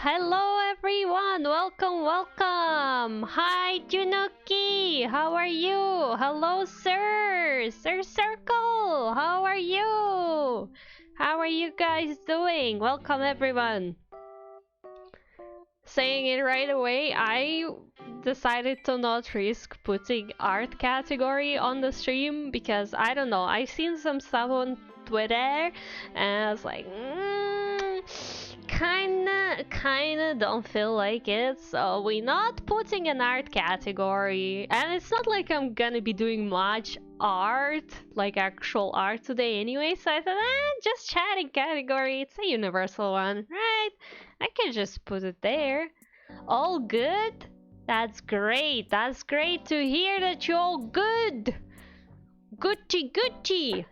Hello everyone, welcome. Hi Junuki, how are you? Hello Sir Circle, how are you? How are you guys doing? Welcome everyone. Saying it right away, I decided to not risk putting art category on the stream because I don't know, I've seen some stuff on Twitter and I was like, kinda don't feel like it, so we're not putting an art category. And it's not like I'm gonna be doing much art, like actual art today anyway, so I thought, just chatting category, it's a universal one, right? I can just put it there. All good? That's great to hear that you're all good. Gucci.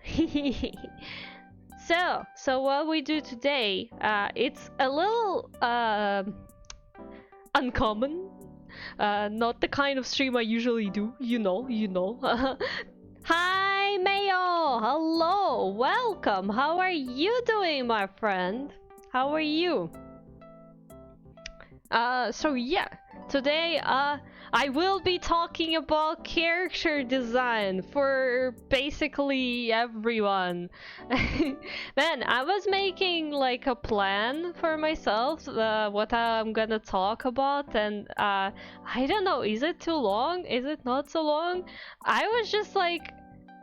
So what we do today, it's a little uncommon. Not the kind of stream I usually do, you know. Hi Mayo, hello, welcome. How are you doing, my friend? How are you? So yeah, today I will be talking about character design for basically everyone. Man, I was making like a plan for myself, what I'm gonna talk about, and I don't know, is it too long? Is it not so long? I was just like,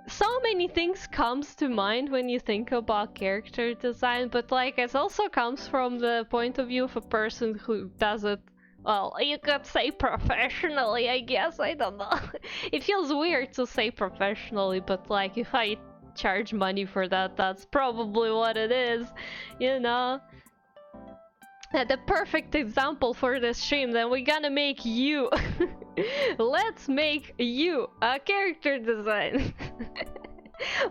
so many things comes to mind when you think about character design, but like it also comes from the point of view of a person who does it, well, you could say professionally, I guess, I don't know. It feels weird to say professionally, but like if I charge money for that, that's probably what it is, you know? The perfect example for this stream, then we're gonna make you. Let's make you a character design.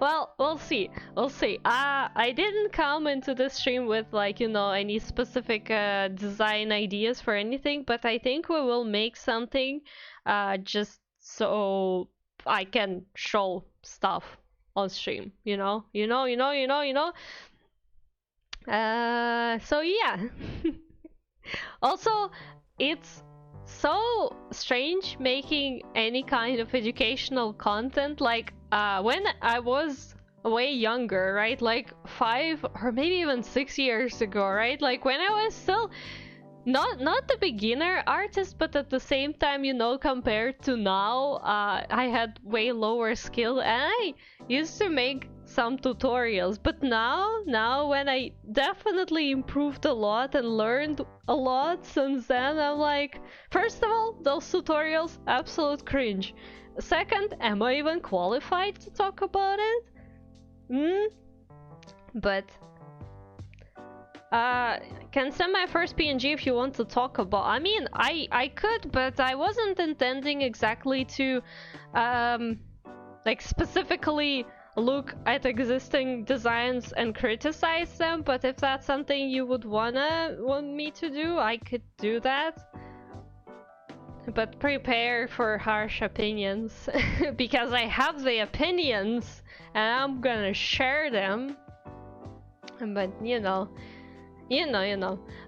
Well, we'll see. I didn't come into this stream with like, you know, any specific design ideas for anything, but I think we will make something just so I can show stuff on stream, you know. So yeah. Also, it's so strange making any kind of educational content. Like when I was way younger, right? Like 5 or maybe even 6 years ago, right? Like when I was still not the beginner artist, but at the same time, you know, compared to now, I had way lower skill and I used to make some tutorials. But now when I definitely improved a lot and learned a lot since then, I'm like, first of all, those tutorials, absolute cringe. Second, am I even qualified to talk about it? But can send my first PNG if you want to talk about. I mean, I could, but I wasn't intending exactly to like specifically look at existing designs and criticize them, but if that's something you would want me to do, I could do that. But prepare for harsh opinions because I have the opinions and I'm gonna share them. But you know,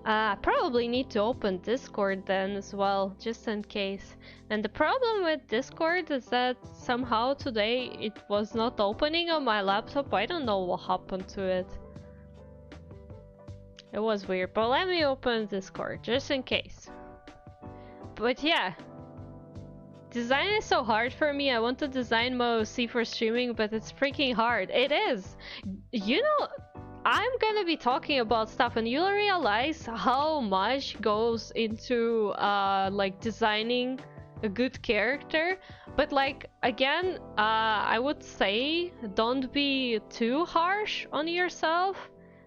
I probably need to open Discord then as well, just in case. And the problem with Discord is that somehow today it was not opening on my laptop. I don't know what happened to it. It was weird, but let me open Discord just in case. But yeah, design is so hard for me. I want to design my OC for streaming, but it's freaking hard. It is. You know, I'm gonna be talking about stuff and you'll realize how much goes into like designing a good character. But like, again, I would say don't be too harsh on yourself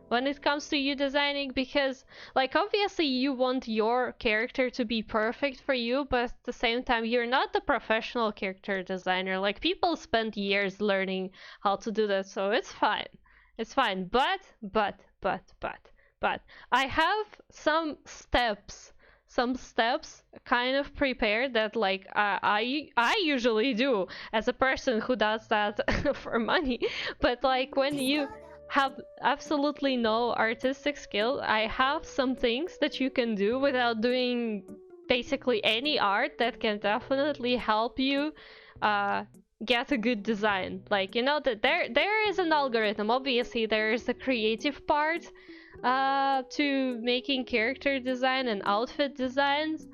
when it comes to you designing, because like obviously you want your character to be perfect for you, but at the same time you're not the professional character designer. Like people spend years learning how to do that, so it's fine. It's fine, but I have some steps kind of prepared that like I usually do as a person who does that for money. But like when you have absolutely no artistic skill, I have some things that you can do without doing basically any art that can definitely help you get a good design. Like, you know, that there is an algorithm. Obviously, there is the creative part to making character design and outfit designs,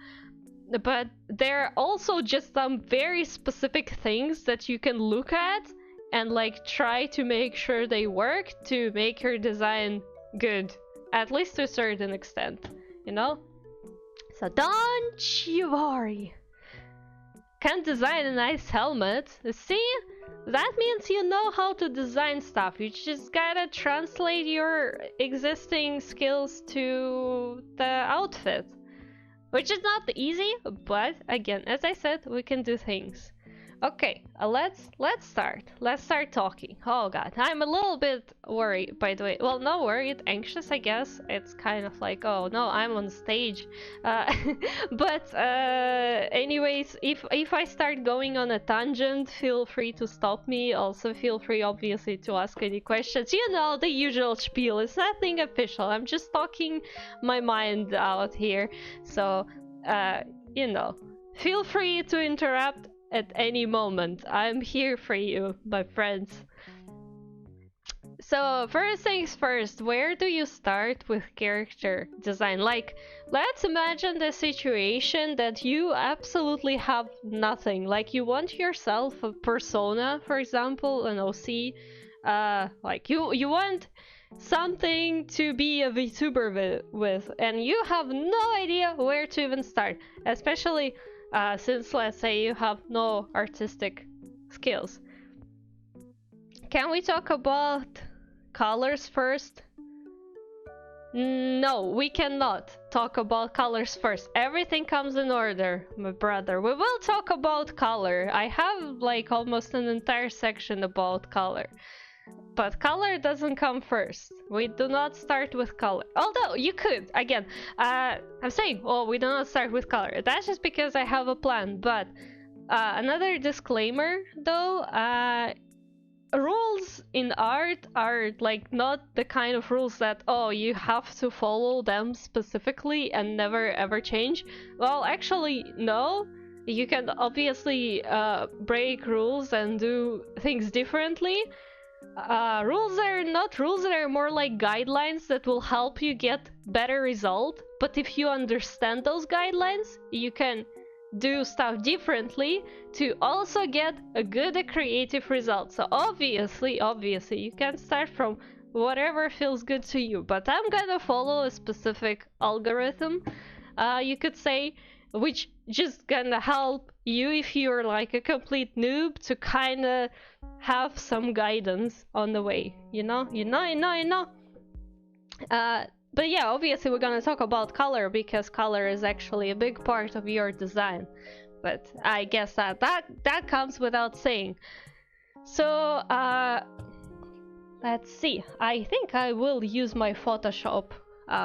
but there are also just some very specific things that you can look at and like try to make sure they work to make your design good, at least to a certain extent, you know? So don't you worry. Can design a nice helmet. See? That means you know how to design stuff. You just gotta translate your existing skills to the outfit. Which is not easy, but again, as I said, we can do things. Okay, let's start. Let's start talking. Oh god, I'm a little bit worried, by the way. Well, not worried, anxious, I guess. It's kind of like, oh no, I'm on stage. But anyways, if I start going on a tangent, feel free to stop me. Also, feel free, obviously, to ask any questions. You know, the usual spiel. It's nothing official. I'm just talking my mind out here. So, you know, feel free to interrupt at any moment. I'm here for you, my friends. So first things first, where do you start with character design? Like, let's imagine the situation that you absolutely have nothing. Like, you want yourself a persona, for example, an OC. Like you want something to be a VTuber with, and you have no idea where to even start, especially since, let's say, you have no artistic skills. Can we talk about colors first? No, we cannot talk about colors first. Everything comes in order, my brother. We will talk about color. I have like almost an entire section about color. But color doesn't come first. We do not start with color. Although you could, again, I'm saying, oh, we do not start with color. That's just because I have a plan. But another disclaimer, though, rules in art are like not the kind of rules that, oh, you have to follow them specifically and never ever change. Well, actually, no. You can obviously break rules and do things differently. Rules are not rules, they're more like guidelines that will help you get better result. But if you understand those guidelines, you can do stuff differently to also get a good creative result. So obviously you can start from whatever feels good to you, but I'm gonna follow a specific algorithm, you could say, which just gonna help you if you're like a complete noob to kind of have some guidance on the way, you know. But yeah, obviously we're gonna talk about color because color is actually a big part of your design. But I guess that comes without saying. So let's see. I think I will use my Photoshop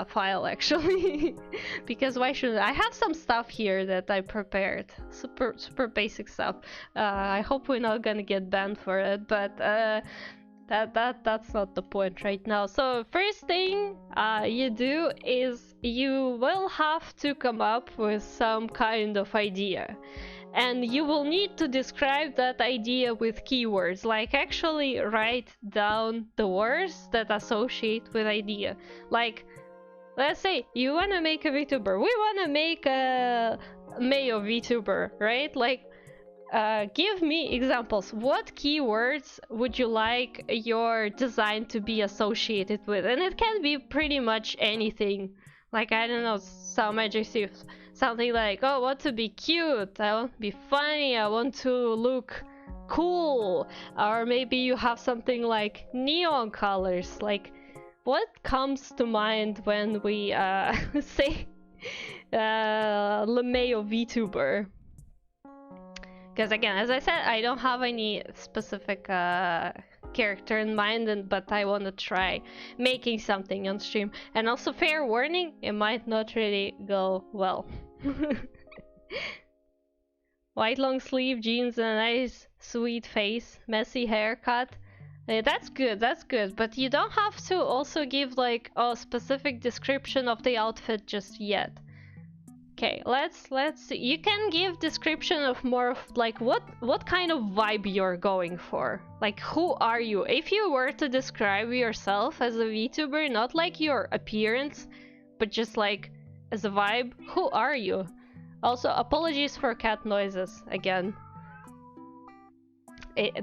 file actually because why shouldn't I? Have some stuff here that I prepared, super basic stuff. I hope we're not gonna get banned for it, but that's not the point right now. So first thing you do is you will have to come up with some kind of idea, and you will need to describe that idea with keywords. Like, actually write down the words that associate with idea. Like, let's say you want to make a VTuber. We want to make a male VTuber, right? Like, give me examples. What keywords would you like your design to be associated with? And it can be pretty much anything. Like, I don't know, some adjectives. Something like, oh, I want to be cute, I want to be funny, I want to look cool. Or maybe you have something like neon colors. Like, what comes to mind when we say LeMayo VTuber? Because again, as I said, I don't have any specific character in mind, but I want to try making something on stream. And also, fair warning, it might not really go well. White long sleeve jeans and a nice sweet face, messy haircut. That's good, that's good, but you don't have to also give like a specific description of the outfit just yet. Okay, let's see. You can give description of more of like what kind of vibe you're going for. Like, who are you? If you were to describe yourself as a VTuber, not like your appearance, but just like as a vibe, who are you? Also, apologies for cat noises again.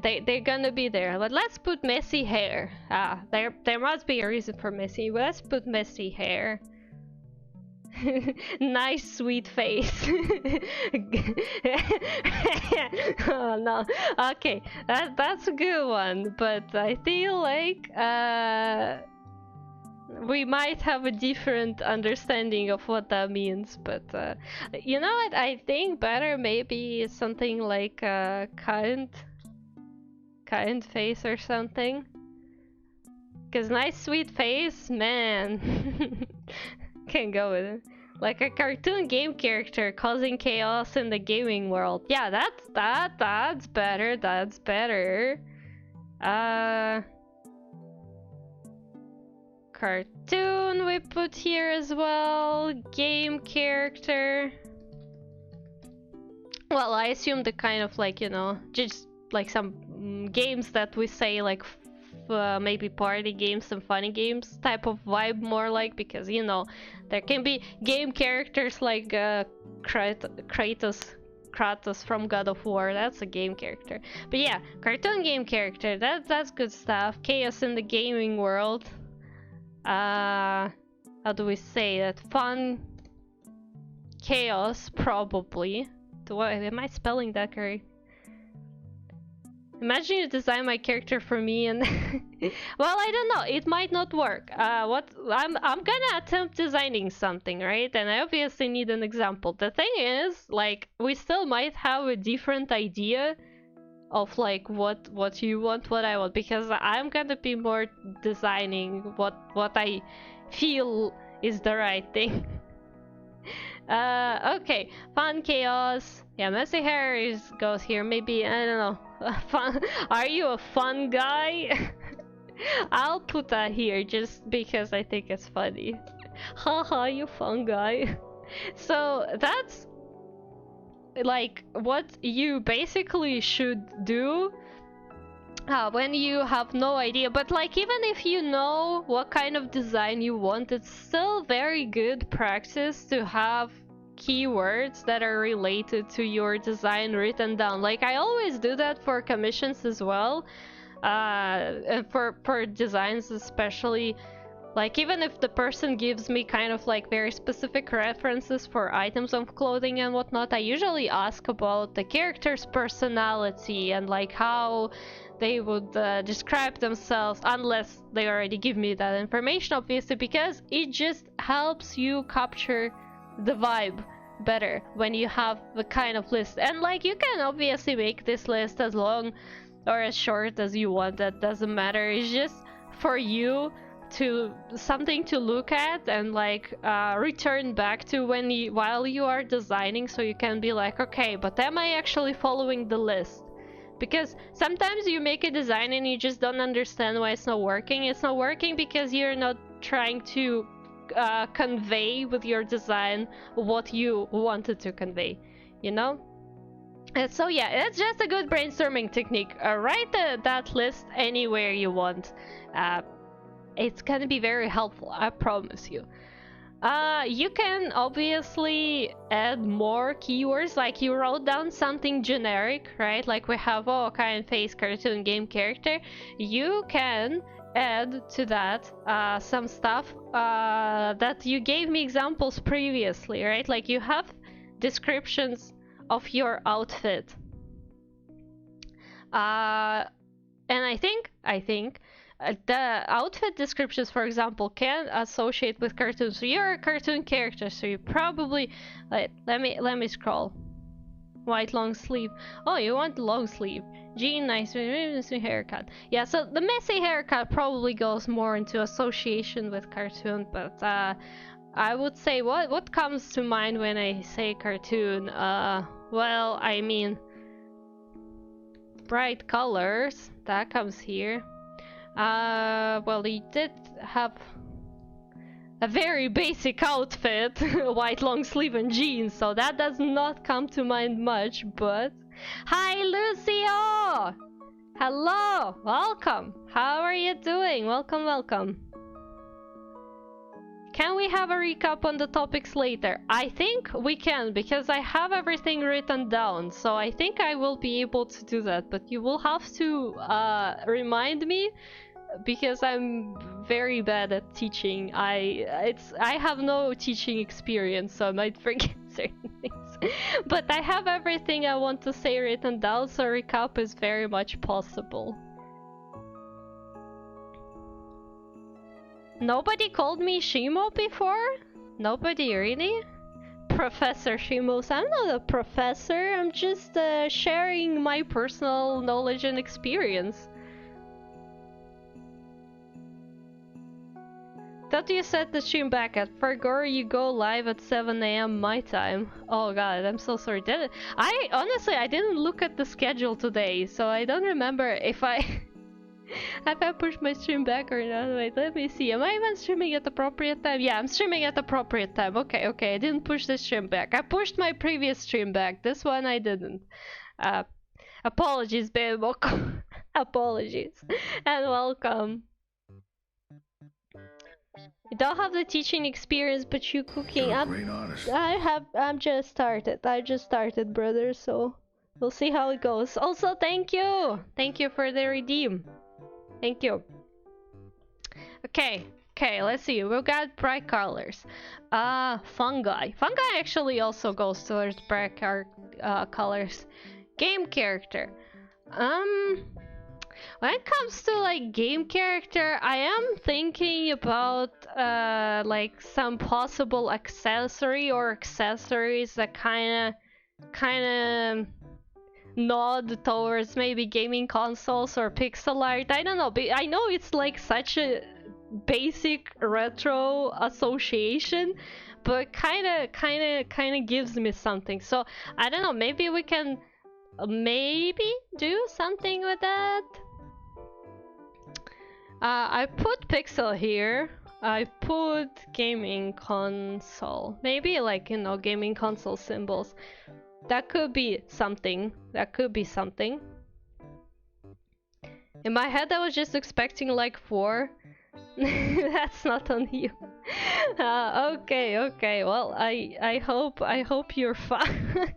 They're gonna be there. But let's put messy hair. There must be a reason for messy. Let's put messy hair. Nice sweet face. Oh no. Okay, that's a good one, but I feel like we might have a different understanding of what that means. But you know what? I think better maybe something like kind face or something. Cause nice sweet face, man. Can go with it. Like a cartoon game character causing chaos in the gaming world. Yeah, that's better. That's better. Cartoon we put here as well. Game character. Well, I assume the kind of like, you know, just like some games that we say like maybe party games, some funny games type of vibe more like, because you know there can be game characters like Kratos from God of War. That's a game character. But yeah, cartoon game character, that's good stuff. Chaos in the gaming world. How do we say that? Fun chaos, probably. Am I spelling that correct? Imagine you design my character for me and well, I don't know, it might not work. I'm gonna attempt designing something, right? And I obviously need an example. The thing is, like, we still might have a different idea of like what you want, what I want, because I'm gonna be more designing what I feel is the right thing. Okay, fun chaos. Yeah, messy hair goes here. Maybe, I don't know. Fun. Are you a fun guy? I'll put that here just because I think it's funny. Haha, you fun guy. So that's like what you basically should do when you have no idea. But like, even if you know what kind of design you want, it's still very good practice to have keywords that are related to your design written down. Like, I always do that for commissions as well, and for designs especially. Like, even if the person gives me kind of like very specific references for items of clothing and whatnot, I usually ask about the character's personality and like how they would describe themselves, unless they already give me that information, obviously, because it just helps you capture the vibe better when you have the kind of list. And like, you can obviously make this list as long or as short as you want, that doesn't matter. It's just for you to something to look at and like return back to while you are designing, so you can be like, okay, but am I actually following the list? Because sometimes you make a design and you just don't understand why it's not working. It's not working because you're not trying to convey with your design what you wanted to convey, you know? And so yeah, it's just a good brainstorming technique. Write that list anywhere you want. It's gonna be very helpful, I promise you. You can obviously add more keywords, like you wrote down something generic, right? Like we have, oh, kind face, cartoon, game character. You can add to that some stuff that you gave me examples previously, right? Like you have descriptions of your outfit. And I think the outfit descriptions, for example, can associate with cartoons. So you're a cartoon character, so you probably let me scroll. White long sleeve. Oh, you want long sleeve. Jean, nice haircut. Yeah, so the messy haircut probably goes more into association with cartoon, but I would say what comes to mind when I say cartoon? Well, I mean bright colors. That comes here. Well, he did have a very basic outfit, white long sleeve and jeans, so that does not come to mind much, but... Hi, Lucio! Hello! Welcome! How are you doing? Welcome, welcome. Can we have a recap on the topics later? I think we can, because I have everything written down, so I think I will be able to do that, but you will have to remind me, because I'm very bad at teaching. I have no teaching experience, so I might forget certain things. But I have everything I want to say written down, so recap is very much possible. Nobody called me Shimo before? Nobody really? Professor Shimos. I'm not a professor, I'm just sharing my personal knowledge and experience. Thought you set the stream back at Fargore, you go live at 7 AM my time. Oh god, I'm so sorry. Honestly, I didn't look at the schedule today, so I don't remember if I have I pushed my stream back or not. Wait, let me see. Am I even streaming at the appropriate time? Yeah, I'm streaming at the appropriate time. Okay, I didn't push the stream back. I pushed my previous stream back. This one I didn't. Apologies, babe. Apologies. And welcome. You don't have the teaching experience, but you cooking. I'm just started. I just started, brother, so we'll see how it goes. Also, thank you! Thank you for the redeem. Thank you. Okay, let's see. We've got bright colors. Fungi. Fungi actually also goes towards bright colors. Game character. When it comes to like game character, I am thinking about like some possible accessory or accessories that kind of nod towards maybe gaming consoles or pixel art. I don't know. I know it's like such a basic retro association, but kind of gives me something. So I don't know. Maybe we can do something with that. I put pixel here. I put gaming console. Maybe like, you know, gaming console symbols. That could be something. In my head I was just expecting like 4. That's not on you. Okay. Well, I hope you're fine.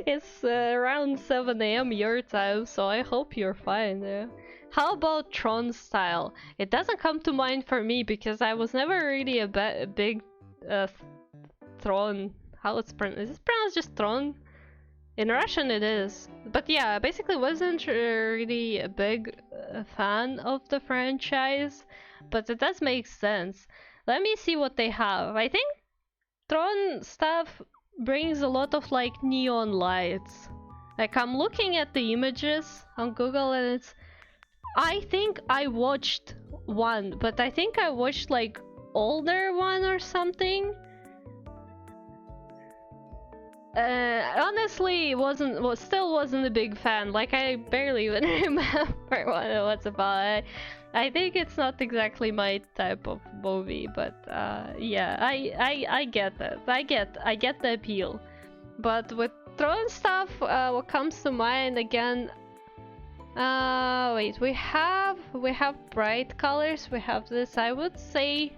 It's around 7 AM your time, so I hope you're fine. Yeah. How about Tron style? It doesn't come to mind for me because I was never really a big Tron. How it's pronounced? Is it pronounced just Tron? In Russian it is. But yeah, basically wasn't really a big fan of the franchise, but it does make sense. Let me see what they have. I think Tron stuff brings a lot of like neon lights. Like I'm looking at the images on Google and it's... I think I watched one, but I think I watched like older one or something. Honestly, still wasn't a big fan. Like I barely even remember what it was about. I think it's not exactly my type of movie, but yeah, I get it. I get the appeal. But with Tron stuff, what comes to mind again? Wait, we have bright colors. We have this. I would say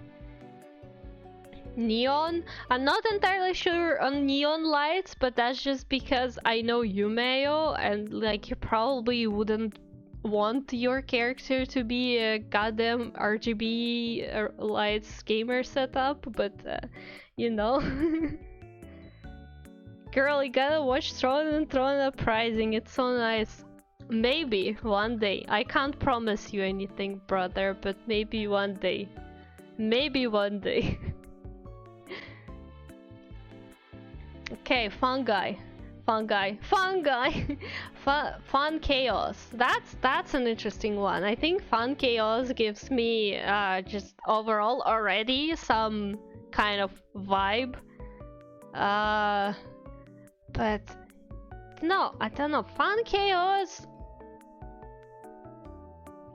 neon. I'm not entirely sure on neon lights, but that's just because I know Yumeo, and like you probably wouldn't want your character to be a goddamn RGB lights gamer setup, but you know. Girl, you gotta watch Tron and Tron Uprising. It's so nice. Maybe one day. I can't promise you anything, brother, but maybe one day. Maybe one day. Okay, fungi. Fun chaos. That's an interesting one. I think fun chaos gives me just overall already some kind of vibe. But no, I don't know. Fun chaos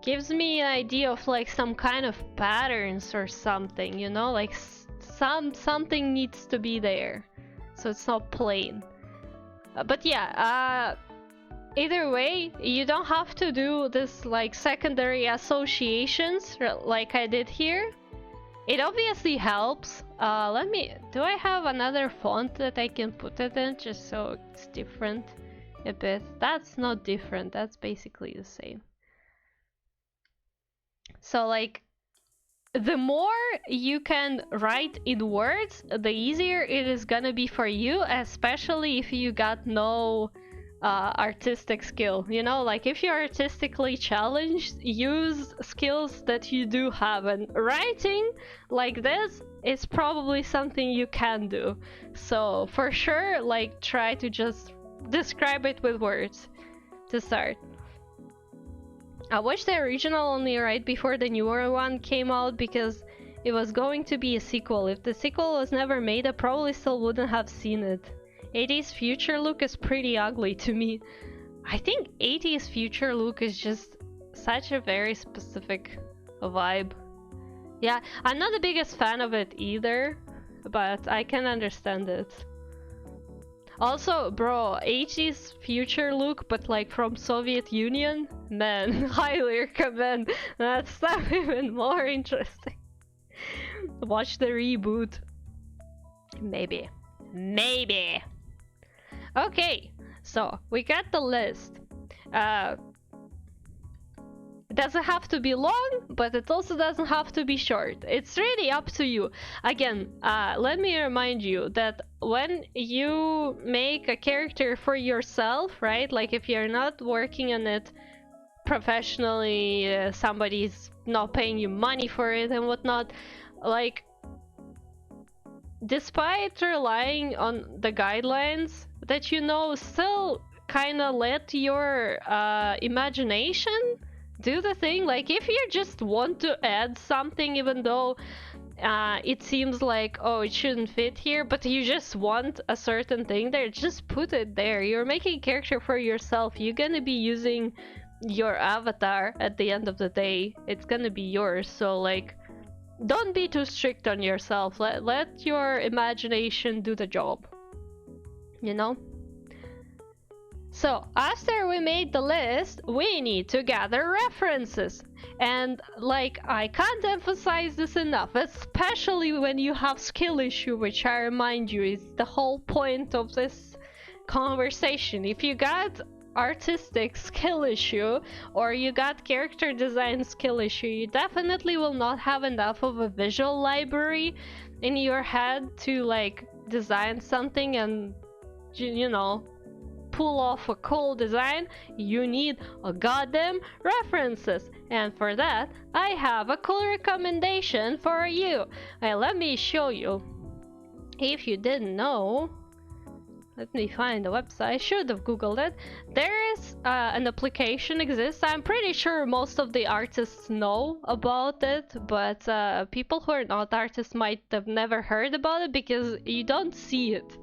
gives me an idea of like some kind of patterns or something, you know, like something needs to be there, so it's not plain. But yeah, either way, you don't have to do this like secondary associations like I did here. It obviously helps. Do I have another font that I can put it in just so it's different a bit? That's not different, that's basically the same. So like, the more you can write in words, the easier it is gonna be for you, especially if you got no artistic skill, you know, like if you're artistically challenged, use skills that you do have, and writing like this is probably something you can do. So for sure, like, try to just describe it with words to start. I watched the original only right before the newer one came out because it was going to be a sequel. If the sequel was never made, I probably still wouldn't have seen it. 80s future look is pretty ugly to me. I think 80s future look is just such a very specific vibe. Yeah, I'm not the biggest fan of it either, but I can understand it. Also, bro, 80s future look, but like from Soviet Union? Man, highly recommend. That's even more interesting. Watch the reboot. Maybe. Maybe. Okay, so we got the list. It doesn't have to be long, but it also doesn't have to be short. It's really up to you. Again, let me remind you that when you make a character for yourself, right? Like if you're not working on it professionally, somebody's not paying you money for it and whatnot, like, despite relying on the guidelines that you know, still kind of let your imagination do the thing. Like if you just want to add something, even though it seems like, oh, it shouldn't fit here, but you just want a certain thing there, just put it there. You're making a character for yourself. You're gonna be using your avatar at the end of the day. It's gonna be yours, so like, don't be too strict on yourself. Let your imagination do the job, you know? So after we made the list, we need to gather references. And like, I can't emphasize this enough, especially when you have skill issue, which I remind you is the whole point of this conversation. If you got artistic skill issue or you got character design skill issue, you definitely will not have enough of a visual library in your head to like design something and, you know, pull off a cool design. You need a goddamn references, and for that I have a cool recommendation for you. Let me show you. If you didn't know, let me find the website. I should have googled it. There is an application exists. I'm pretty sure most of the artists know about it, but people who are not artists might have never heard about it because you don't see it.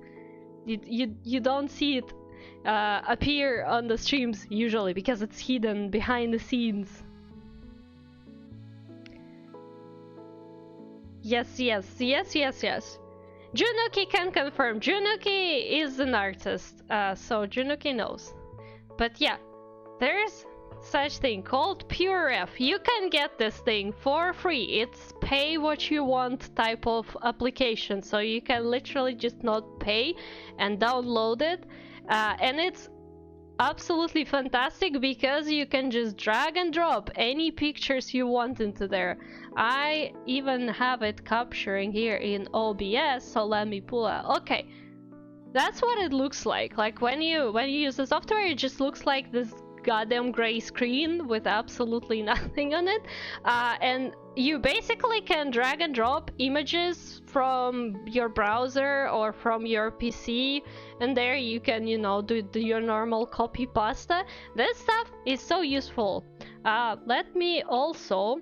You don't see it appear on the streams usually because it's hidden behind the scenes. Yes. Junuki can confirm. Junuki is an artist, so Junuki knows. But yeah, there's such thing called PureRef. You can get this thing for free. It's pay what you want type of application, so you can literally just not pay and download it. And it's absolutely fantastic because you can just drag and drop any pictures you want into there. I even have it capturing here in OBS, so let me pull out. Okay, that's what it looks like. Like when you use the software, it just looks like this goddamn gray screen with absolutely nothing on it, and you basically can drag and drop images from your browser or from your PC, and there you can, you know, do your normal copy pasta. This stuff is so useful. Let me also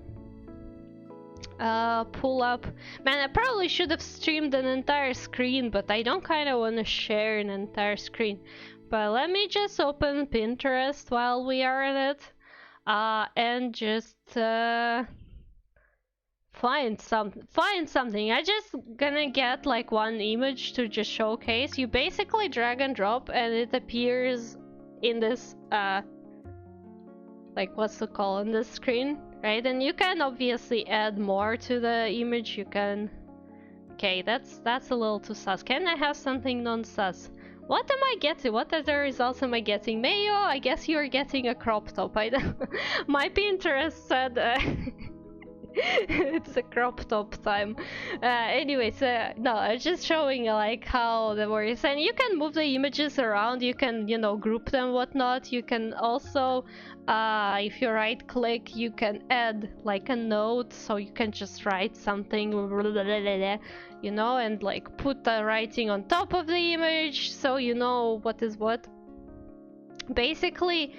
pull up. Man, I probably should have streamed an entire screen, but I don't kind of want to share an entire screen. But let me just open Pinterest while we are at it. and just find something. I just gonna get like one image to just showcase. You basically drag and drop and it appears in this like what's it called, on the screen, right? And you can obviously add more to the image. You can. Okay, that's a little too sus. Can I have something non-sus? What am I getting? What other results am I getting? Mayo, I guess you're getting a crop top. I don't. My Pinterest said it's a crop top time. Anyways, no, I'm just showing like how that works. And you can move the images around. You can, you know, group them, whatnot. You can also, if you right click, you can add like a note, so you can just write something, you know, and like put the writing on top of the image, so you know what is what. Basically,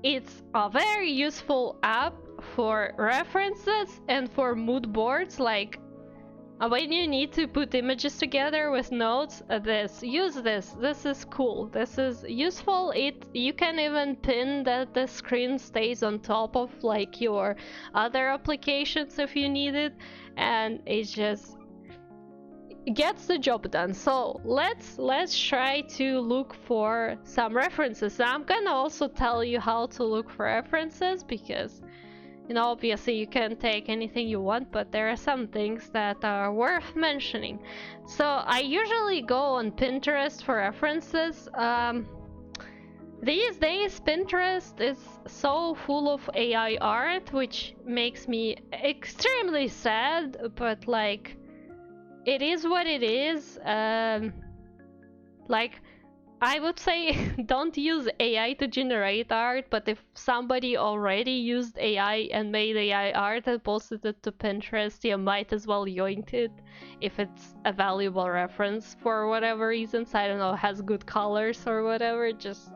it's a very useful app for references and for mood boards. Like when you need to put images together with notes, use this. This is cool. This is useful. You can even pin that the screen stays on top of like your other applications if you need it, and it just gets the job done. So let's try to look for some references. I'm gonna also tell you how to look for references, because you know, obviously you can take anything you want, but there are some things that are worth mentioning. So I usually go on Pinterest for references. These days Pinterest is so full of AI art, which makes me extremely sad, but like it is what it is. Like I would say don't use AI to generate art, but if somebody already used AI and made AI art and posted it to Pinterest, you might as well yoink it if it's a valuable reference for whatever reasons. I don't know, has good colors or whatever, just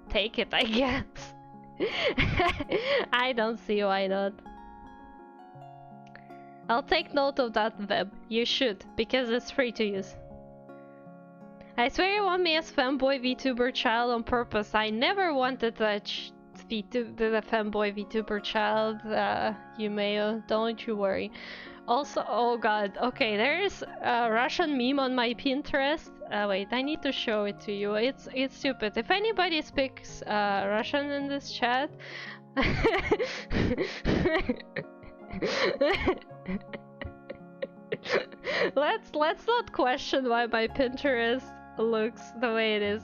take it, I guess. I don't see why not. I'll take note of that, Web. You should, because it's free to use. I swear you want me as femboy VTuber child on purpose. I never wanted that the femboy VTuber child, you may, don't you worry. Also, oh god, okay, there's a Russian meme on my Pinterest. Wait, I need to show it to you. It's stupid. If anybody speaks Russian in this chat, let's not question why my Pinterest looks the way it is.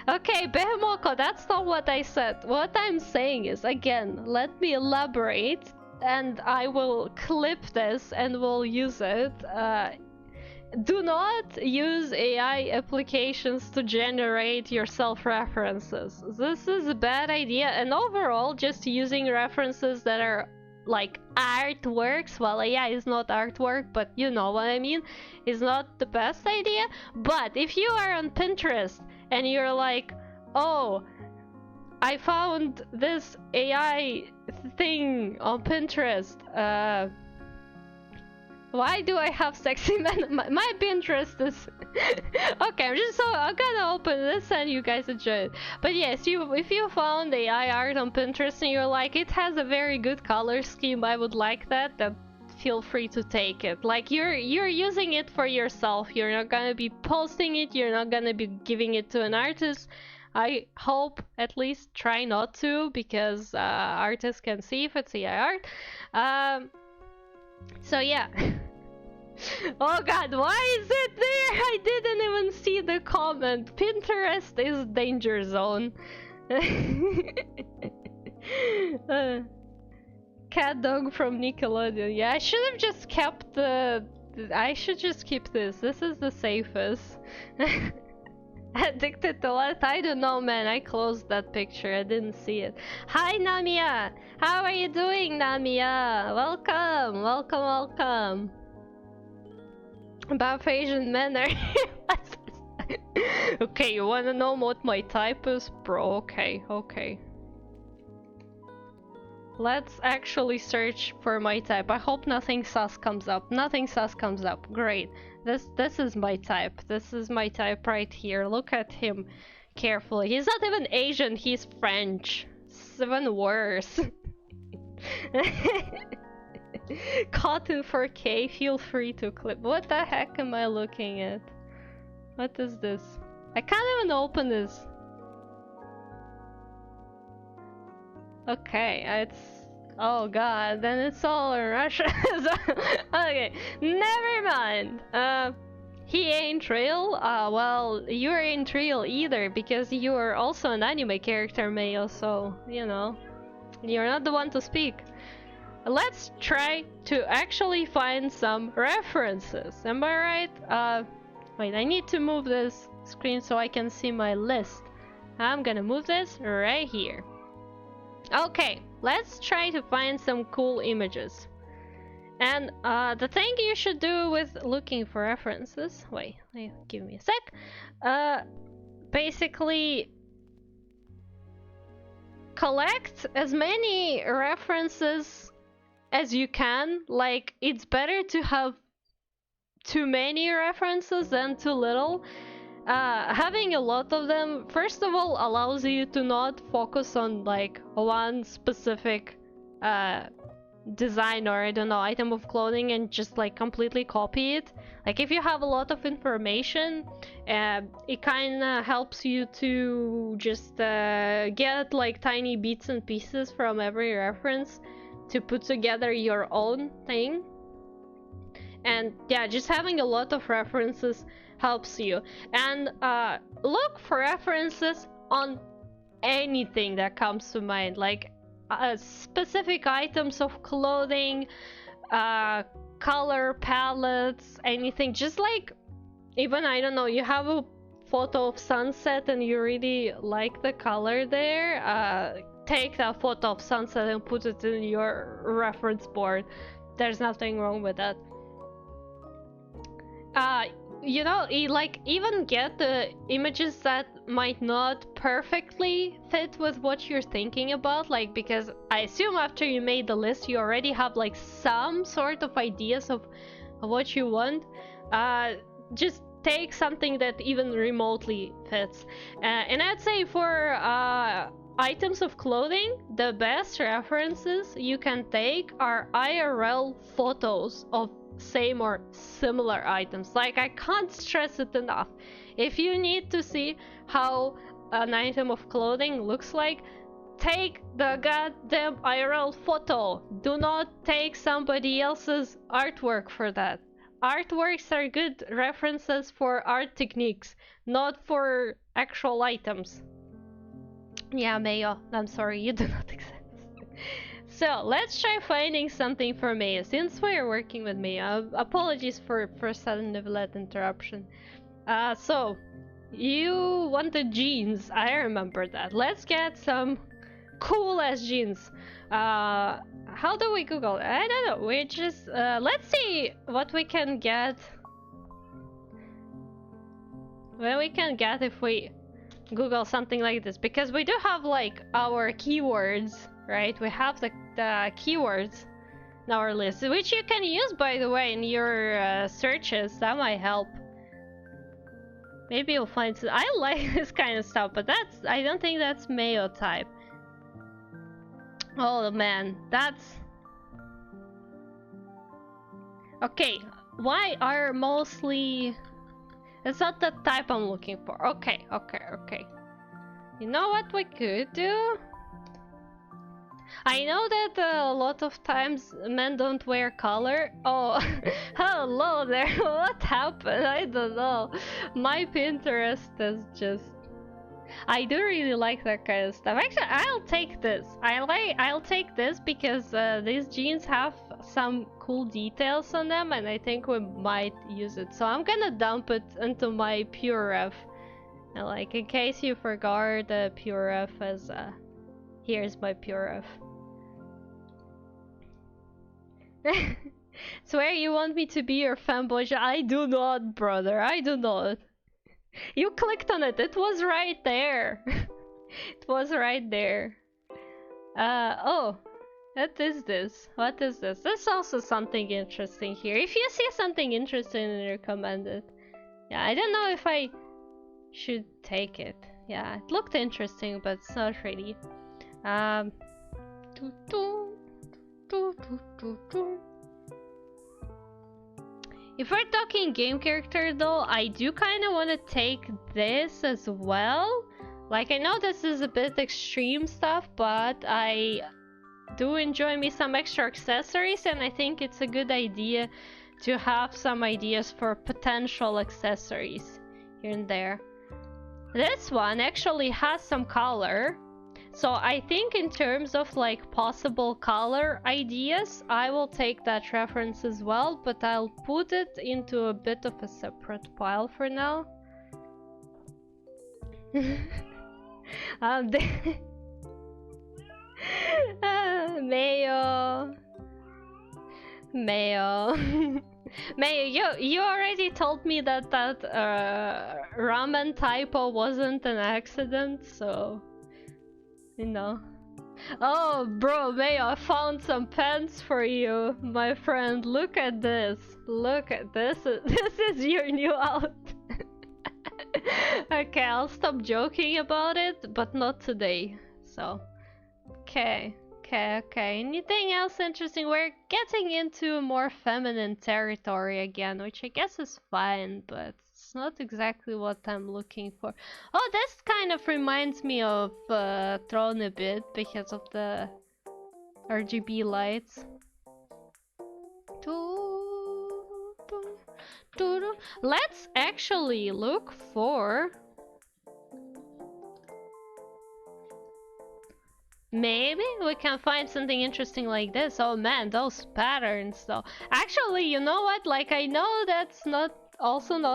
Okay, Behemoko, that's not what I said. What I'm saying is, again, let me elaborate, and I will clip this and we'll use it. Do not use AI applications to generate your self-references. This is a bad idea, and overall, just using references that are like artworks, well, AI is not artwork, but you know what I mean, is not the best idea. But if you are on Pinterest and you're like, oh, I found this AI thing on Pinterest, why do I have sexy men? My Pinterest is okay. I'm gonna open this and you guys enjoy it. But yes, if you found AI art on Pinterest and you're like, it has a very good color scheme, I would like that, then feel free to take it. Like you're using it for yourself. You're not gonna be posting it. You're not gonna be giving it to an artist. I hope, at least try not to, because artists can see if it's AI art. So yeah. Oh god, why is it there? I didn't even see the comment. Pinterest is danger zone. Cat dog from Nickelodeon. Yeah, I should have just kept I should just keep this. This is the safest. Addicted to what? I don't know, man. I closed that picture. I didn't see it. Hi, Namia. How are you doing, Namia? Welcome, welcome, welcome. Buff Asian men are okay, you wanna know what my type is? Bro, okay, okay. Let's actually search for my type. I hope nothing sus comes up. Nothing sus comes up. Great. This is my type. This is my type right here. Look at him carefully. He's not even Asian, he's French. even worse. Caught in 4K, feel free to clip. What the heck am I looking at? What is this? I can't even open this. Okay, it's... Oh god, then it's all in Russia. Okay, never mind. He ain't real? Well, you ain't real either, because you are also an anime character, Mayo, so, you know, you're not the one to speak. Let's try to actually find some references. Am I right? Wait, I need to move this screen so I can see my list. I'm gonna move this right here. Okay, let's try to find some cool images. And the thing you should do with looking for references... Wait, give me a sec. Basically, collect as many references as you can. Like, it's better to have too many references than too little. Having a lot of them, first of all, allows you to not focus on like one specific design or I don't know, item of clothing and just like completely copy it. Like if you have a lot of information, it kind of helps you to just get like tiny bits and pieces from every reference to put together your own thing. And yeah, just having a lot of references helps you. And look for references on anything that comes to mind, like specific items of clothing, color palettes, anything. Just like, even, I don't know, you have a photo of sunset and you really like the color there, take that photo of sunset and put it in your reference board. There's nothing wrong with that. You know, like, even get the images that might not perfectly fit with what you're thinking about, like, because I assume after you made the list you already have like some sort of ideas of what you want. Just take something that even remotely fits. And I'd say for items of clothing, the best references you can take are IRL photos of same or similar items. Like, I can't stress it enough. If you need to see how an item of clothing looks like, take the goddamn IRL photo. Do not take somebody else's artwork for that. Artworks are good references for art techniques, not for actual items. Yeah, Mayo, I'm sorry, you do not exist. So let's try finding something for Mayo, since we're working with Mayo. Apologies for sudden Nivelette interruption. So you wanted jeans, I remember that. Let's get some cool ass jeans. How do we Google it? I don't know, we just let's see what we can get. What we can get if we Google something like this, because we do have like our keywords, right? We have the keywords in our list, which you can use, by the way, in your searches. That might help. Maybe you'll find some... I like this kind of stuff, but I don't think that's Mayo type. Oh man, that's... Okay, why are mostly... It's not the type I'm looking for. Okay. You know what we could do? I know that a lot of times men don't wear color. Oh, hello there. What happened? I don't know. My Pinterest is just... I do really like that kind of stuff. Actually, I'll take this. I'll take this because these jeans have some cool details on them, and I think we might use it. So I'm gonna dump it into my pure ref. And like, in case you forgot, the pure ref is here's my pure ref. Swear you want me to be your fanboy? I do not, brother. I do not. You clicked on it. It was right there. It was right there. Oh. What is this? What is this? There's also something interesting here. If you see something interesting, recommend it. Yeah, I don't know if I should take it. Yeah, it looked interesting, but it's not really Um, doo -doo, doo -doo -doo -doo. If we're talking game character though, I do kind of want to take this as well. Like, I know this is a bit extreme stuff, but I do enjoy me some extra accessories, and I think it's a good idea to have some ideas for potential accessories here and there. This one actually has some color. So I think in terms of like possible color ideas, I will take that reference as well, but I'll put it into a bit of a separate pile for now. Mayo. Mayo. Mayo, you already told me that ramen typo wasn't an accident, so... You know. Oh, bro, Mayo, I found some pens for you, my friend. Look at this. Look at this. This is your new outfit. Okay, I'll stop joking about it, but not today. So, okay. Anything else interesting? We're getting into more feminine territory again, which I guess is fine, but it's not exactly what I'm looking for. Oh, this kind of reminds me of Throne a bit because of the RGB lights. Let's actually look for... Maybe we can find something interesting like this. Oh man, those patterns though. Actually, you know what? Like, I know that's not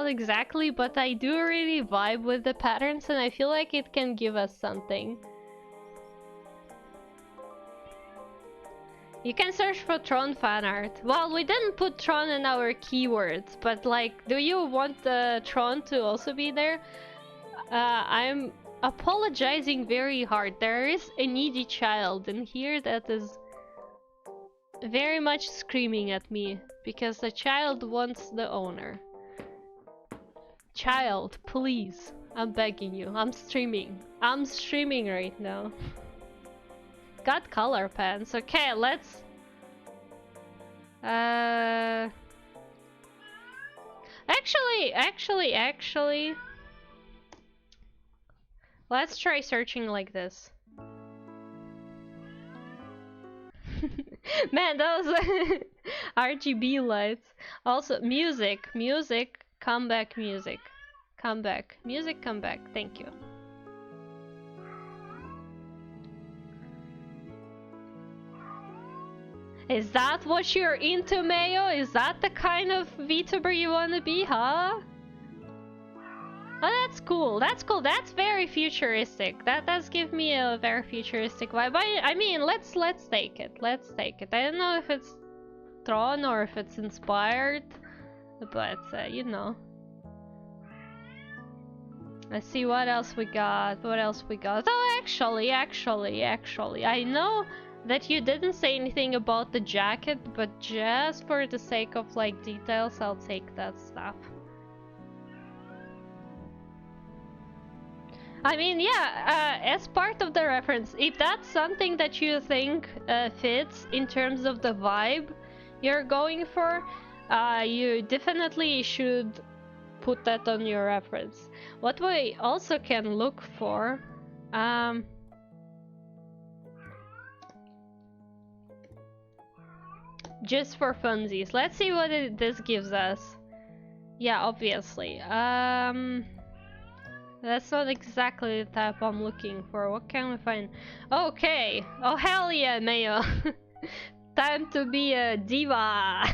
exactly, but I do really vibe with the patterns, and I feel like it can give us something. You can search for Tron fan art. Well, we didn't put Tron in our keywords, but like, do you want the Tron to also be there? I'm apologizing very hard. There is a needy child in here that is very much screaming at me because the child wants the owner. Child, please, I'm begging you. I'm streaming right now. Got color pens. Okay, let's actually let's try searching like this. Man, those RGB lights. Also, music, come back, music. Come back. Music, come back. Thank you. Is that what you're into, Mayo? Is that the kind of VTuber you want to be, huh? Oh, that's cool. That's cool. That's very futuristic. That does give me a very futuristic vibe. I mean, let's take it. Let's take it. I don't know if it's Tron or if it's inspired, but you know. Let's see what else we got. Oh, actually, I know that you didn't say anything about the jacket, but just for the sake of like details, I'll take that stuff. I mean, yeah, as part of the reference, if that's something that you think fits in terms of the vibe you're going for, you definitely should put that on your reference. What we also can look for, just for funsies. Let's see what this gives us. Yeah, obviously. That's not exactly the type I'm looking for. What can we find? Okay. Oh, hell yeah, Mayo. Time to be a diva.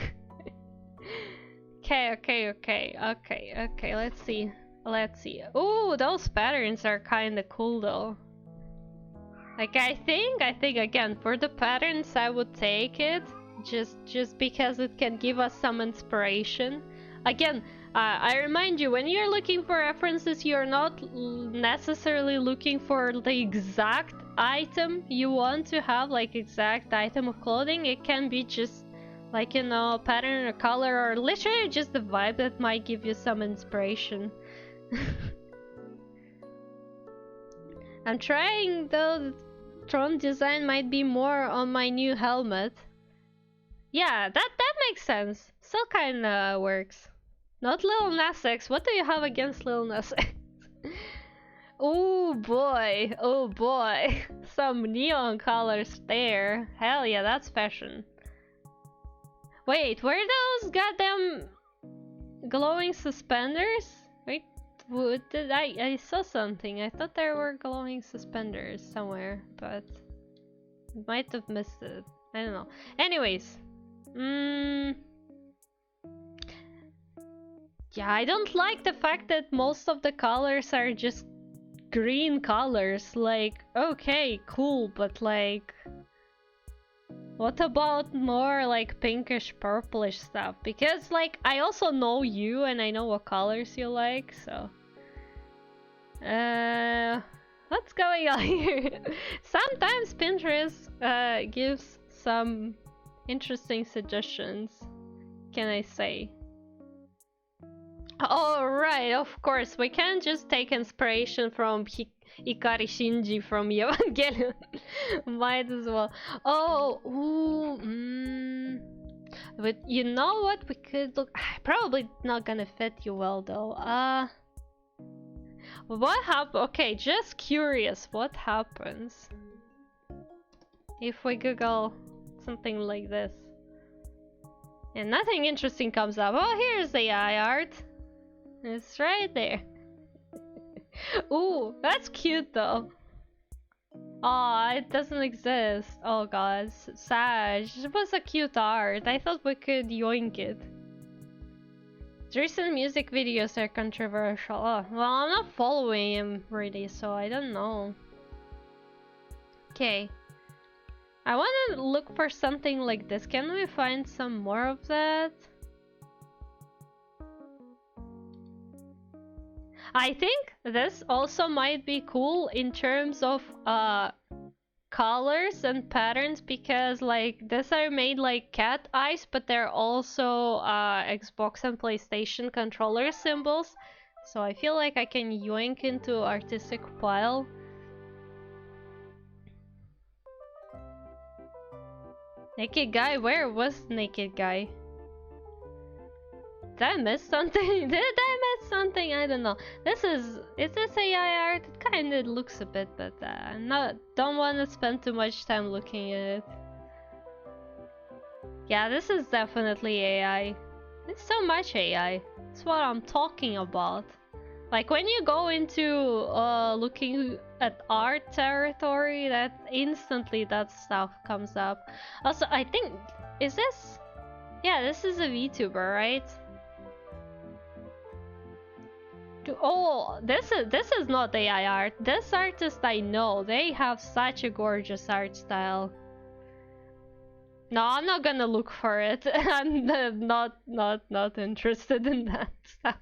Okay. Let's see. Ooh, those patterns are kind of cool though. Like, I think again, for the patterns I would take it. Just because it can give us some inspiration. Again, I remind you, when you're looking for references, you're not necessarily looking for the exact item you want to have, like exact item of clothing. It can be just like, you know, pattern or color, or literally just the vibe that might give you some inspiration. I'm trying though Tron design might be more on my new helmet. Yeah, that makes sense. Still kinda works. Not Lil Nas X. What do you have against Lil Nas X? Oh boy, oh boy. Some neon colors there. Hell yeah, that's fashion. Wait, were those goddamn glowing suspenders? Wait, what did I saw something. I thought there were glowing suspenders somewhere, but might have missed it. I don't know. Anyways, yeah, I don't like the fact that most of the colors are just green colors. Like, okay, cool, but like, what about more like pinkish purplish stuff? Because like, I also know you and I know what colors you like, so what's going on here? Sometimes Pinterest gives some interesting suggestions, can I say. Alright, of course, we can't just take inspiration from Ikari Shinji from Evangelion. Might as well. Oh, ooh, but you know what? We could look. Probably not gonna fit you well though. What happened? Okay, just curious. What happens if we Google something like this? And nothing interesting comes up. Oh, here's AI art. It's right there. Ooh, that's cute though. Aw, it doesn't exist. Oh god, sad. It was a cute art. I thought we could yoink it. Recent music videos are controversial. Oh, well, I'm not following him really, so I don't know. Okay. I want to look for something like this. Can we find some more of that? I think this also might be cool in terms of colors and patterns, because like these are made like cat eyes, but they're also Xbox and PlayStation controller symbols. So I feel like I can yoink into artistic pile. Naked guy? Where was naked guy? Did I miss something? Did I miss something? I don't know. Is this AI art? It kinda looks a bit, but don't want to spend too much time looking at it. Yeah, this is definitely AI. It's so much AI. That's what I'm talking about. Like when you go into looking at art territory, that instantly that stuff comes up. Also, I think, is this? Yeah, this is a VTuber, right? Oh, this is not AI art. This artist I know. They have such a gorgeous art style. No, I'm not gonna look for it. I'm not interested in that stuff.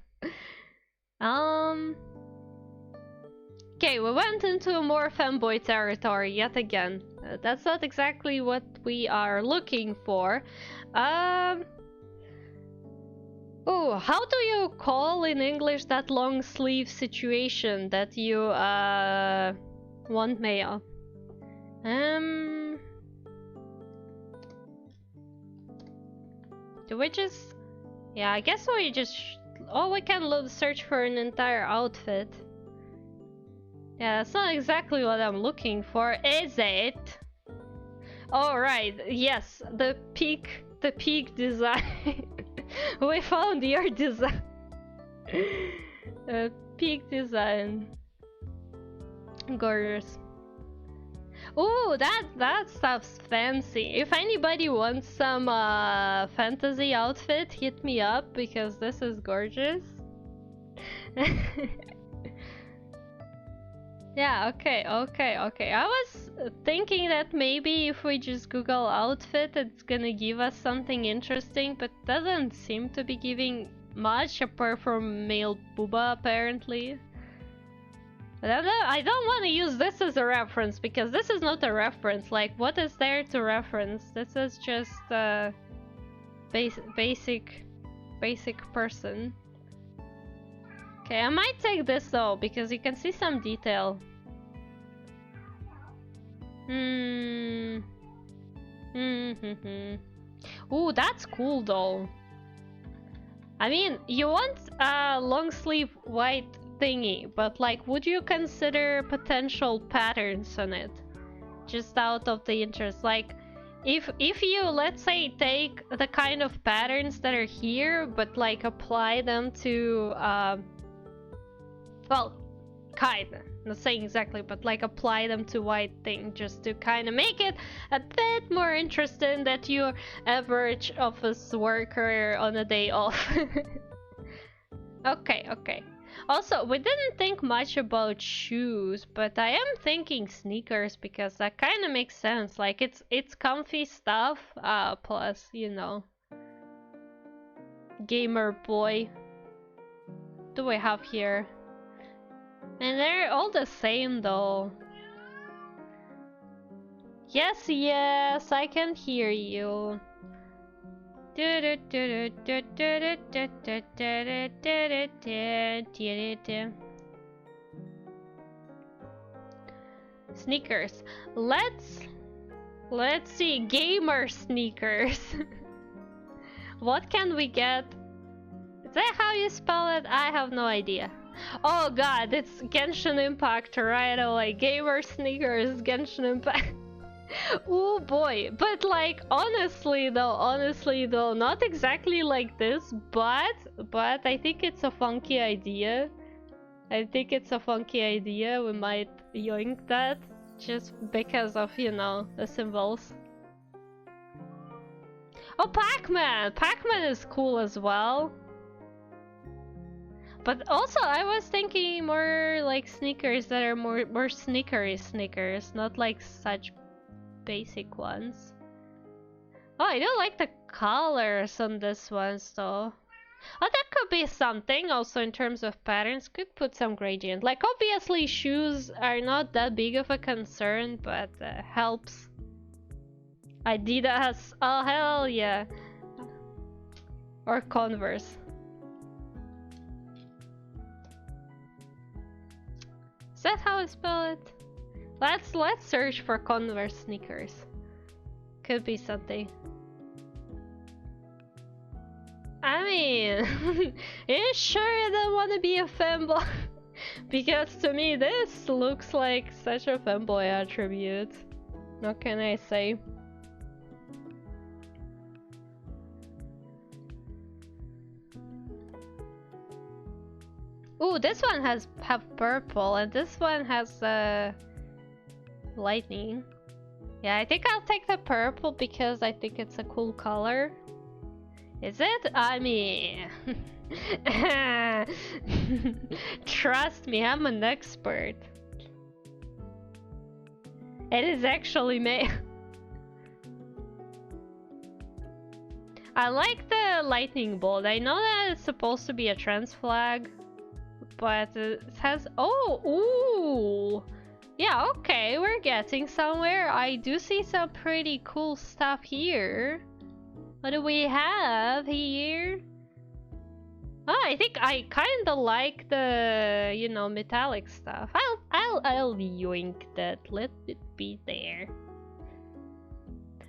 Okay, we went into more fanboy territory yet again. That's not exactly what we are looking for. Oh, how do you call in English that long sleeve situation that you want mail? Do we just? Yeah, I guess we just. Oh, we can search for an entire outfit. Yeah, that's not exactly what I'm looking for, is it? All right. Yes, the peak design. We found your design. Peak design. Gorgeous. Ooh, that stuff's fancy. If anybody wants some fantasy outfit, hit me up because this is gorgeous. Yeah, okay. I was thinking that maybe if we just Google outfit, it's gonna give us something interesting, but doesn't seem to be giving much apart from male booba apparently. But I don't want to use this as a reference because this is not a reference. Like, what is there to reference? This is just basic person. Okay, I might take this though, because you can see some detail. Hmm. Ooh, that's cool though. I mean, you want a long sleeve white thingy, but like, would you consider potential patterns on it? Just out of the interest, like, if you, let's say, take the kind of patterns that are here, but like apply them to, well, kinda, not saying exactly, but like apply them to white thing just to kind of make it a bit more interesting than your average office worker on a day off. Okay, okay. Also, we didn't think much about shoes, but I am thinking sneakers because that kind of makes sense. Like it's comfy stuff, plus, you know, gamer boy. What do we have here? And they're all the same though. Yes, yes, I can hear you. Sneakers. Let's see, gamer sneakers. What can we get? Is that how you spell it? I have no idea. Oh god, it's Genshin Impact right away. Gamer sneakers, Genshin Impact. Oh boy, but like honestly though, not exactly like this, but I think it's a funky idea. I think it's a funky idea. We might yoink that just because of, you know, the symbols. Oh, Pac-Man! Pac-Man is cool as well. But also, I was thinking more like sneakers that are more sneakery sneakers, not like such basic ones. Oh, I don't like the colors on this ones though. Oh, that could be something also in terms of patterns. Could put some gradient. Like obviously shoes are not that big of a concern, but helps. Adidas, oh hell yeah. Or Converse. Is that how I spell it? Let's search for Converse sneakers. Could be something. I mean, you sure you don't want to be a fanboy? Because to me this looks like such a fanboy attribute. What can I say? Ooh, this one have purple and this one has lightning. Yeah, I think I'll take the purple because I think it's a cool color. Is it? I mean... Trust me, I'm an expert. It is actually made... I like the lightning bolt. I know that it's supposed to be a trans flag, but it has... Oh, ooh! Yeah, okay, we're getting somewhere. I do see some pretty cool stuff here. What do we have here? Oh, I think I kinda like the, you know, metallic stuff. I'll yoink that. Let it be there.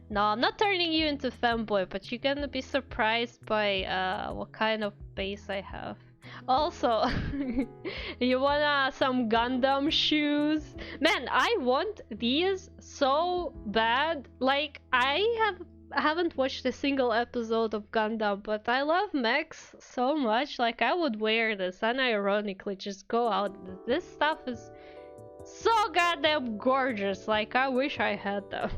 No, I'm not turning you into fanboy, but you're gonna be surprised by what kind of base I have. Also, you want some Gundam shoes? Man, I want these so bad. Like, I haven't watched a single episode of Gundam, but I love mechs so much. Like, I would wear this unironically, just go out. This stuff is so goddamn gorgeous. Like, I wish I had them.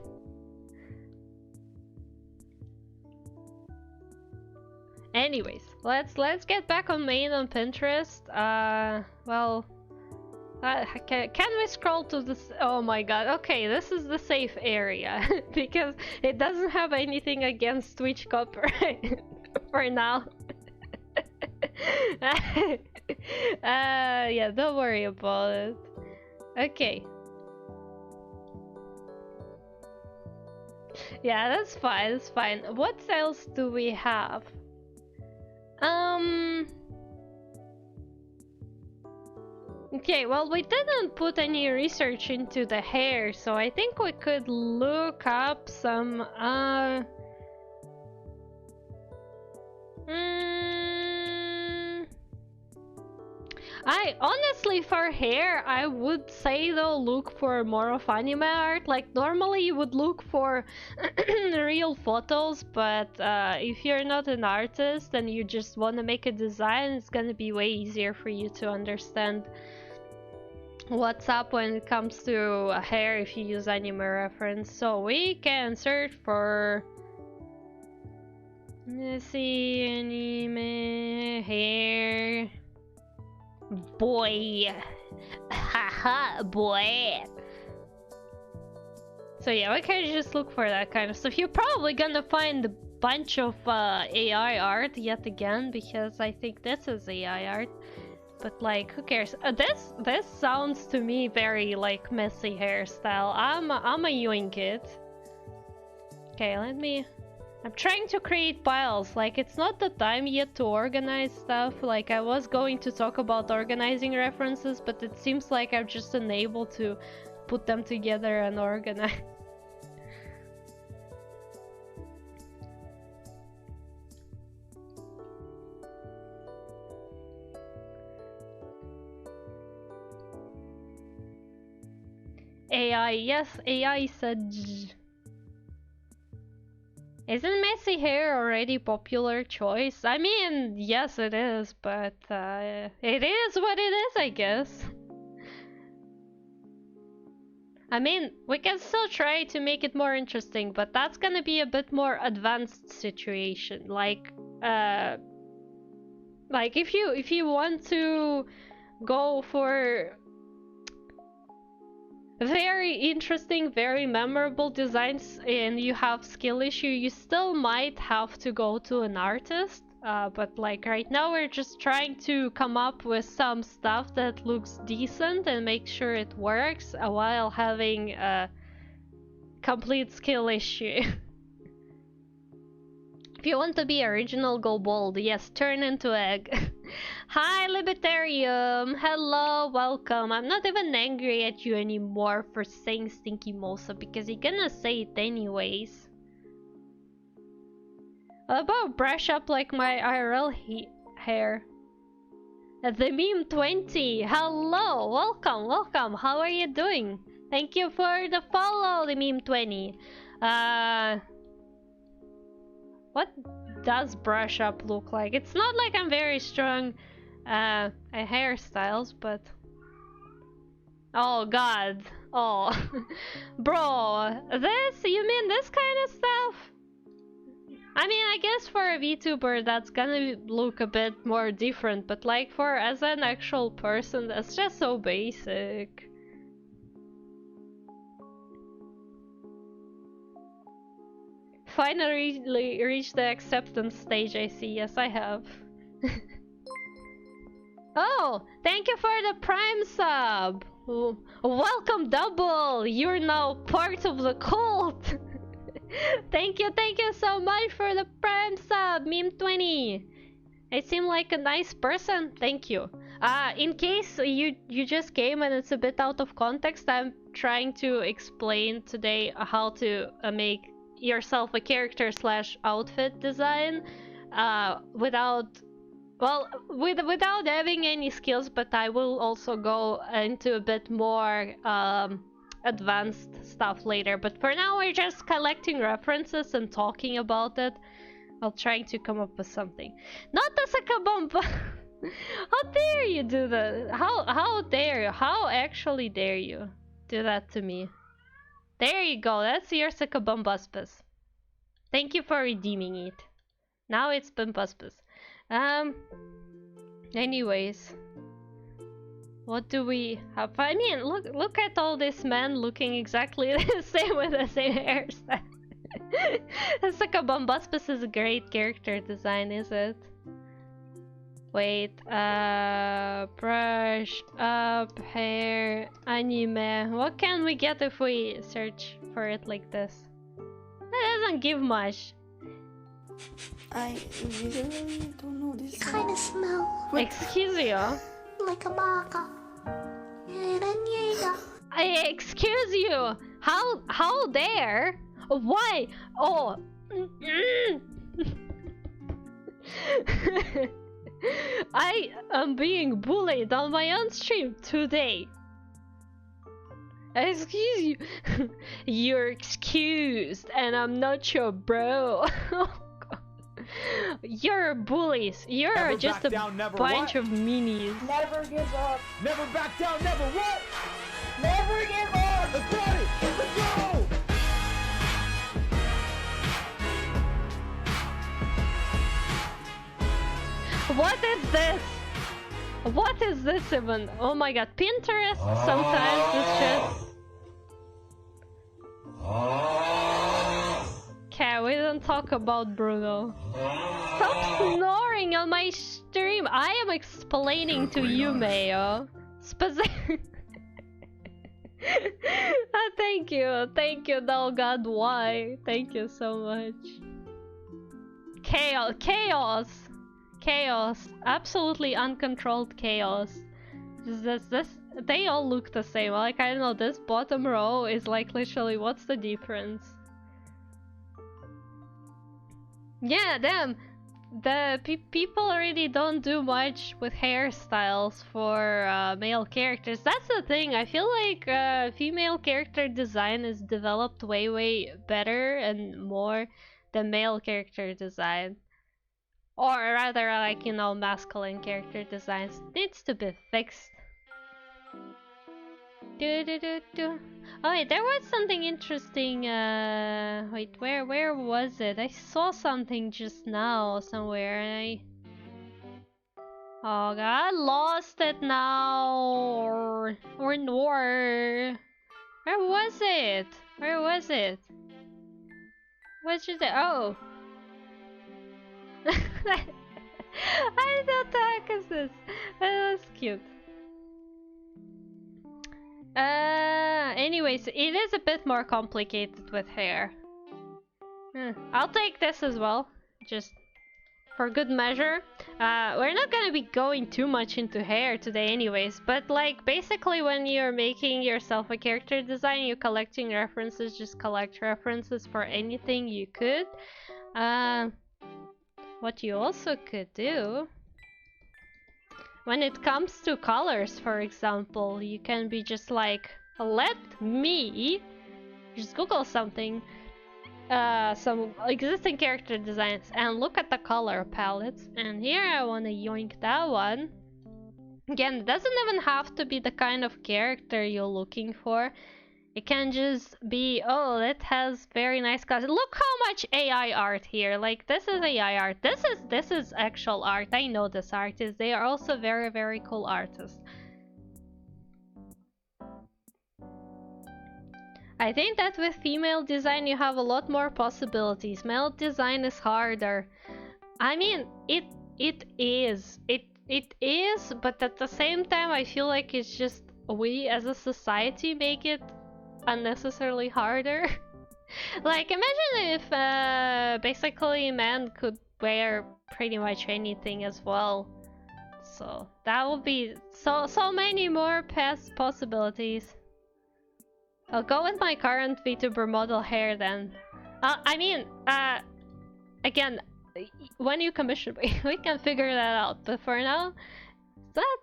Anyways, let's get back on main on Pinterest. Well, can we scroll to this? Oh my god, okay, this is the safe area because it doesn't have anything against Twitch copyright for now. Yeah, don't worry about it. Okay. Yeah, that's fine, that's fine. What else do we have? Okay, well, we didn't put any research into the hair, so I think we could look up some, I honestly, for hair, I would say though, look for more of anime art. Like, normally you would look for real photos, but if you're not an artist and you just want to make a design, it's gonna be way easier for you to understand what's up when it comes to hair if you use anime reference. So we can search for, let's see, anime hair. Boy. Haha, boy. So yeah, we can just look for that kind of stuff. You're probably gonna find a bunch of AI art yet again, because I think this is AI art. But like, who cares? This sounds to me very like messy hairstyle. I'm a yoink it. Okay, I'm trying to create piles. Like, it's not the time yet to organize stuff. Like, I was going to talk about organizing references, but it seems like I'm just unable to put them together and organize. AI, yes, AI said. Isn't messy hair already popular choice? I mean, yes it is, but it is what it is, I guess. I mean, we can still try to make it more interesting, but that's gonna be a bit more advanced situation. Like if you want to go for very interesting, very memorable designs and you have skill issue, you still might have to go to an artist. But like right now we're just trying to come up with some stuff that looks decent and make sure it works while having a complete skill issue. If you want to be original, go bold. Yes, turn into egg. Hi, Libertarium. Hello, welcome. I'm not even angry at you anymore for saying stinky mosa because you're gonna say it anyways. What about brush up like my IRL hair? The meme 20. Hello, welcome, welcome. How are you doing? Thank you for the follow, the meme 20. What does brush up look like? It's not like I'm very strong at hairstyles, but... Oh god. Oh. Bro, you mean this kind of stuff? I mean, I guess for a VTuber that's gonna look a bit more different, but like for as an actual person, that's just so basic. Finally reached the acceptance stage, I see. Yes, I have. Oh, thank you for the Prime sub! Welcome, Double! You're now part of the cult! Thank you so much for the Prime sub, Meme20! I seem like a nice person, thank you. In case you just came and it's a bit out of context, I'm trying to explain today how to make yourself a character / outfit design without having any skills, but I will also go into a bit more advanced stuff later. But for now we're just collecting references and talking about it while trying to come up with something. Not the Sakabamba! How dare you do that? How dare you? How actually dare you do that to me? There you go, that's your Sakabambuspus. Thank you for redeeming it. Now it's Bumbuspus. Anyways. What do we have? I mean, look at all these men looking exactly the same with the same hairstyle. Sakabambuspus is a great character design, is it? Wait, brush up, hair, anime. What can we get if we search for it like this? That doesn't give much. I really don't know this. Kind of smell Excuse you? like a baka. Excuse you. How dare? Why? Oh. I am being bullied on my own stream today. Excuse you. You're excused, and I'm not your bro. You're bullies. You're Never just back a down, never bunch what? of meanies. Never give up. Never back down, never what? Never give up. Let's got it! Let's go! What is this? What is this even? Oh my god, Pinterest sometimes is just... Okay, we don't talk about Bruno. Stop snoring on my stream! I am explaining to you, Mayo. Specific... thank you, no god, why? Thank you so much. Chaos, absolutely uncontrolled chaos. They all look the same. Like, I don't know, this bottom row is like literally, what's the difference? Yeah, damn. The people really don't do much with hairstyles for male characters. That's the thing. I feel like female character design is developed way better and more than male character design. Or rather, like, you know, masculine character designs needs to be fixed. Oh wait, there was something interesting. Wait, where was it? I saw something just now somewhere, and oh god, I lost it now. Or nor. Where was it? Where was it? What's just it? Oh. I don't know what the heck is this. That was cute. Anyways, it is a bit more complicated with hair. I'll take this as well, just for good measure. We're not gonna be going too much into hair today anyways, but like basically when you're making yourself a character design, you're collecting references, just collect references for anything you could. What you also could do, when it comes to colors, for example, you can be just like, let me just Google something, some existing character designs, and look at the color palettes. And here I want to yoink that one. Again, it doesn't even have to be the kind of character you're looking for. It can just be, oh, it has very nice colors. Look how much AI art here. Like, this is AI art. This is actual art. I know this artist. They are also very cool artists. I think that with female design you have a lot more possibilities. Male design is harder. I mean, it is. It is, but at the same time I feel like it's just we as a society make it unnecessarily harder. Like, imagine if basically men could wear pretty much anything as well. So that would be so many more past possibilities. I'll go with my current VTuber model hair then. I mean, again, when you commission me, we can figure that out. But for now, that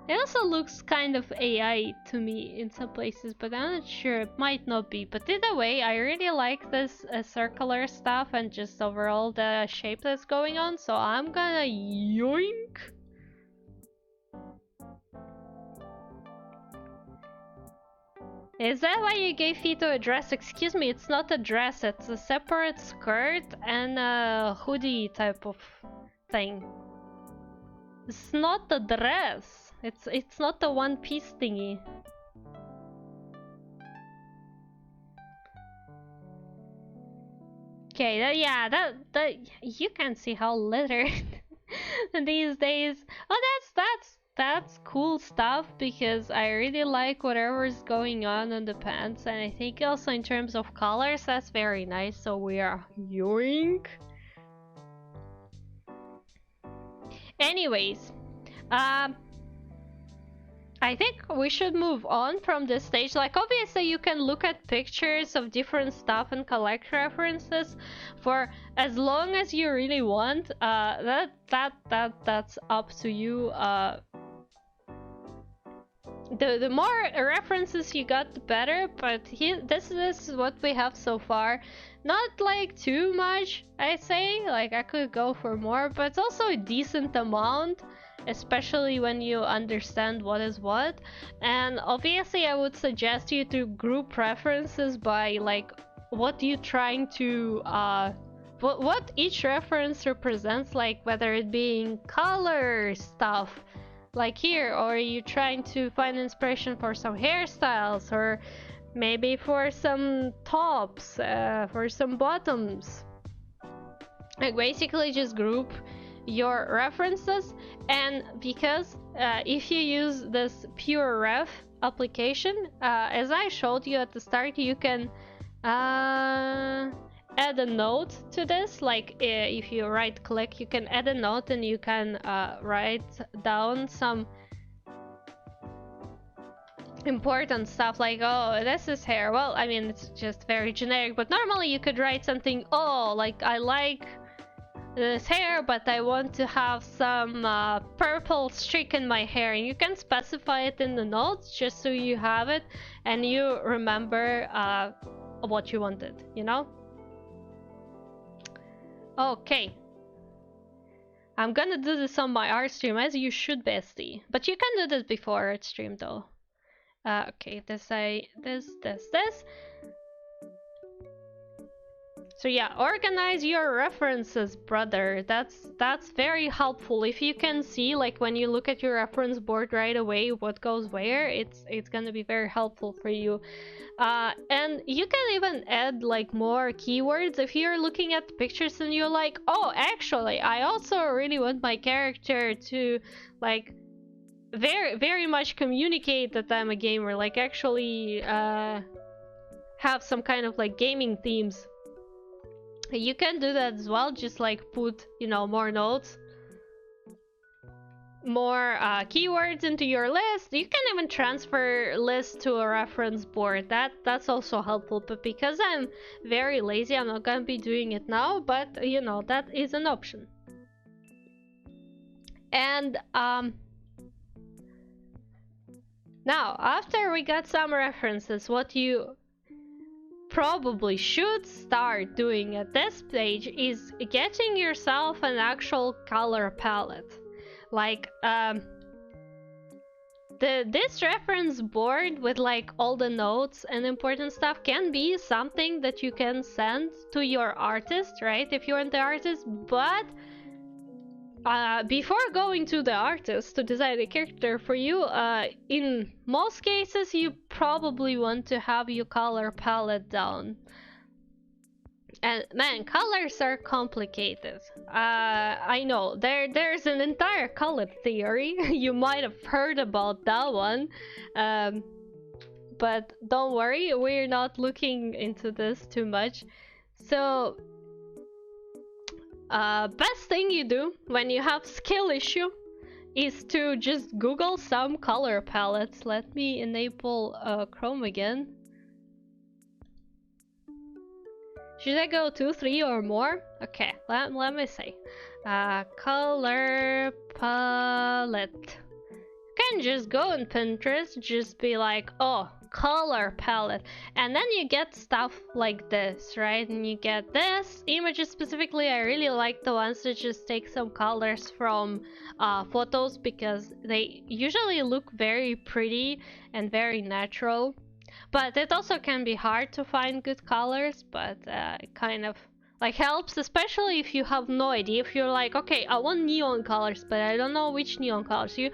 it also looks kind of AI to me in some places, but I'm not sure. It might not be. But either way, I really like this circular stuff and just overall the shape that's going on. So I'm gonna yoink. Is that why you gave Fito a dress? Excuse me, it's not a dress. It's a separate skirt and a hoodie type of thing. It's not a dress. It's not a one-piece thingy. Okay, yeah, that you can see how littered these days. Oh, that's cool stuff, because I really like whatever's going on the pants, and I think also in terms of colors that's very nice. So we are yoink. Anyways, I think we should move on from this stage. Like, obviously you can look at pictures of different stuff and collect references for as long as you really want. That's up to you. The more references you got, the better. But this is what we have so far. Not like too much, I say. Like, I could go for more, but it's also a decent amount, especially when you understand what is what. And obviously I would suggest you to group references by like what you trying to what each reference represents, like whether it being color stuff like here, or are you trying to find inspiration for some hairstyles, or maybe for some tops, for some bottoms. Like, basically just group your references. And because if you use this pure ref application, as I showed you at the start, you can add a note to this. Like, if you right click, you can add a note and you can write down some important stuff, like, oh, this is hair. Well, I mean, it's just very generic, but normally you could write something, oh, like, I like this hair, but I want to have some purple streak in my hair, and you can specify it in the notes just so you have it and you remember what you wanted, you know? Okay, I'm gonna do this on my art stream, as you should, bestie, but you can do this before art stream though. Okay, this. So yeah, organize your references, brother. That's very helpful. If you can see, like, when you look at your reference board right away what goes where, it's gonna be very helpful for you. And you can even add like more keywords if you're looking at the pictures and you're like, oh, actually, I also really want my character to like very much communicate that I'm a gamer, like actually have some kind of like gaming themes. You can do that as well, just like put, you know, more notes, more keywords into your list. You can even transfer lists to a reference board. That's also helpful, but because I'm very lazy, I'm not gonna be doing it now, but you know, that is an option. And now, after we got some references, what you probably should start doing at this stage is getting yourself an actual color palette. Like, this reference board with like all the notes and important stuff can be something that you can send to your artist, right? If you're the artist, but before going to the artist to design a character for you, in most cases you probably want to have your color palette down. And man, colors are complicated. I know there's an entire color theory. You might have heard about that one, but don't worry, we're not looking into this too much. So best thing you do when you have skill issue is to just Google some color palettes. Let me enable Chrome again. Should I go 2, 3 or more? Okay, let me see. Color palette. You can just go on Pinterest, just be like, oh, color palette, and then you get stuff like this, right? And you get this images. Specifically, I really like the ones that just take some colors from photos, because they usually look very pretty and very natural. But it also can be hard to find good colors, but it kind of like helps, especially if you have no idea. If you're like, okay, I want neon colors, but I don't know which neon colors. You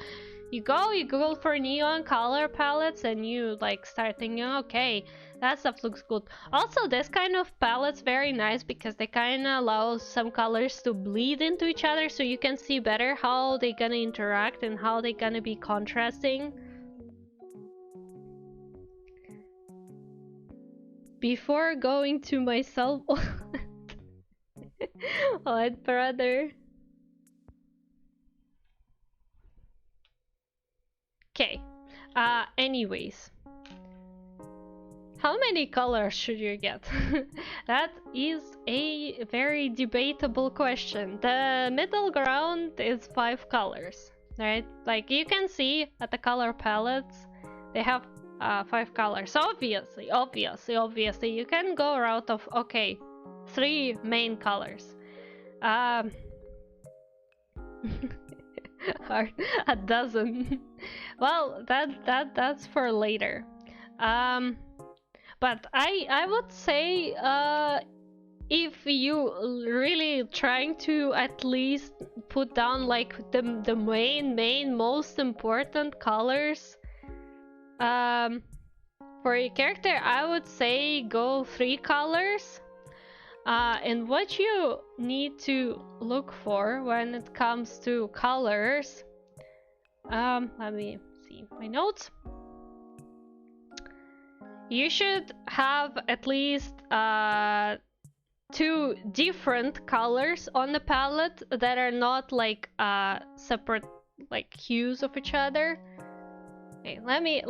Google for neon color palettes, and you like start thinking, okay, that stuff looks good. Also, this kind of palette's very nice because they kind of allow some colors to bleed into each other, so you can see better how they're gonna interact and how they're gonna be contrasting. Before going to myself, what, brother? Okay, Anyways. How many colors should you get? That is a very debatable question. The middle ground is 5 colors, right? Like you can see at the color palettes, they have 5 colors. Obviously, you can go route of, okay, 3 main colors. A dozen. Well, that's for later. But I would say if you really trying to at least put down like the main most important colors for your character, I would say go 3 colors. And what you need to look for when it comes to colors, let me see my notes. You should have at least 2 different colors on the palette that are not like separate like hues of each other. Okay, let me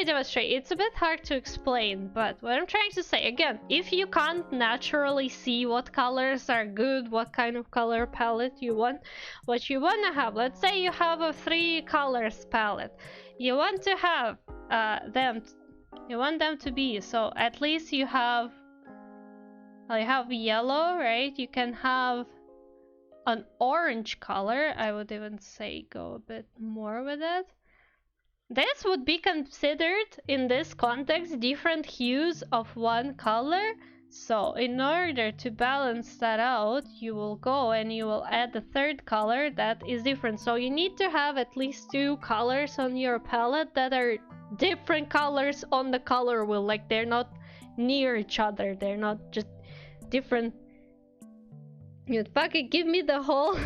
demonstrate. It's a bit hard to explain, but what I'm trying to say, again, if you can't naturally see what colors are good, what kind of color palette you want, what you want to have, let's say you have a 3 colors palette, you want to have you want them to be, so at least you have yellow, right? You can have an orange color. I would even say go a bit more with it. This would be considered in this context different hues of one color. So in order to balance that out, you will go and you will add the 3rd color that is different. So you need to have at least 2 colors on your palette that are different colors on the color wheel. Like they're not near each other. They're not just different. You fucking give me the whole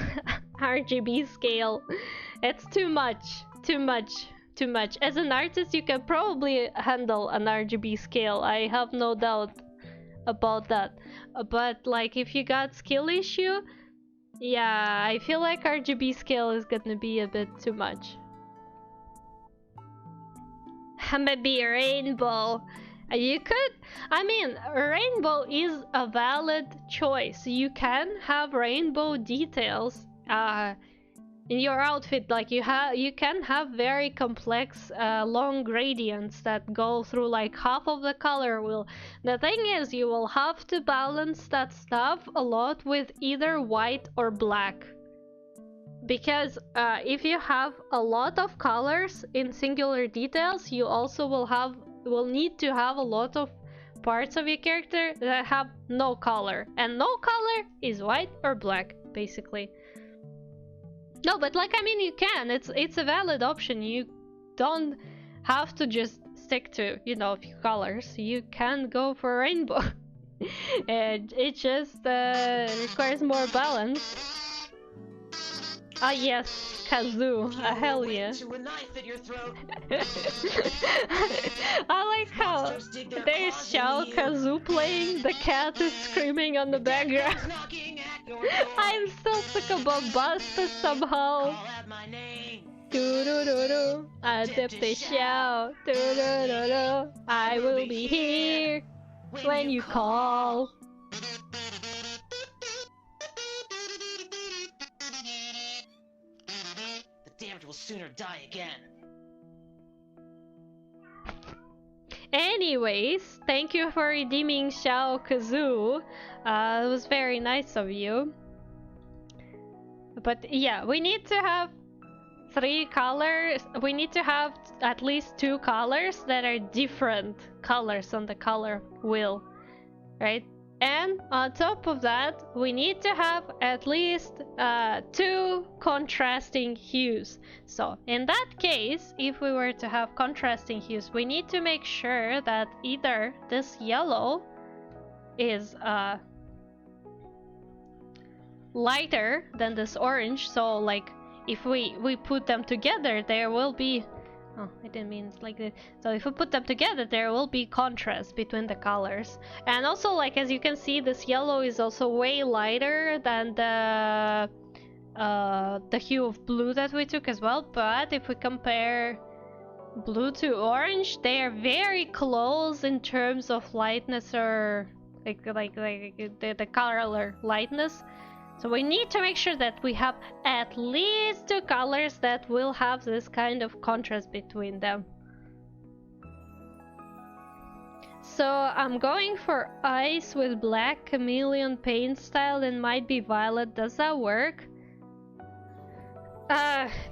RGB scale. It's too much. As an artist, you can probably handle an RGB scale. I have no doubt about that. But like if you got skill issue, yeah, I feel like RGB scale is gonna be a bit too much. Maybe rainbow. You could, I mean, rainbow is a valid choice. You can have rainbow details in your outfit. Like you can have very complex long gradients that go through like half of the color wheel. The thing is, you will have to balance that stuff a lot with either white or black, because if you have a lot of colors in singular details, you also will need to have a lot of parts of your character that have no color, and no color is white or black, basically. No, but like, I mean, you can. It's a valid option. You don't have to just stick to, you know, a few colors. You can go for rainbow. And it just requires more balance. Ah yes, kazoo. Hell yeah. I like how there's Xiao kazoo playing, the cat is screaming on the background. I'm still sick about Basta somehow. Do-do-do-do. Adepte Xiao. Do-do-do-do. I will be here when you call. The damned will sooner die again. Anyways, thank you for redeeming Xiao Kazoo. It was very nice of you. But yeah, we need to have 3 colors. We need to have at least 2 colors that are different colors on the color wheel, right? And on top of that, we need to have at least 2 contrasting hues. So in that case, if we were to have contrasting hues, we need to make sure that either this yellow is lighter than this orange. So like if we put them together, there will be, oh, I didn't mean it like that. So if we put them together, there will be contrast between the colors. And also, like, as you can see, this yellow is also way lighter than the hue of blue that we took as well. But if we compare blue to orange, they are very close in terms of lightness, or like the color lightness. So we need to make sure that we have at least two colors that will have this kind of contrast between them. So I'm going for ice with black chameleon paint style and might be violet. Does that work?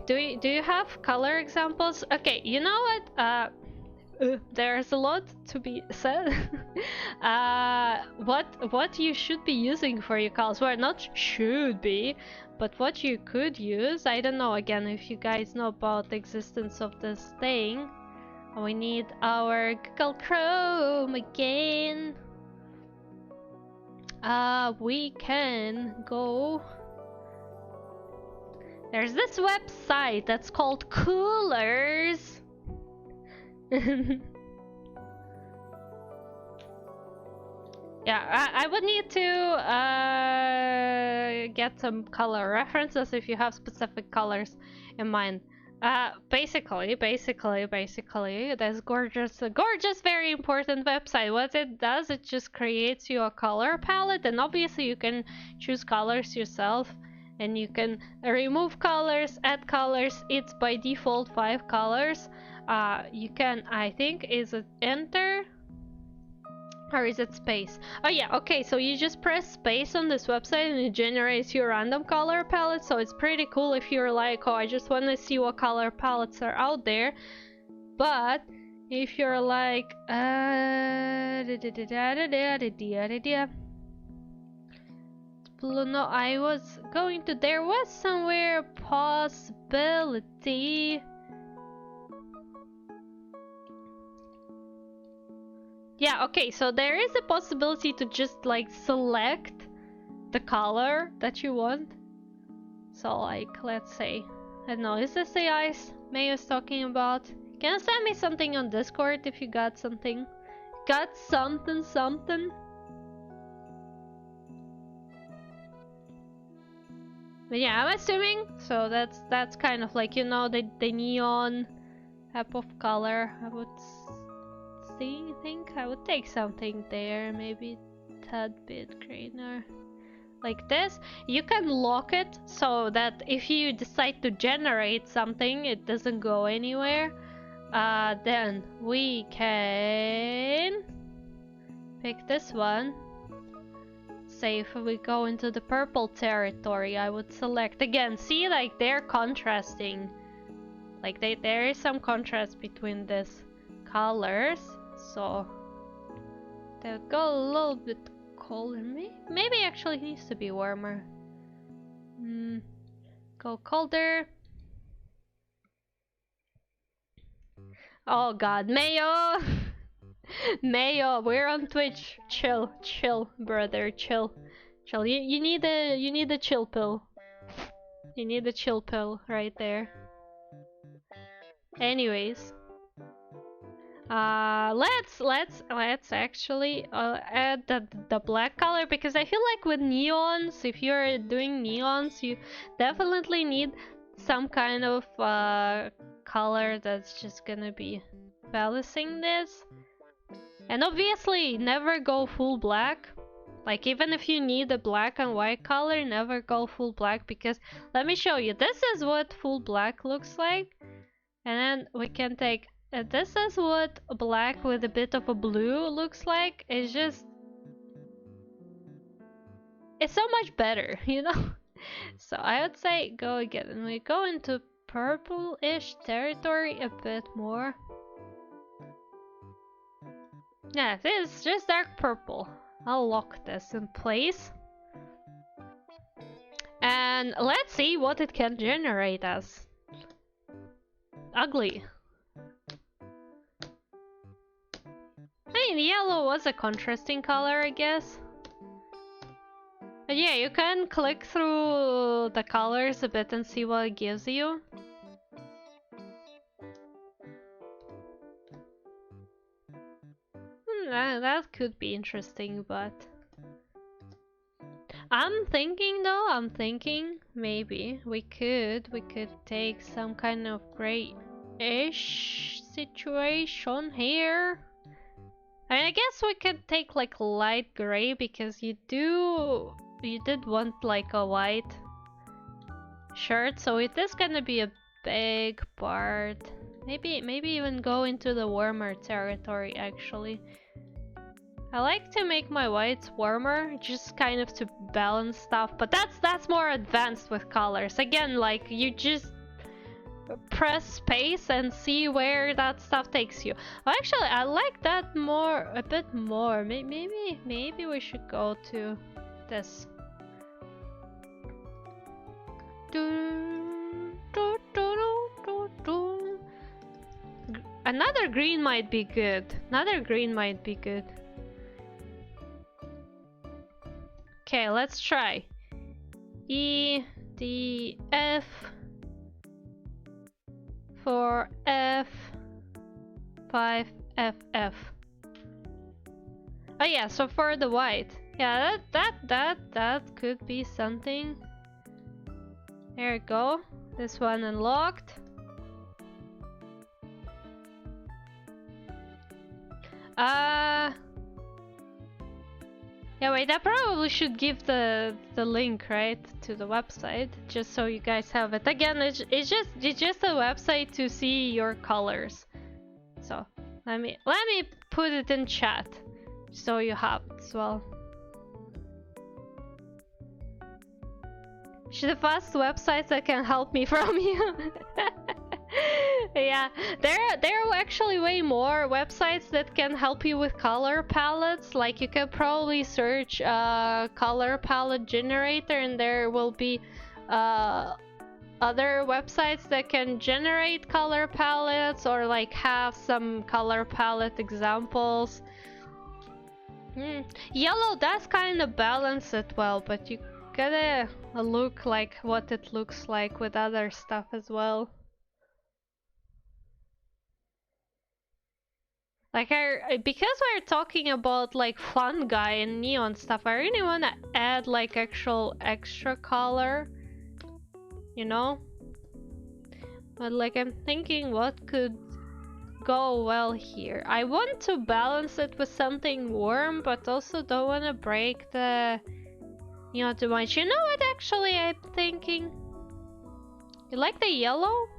Do you have color examples? Okay, you know what? There's a lot to be said. What you should be using for your colors? Well, not should be, but what you could use. I don't know. Again, if you guys know about the existence of this thing, we need our Google Chrome again. We can go. There's this website that's called Coolers. Yeah, I would need to get some color references if you have specific colors in mind. Basically, this gorgeous, very important website. What it does, it just creates you a color palette, and obviously you can choose colors yourself. And you can remove colors, add colors. It's by default 5 colors. You can, I think, is it enter? Or is it space? Oh yeah, okay, so you just press space on this website and it generates your random color palette. So it's pretty cool if you're like, oh, I just want to see what color palettes are out there. But if you're like, no, I was going to, there was somewhere a possibility. Yeah, okay, so there is a possibility to just like select the color that you want. So like, let's say, I don't know, is this the ice May was talking about? Can you send me something on Discord if you got something? Got something? But yeah, I'm assuming, so that's kind of like, you know, the neon type of color. I would think I would take something there, maybe a tad bit greener. Like this. You can lock it so that if you decide to generate something, it doesn't go anywhere. Then we can pick this one. Say if we go into the purple territory, I would select again. See, like they're contrasting. Like there is some contrast between these colors, so they'll go a little bit colder. Maybe actually it needs to be warmer. Go colder. Oh god, Mayo! Mayo, we're on Twitch. Chill, brother, chill. You need a chill pill. You need a chill pill right there. Anyways, let's actually add the black color, because I feel like with neons, if you're doing neons, you definitely need some kind of color that's just gonna be balancing this. And obviously, never go full black. Like, even if you need a black and white color, never go full black, because let me show you. This is what full black looks like. And then we can take... this is what black with a bit of a blue looks like. It's just... it's so much better, you know? So I would say go again. And we go into purple-ish territory a bit more. Yeah, this is just dark purple. I'll lock this in place. And let's see what it can generate as. Ugly. I mean, yellow was a contrasting color, I guess. But yeah, you can click through the colors a bit and see what it gives you. That could be interesting, but... I'm thinking maybe we could take some kind of grayish situation here. I mean, I guess we could take like light gray because you did want like a white shirt, so it is gonna be a big part. Maybe even go into the warmer territory actually. I like to make my whites warmer, just kind of to balance stuff, but that's more advanced with colors. Again, like you just press space and see where that stuff takes you. Actually, I like that a bit more. Maybe we should go to this. Another green might be good. Okay, let's try. E, D, F, 4, F, 5, F, F. Oh yeah, so for the white. Yeah, that could be something. There we go. This one unlocked. Yeah, wait, I probably should give the link, right, to the website, just so you guys have it. Again, it's just a website to see your colors. So let me put it in chat, so you have it as well. She's the fast websites that can help me from you. Yeah, there are actually way more websites that can help you with color palettes. Like you can probably search color palette generator, and there will be other websites that can generate color palettes or like have some color palette examples. Yellow does kind of balance it well, but you gotta look like what it looks like with other stuff as well. Like because we're talking about like fungi and neon stuff, I really want to add like actual extra color, you know? But like I'm thinking what could go well here. I want to balance it with something warm, but also don't want to break the neon too much. You know what actually I'm thinking? You like the yellow?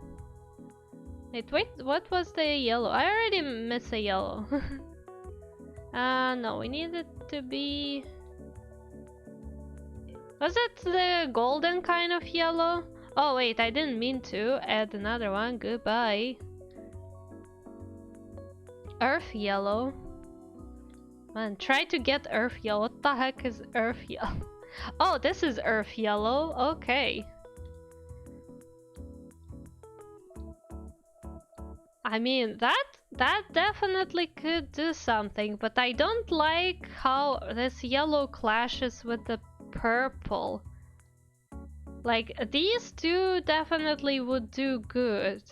Wait, what was the yellow? I already missed a yellow. No, we need it to be... Was it the golden kind of yellow? Oh wait, I didn't mean to add another one. Goodbye. Earth yellow. Man, try to get earth yellow. What the heck is earth yellow? Oh, this is earth yellow. Okay. I mean, that definitely could do something, but I don't like how this yellow clashes with the purple. Like, these two definitely would do good,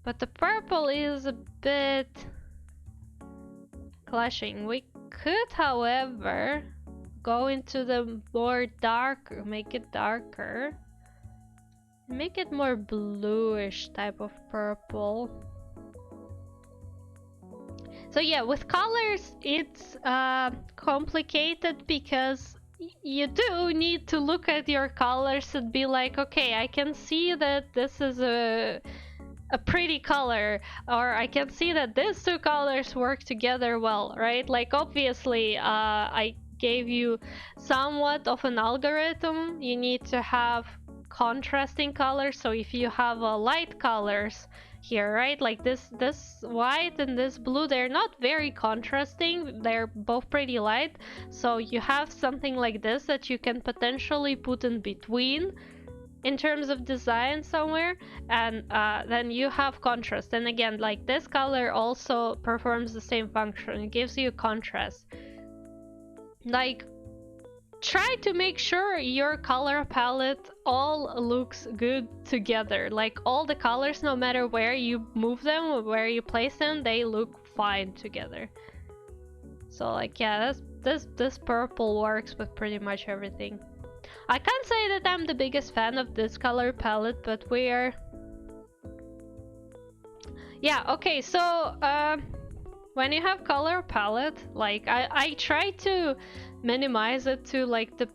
but the purple is a bit clashing. We could, however, go into the more darker, make it darker, make it more bluish type of purple. So yeah, with colors it's complicated because you do need to look at your colors and be like, okay, I can see that this is a pretty color, or I can see that these two colors work together well, right? Like obviously I gave you somewhat of an algorithm. You need to have contrasting colors, so if you have light colors here, right, like this white and this blue, they're not very contrasting, they're both pretty light, so you have something like this that you can potentially put in between in terms of design somewhere, and then you have contrast. And again, like this color also performs the same function, it gives you contrast. Like, try to make sure your color palette all looks good together. Like all the colors, no matter where you move them, where you place them, they look fine together. So like, yeah, this purple works with pretty much everything. I can't say that I'm the biggest fan of this color palette, but yeah, yeah, okay, so when you have color palette, like I try to minimize it to like the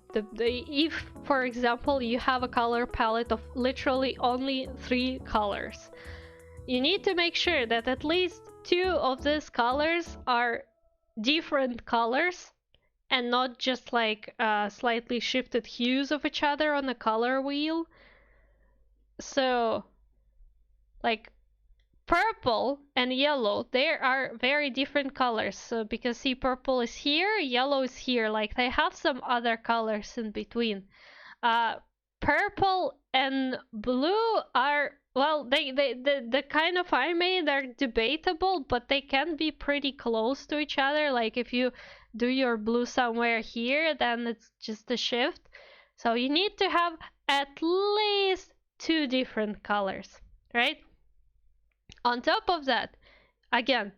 if for example you have a color palette of literally only 3 colors, you need to make sure that at least 2 of these colors are different colors and not just like slightly shifted hues of each other on the color wheel. So like purple and yellow, there are very different colors. So because see, purple is here, yellow is here, like they have some other colors in between. Purple and blue are, well, the kind of I made are debatable, but they can be pretty close to each other. Like if you do your blue somewhere here, then it's just a shift. So you need to have at least 2 different colors, right? On top of that, again,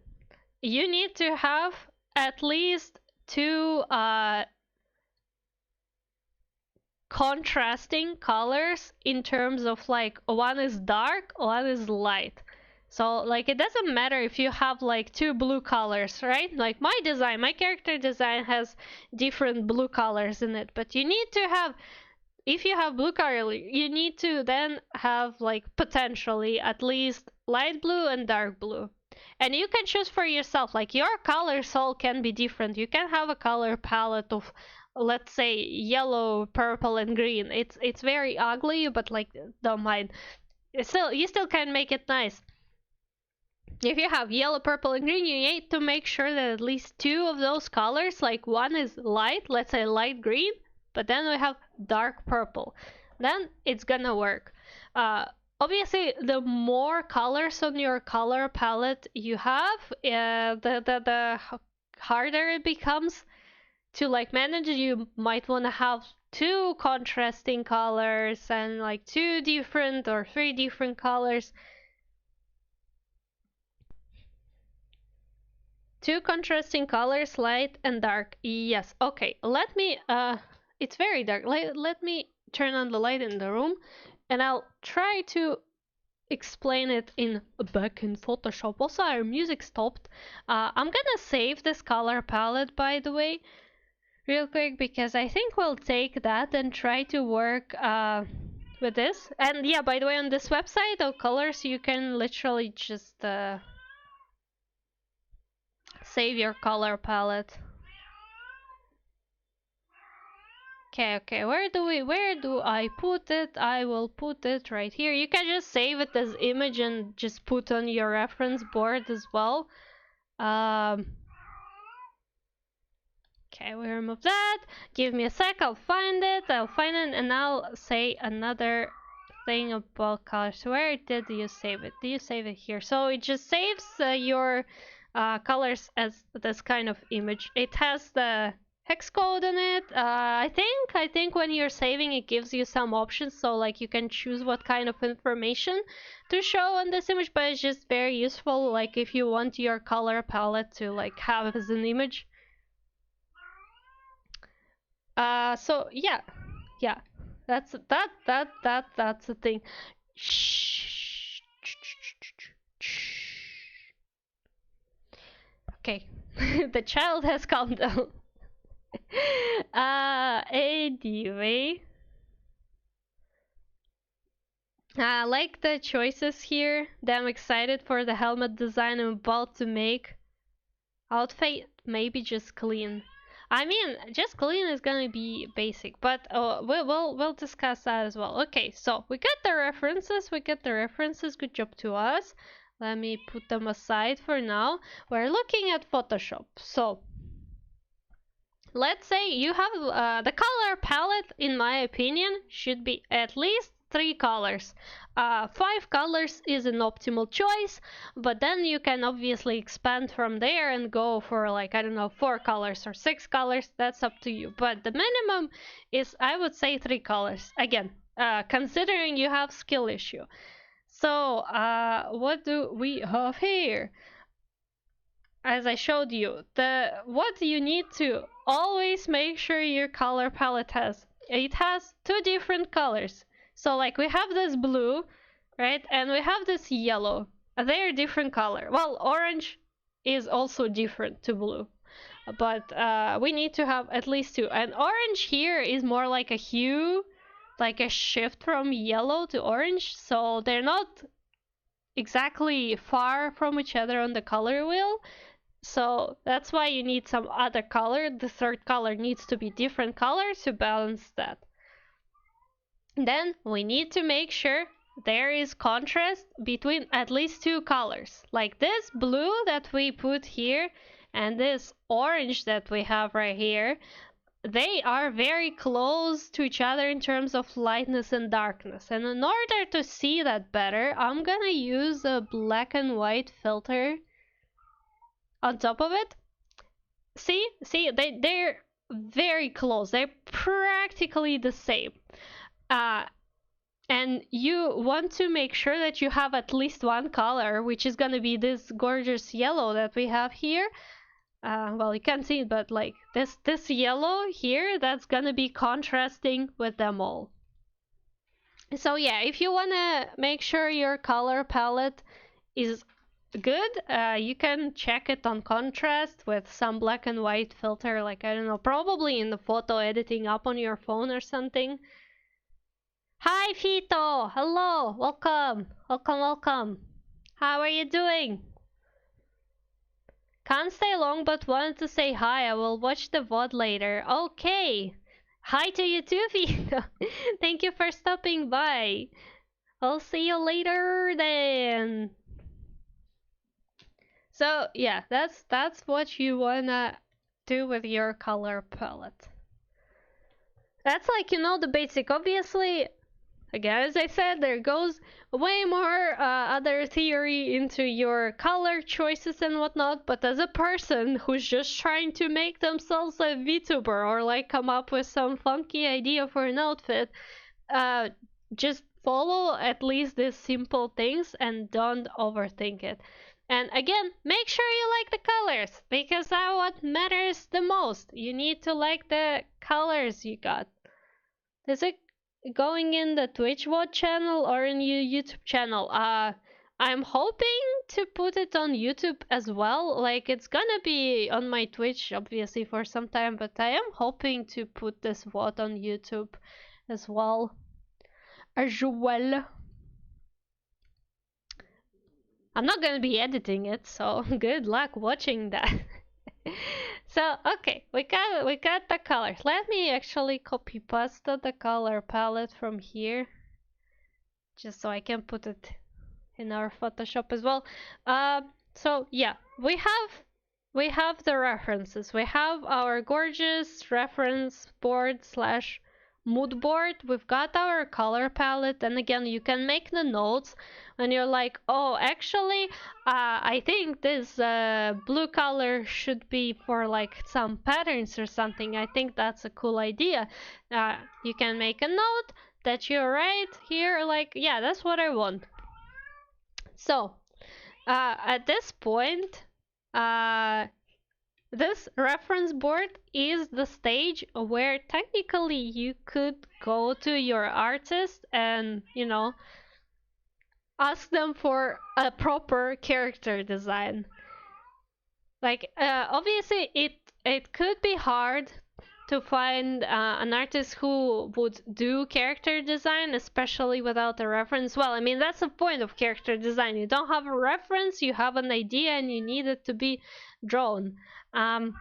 you need to have at least 2 contrasting colors in terms of like one is dark, one is light. So like it doesn't matter if you have like 2 blue colors, right? Like my design, my character design has different blue colors in it, but you need to have, if you have blue color, you need to then have like potentially at least light blue and dark blue. And you can choose for yourself, like your colors all can be different. You can have a color palette of, let's say, yellow, purple, and green. It's very ugly, but like don't mind. Still, you still can make it nice. If you have yellow, purple, and green, you need to make sure that at least 2 of those colors, like one is light, let's say light green, but then we have dark purple. Then it's gonna work. Obviously, the more colors on your color palette you have, the harder it becomes to like manage. You might want to have 2 contrasting colors and like 2 different or 3 different colors. 2 contrasting colors, light and dark. Yes, okay. Let me, it's very dark. Let me turn on the light in the room and I'll try to explain it back in Photoshop. Also, our music stopped. I'm gonna save this color palette, by the way, real quick, because I think we'll take that and try to work with this. And yeah, by the way, on this website of colors, you can literally just save your color palette. Okay, where do I put it? I will put it right here. You can just save it as image and just put on your reference board as well. Okay, we remove that. Give me a sec, I'll find it, and I'll say another thing about colors. Where did you save it? Do you save it here? So it just saves your colors as this kind of image. It has the hex code in it. I think when you're saving, it gives you some options, so like you can choose what kind of information to show on this image, but it's just very useful like if you want your color palette to like have as an image. So yeah, that's the thing. Shh. Okay, the child has calmed down. Anyway, I like the choices here. I'm excited for the helmet design I'm about to make. Outfit, maybe just clean. I mean, just clean is gonna be basic, but we'll discuss that as well. Okay, so we got the references. Good job to us. Let me put them aside for now. We're looking at Photoshop. So let's say you have the color palette, in my opinion, should be at least 3 colors. 5 colors is an optimal choice, but then you can obviously expand from there and go for like, I don't know, 4 colors or 6 colors. That's up to you. But the minimum is, I would say, 3 colors. Again, considering you have skill issue. So what do we have here? As I showed you, what you need to always make sure your color palette has. It has 2 different colors. So like we have this blue, right? And we have this yellow. they're different color. Well, orange is also different to blue, but we need to have at least two. And orange here is more like a hue, like a shift from yellow to orange, so they're not exactly far from each other on the color wheel. So that's why you need some other color. The third color needs to be different color to balance that. Then we need to make sure there is contrast between at least two colors. Like this blue that we put here and this orange that we have right here. They are very close to each other in terms of lightness and darkness. And in order to see that better, I'm gonna use a black and white filter on top of it. See, they're very close. They're practically the same. And you want to make sure that you have at least one color, which is gonna be this gorgeous yellow that we have here. Well, you can't see it, but like this yellow here, that's gonna be contrasting with them all. So yeah, if you wanna make sure your color palette is good, you can check it on contrast with some black and white filter, like, I don't know, probably in the photo editing up on your phone or something. Hi Fito! Hello! Welcome! Welcome! How are you doing? Can't stay long, but wanted to say hi. I will watch the VOD later. Okay! Hi to you too, Fito! Thank you for stopping by! I'll see you later then! So yeah, that's what you wanna do with your color palette. That's like, you know, the basic. Obviously, again, as I said, there goes way more other theory into your color choices and whatnot, but as a person who's just trying to make themselves a VTuber or like come up with some funky idea for an outfit, just follow at least these simple things and don't overthink it. And again, make sure you like the colors, because that's what matters the most. You need to like the colors you got. Is it going in the Twitch VOD channel or in your YouTube channel? I'm hoping to put it on YouTube as well. Like, it's gonna be on my Twitch obviously for some time, but I am hoping to put this VOD on YouTube as well. I'm not gonna be editing it, so good luck watching that. So okay, we got the colors. Let me actually copy paste the color palette from here, just so I can put it in our Photoshop as well. So yeah, we have the references. We have our gorgeous reference board slash mood board. We've got our color palette, and again, you can make the notes when you're like, oh, actually, I think this blue color should be for like some patterns or something. I think that's a cool idea. You can make a note that you're right here, like, yeah, that's what I want. So at this point, this reference board is the stage where technically you could go to your artist and, you know, ask them for a proper character design. Like, obviously it could be hard to find an artist who would do character design, especially without a reference. Well, I mean, that's the point of character design. You don't have a reference, you have an idea, and you need it to be drawn. And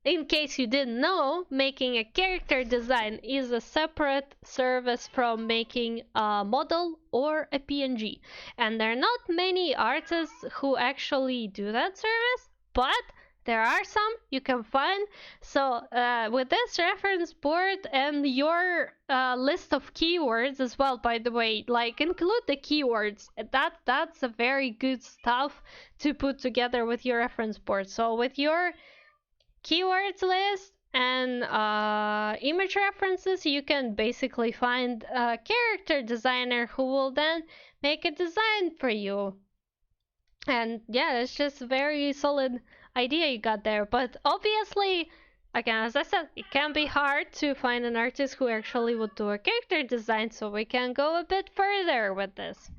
in case you didn't know, making a character design is a separate service from making a model or a PNG. And there are not many artists who actually do that service, but there are some you can find. So with this reference board and your list of keywords as well, by the way, like, include the keywords. That's a very good stuff to put together with your reference board. So with your keywords list and image references, you can basically find a character designer who will then make a design for you. And yeah, it's just a very solid idea you got there. But obviously, again, as I said, it can be hard to find an artist who actually would do a character design, so we can go a bit further with this.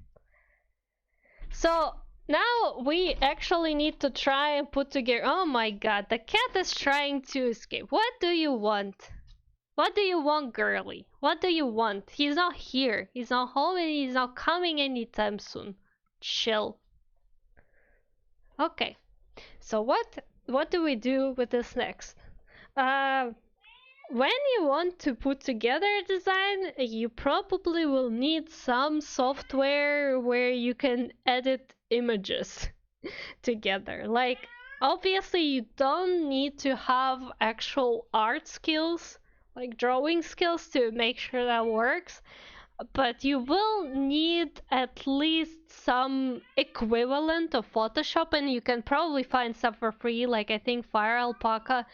So now we actually need to try and put together. Oh my god, the cat is trying to escape. What do you want? What do you want, girly? What do you want? He's not here. He's not home and he's not coming anytime soon. Chill. Okay. So what do we do with this next? When you want to put together a design, you probably will need some software where you can edit images together. Like, obviously you don't need to have actual art skills, like drawing skills, to make sure that works, but you will need at least some equivalent of Photoshop, and you can probably find stuff for free. Like, I think Fire Alpaca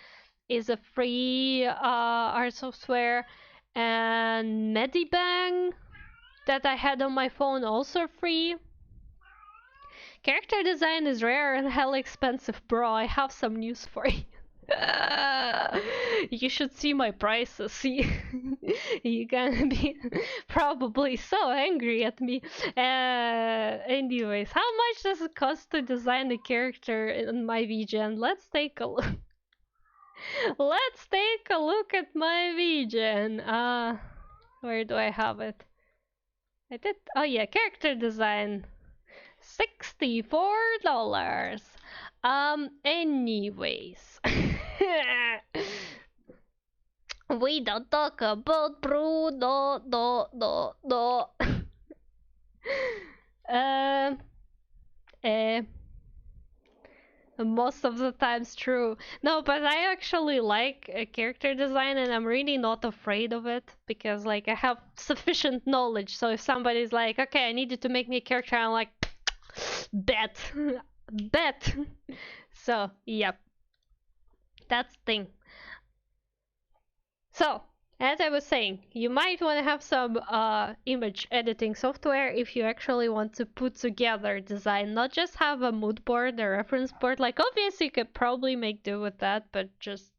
is a free art software, and Medibang that I had on my phone also free. Character design is rare and hell expensive, bro. I have some news for you. You should see my prices. See, you're gonna be probably so angry at me. Anyways, how much does it cost to design a character in my VGen? Let's take a look. Let's take a look at my VGen. Where do I have it? I did. Oh yeah, character design. $64. Anyways. We don't talk about Bruno, no. Most of the times true. No, but I actually like character design and I'm really not afraid of it because like I have sufficient knowledge. So if somebody's like, okay, I need you to make me a character, I'm like, bet. Bet. So, yep. That's the thing. So, as I was saying, you might want to have some image editing software if you actually want to put together design, not just have a mood board or reference board. Like, obviously you could probably make do with that, but just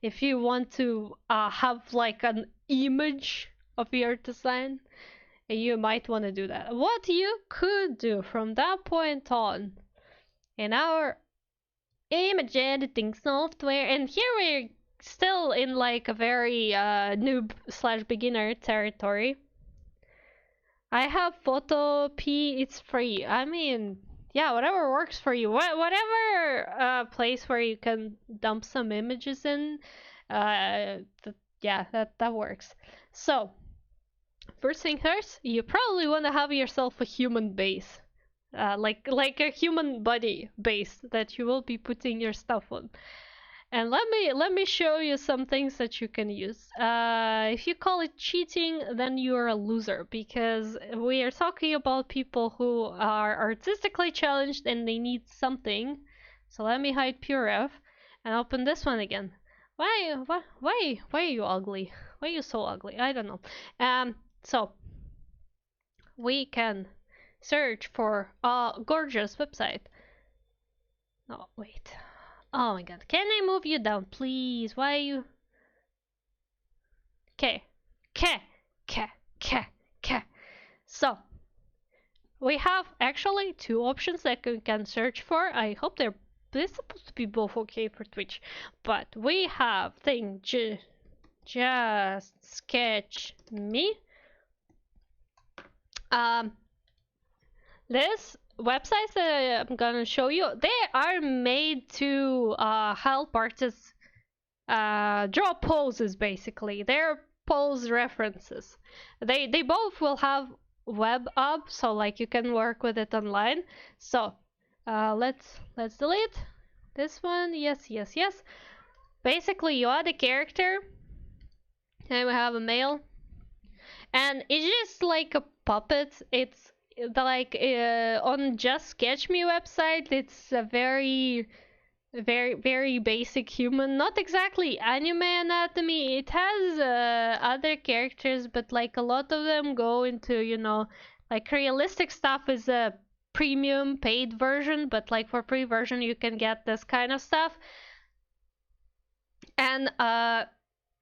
if you want to have like an image of your design, you might want to do that. What you could do from that point on in our image editing software, and here we're still in like a very noob / beginner territory. I have Photo P, it's free. I mean, yeah, whatever works for you. Whatever place where you can dump some images in, yeah, that works. So, first thing first, you probably want to have yourself a human base. Like a human body base that you will be putting your stuff on. And let me show you some things that you can use. If you call it cheating, then you are a loser because we are talking about people who are artistically challenged and they need something. So let me hide PureF and open this one again. Why are you ugly? Why are you so ugly? I don't know. So we can search for a gorgeous website. Oh wait. Oh my god, can I move you down, please? Why are you... Okay. So, we have actually two options that we can search for. I hope they're supposed to be both okay for Twitch. But we have thing just sketch me. This websites that I'm gonna show you, they are made to help artists draw poses. Basically, they're pose references. They both will have web up, so like you can work with it online. So let's delete this one. Yes. Basically, you add a character, and we have a male, and it's just like a puppet. It's like on Just Sketch Me website, it's a very basic human, not exactly anime anatomy. It has other characters, but like a lot of them go into, you know, like realistic stuff is a premium paid version, but like for free version you can get this kind of stuff. And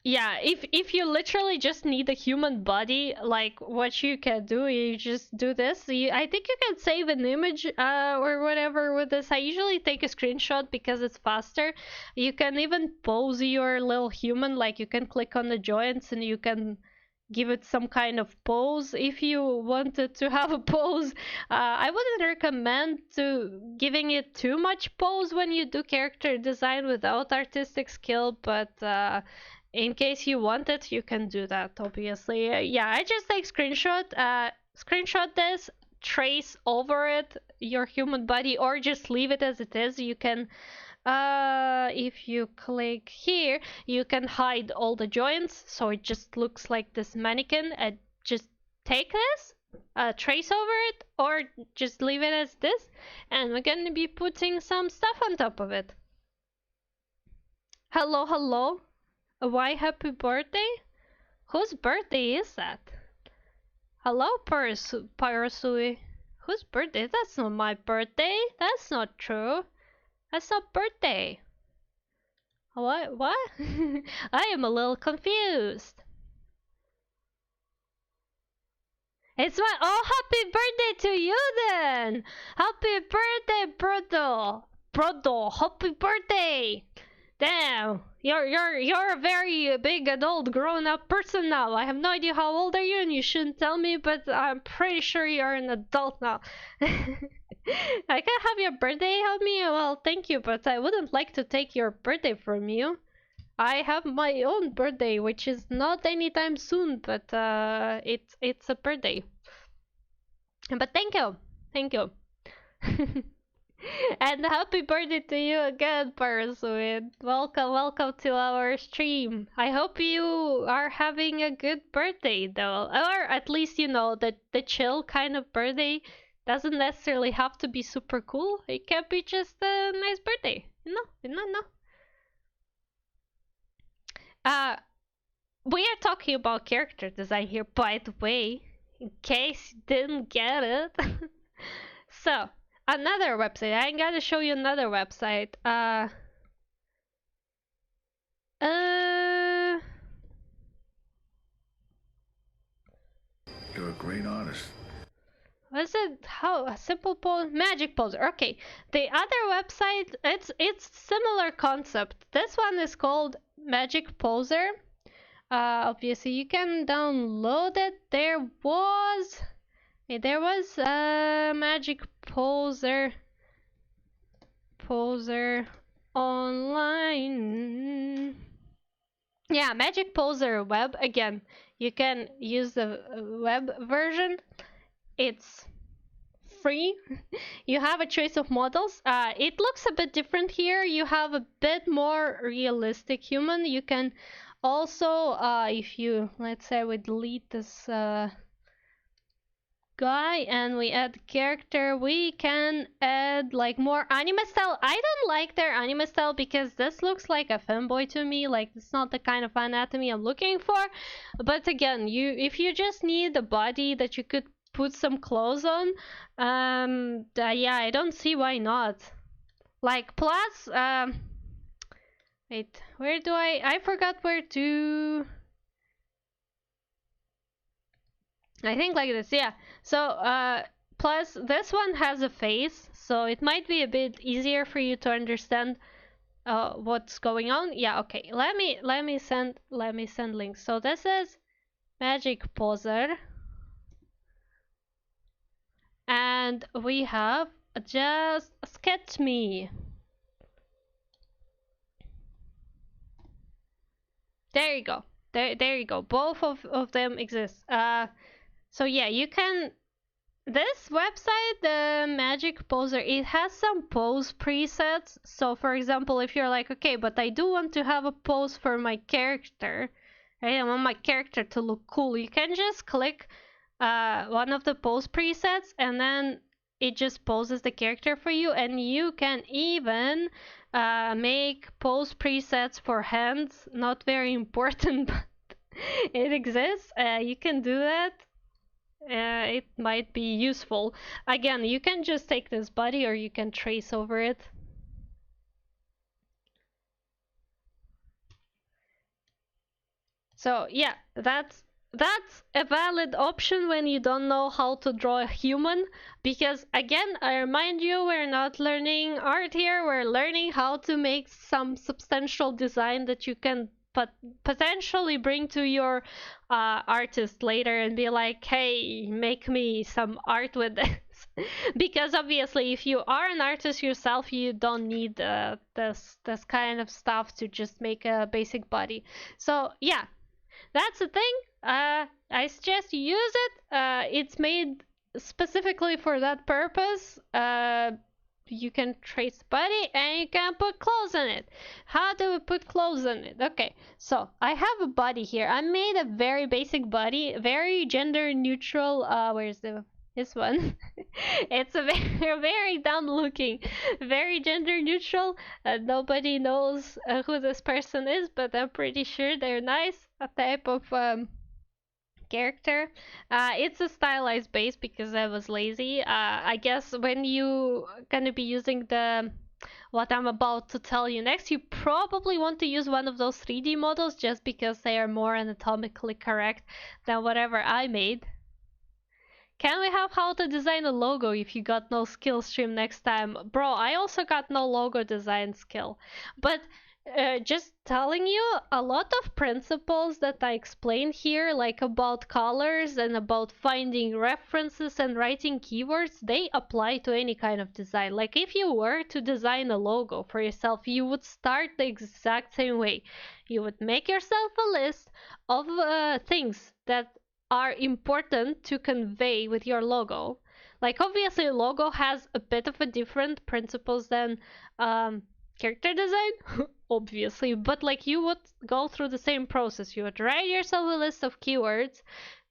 Yeah, if you literally just need a human body, like what you can do, you just do this. I think you can save an image or whatever with this. I usually take a screenshot because it's faster. You can even pose your little human, like you can click on the joints and you can give it some kind of pose if you wanted to have a pose. I wouldn't recommend to giving it too much pose when you do character design without artistic skill, but in case you want it, you can do that, obviously. Yeah, I just take screenshot this, trace over it your human body, or just leave it as it is. You can, if you click here, you can hide all the joints, so it just looks like this mannequin. And just take this, trace over it, or just leave it as this, and we're gonna be putting some stuff on top of it. Hello, hello. Why happy birthday? Whose birthday is that? Hello, Parasui. Whose birthday? That's not my birthday. That's not true. That's not birthday. What? What? I am a little confused. It's my— oh, happy birthday to you then! Happy birthday, Brodo! Brodo, happy birthday! Damn, you're a very big adult grown-up person now. I have no idea how old are you, and you shouldn't tell me, but I'm pretty sure you're an adult now. I can have your birthday help me? Well, thank you, but I wouldn't like to take your birthday from you. I have my own birthday, which is not anytime soon, but it's a birthday. But thank you. And happy birthday to you again, Parasuit. Welcome to our stream. I hope you are having a good birthday, though. Or at least, you know, the chill kind of birthday doesn't necessarily have to be super cool. It can be just a nice birthday. No. We are talking about character design here, by the way, in case you didn't get it. So, another website. I gotta show you another website. You're a great artist. Was it how a simple pose? Magic Poser. Okay, the other website, it's similar concept. This one is called Magic Poser. Obviously you can download it. There was a Magic Poser online. Yeah, Magic Poser web. Again, you can use the web version. It's free. You have a choice of models. It looks a bit different here. You have a bit more realistic human. You can also, if you, let's say we delete this guy and we add character, we can add like more anime style. I don't like their anime style because this looks like a femboy to me. Like, it's not the kind of anatomy I'm looking for. But again, if you just need a body that you could put some clothes on, yeah, I don't see why not. Like, plus, wait, where do I forgot where to. I think like this, yeah. So, plus this one has a face, so it might be a bit easier for you to understand what's going on. Yeah, okay. Let me send links. So this is Magic Poser, and we have just Sketch Me. There you go. There you go. Both of them exist. So yeah, you can. This website, the Magic Poser, it has some pose presets. So for example, if you're like, okay, but I do want to have a pose for my character, right? I want my character to look cool. You can just click one of the pose presets, and then it just poses the character for you. And you can even make pose presets for hands. Not very important, but it exists. You can do that. It might be useful. Again, you can just take this body or you can trace over it. So yeah, that's a valid option when you don't know how to draw a human, because again, I remind you, we're not learning art here, we're learning how to make some substantial design that you can potentially bring to your artist later and be like, hey, make me some art with this. Because obviously if you are an artist yourself, you don't need this kind of stuff to just make a basic body. So yeah, that's the thing. I suggest you use it. It's made specifically for that purpose. You can trace the body and you can put clothes on it. How do we put clothes on it? Okay, so I have a body here. I made a very basic body, very gender neutral. Where's this one? It's a very dumb looking, very gender neutral. Nobody knows who this person is, but I'm pretty sure they're nice. A type of character. It's a stylized base because I was lazy. I guess when you gonna be using the what I'm about to tell you next, you probably want to use one of those 3D models just because they are more anatomically correct than whatever I made. Can we have how to design a logo if you got no skill stream next time? Bro, I also got no logo design skill. But just telling you, a lot of principles that I explained here, like about colors and about finding references and writing keywords, they apply to any kind of design. Like if you were to design a logo for yourself, you would start the exact same way. You would make yourself a list of things that are important to convey with your logo. Like obviously logo has a bit of a different principles than character design, obviously, but like you would go through the same process. You would write yourself a list of keywords,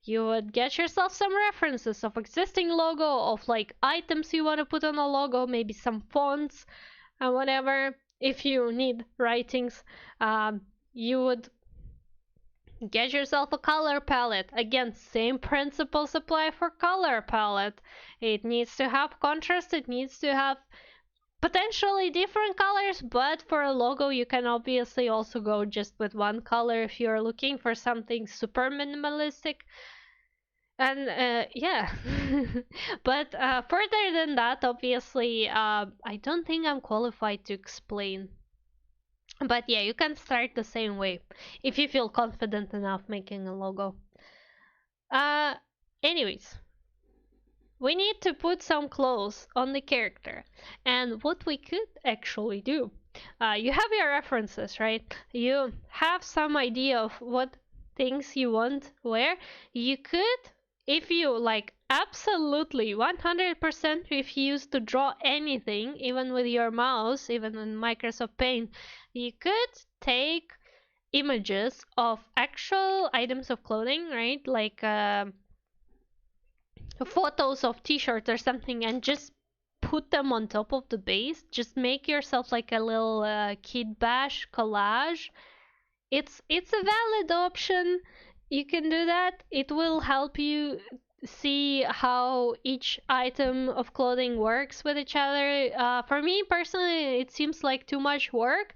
you would get yourself some references of existing logo, of like items you want to put on a logo, maybe some fonts and whatever. If you need writings, you would get yourself a color palette. Again, same principles apply for color palette. It needs to have contrast, it needs to have potentially different colors, but for a logo you can obviously also go just with one color if you're looking for something super minimalistic. And yeah. But further than that, obviously, I don't think I'm qualified to explain. But yeah, you can start the same way if you feel confident enough making a logo. Anyways, we need to put some clothes on the character. And what we could actually do, you have your references, right? You have some idea of what things you want where. You could, if you like absolutely 100% refuse to draw anything, even with your mouse, even in Microsoft Paint, you could take images of actual items of clothing, right? Like photos of t-shirts or something, and just put them on top of the base. Just make yourself like a little kid bash collage. It's a valid option. You can do that. It will help you see how each item of clothing works with each other. For me personally, it seems like too much work,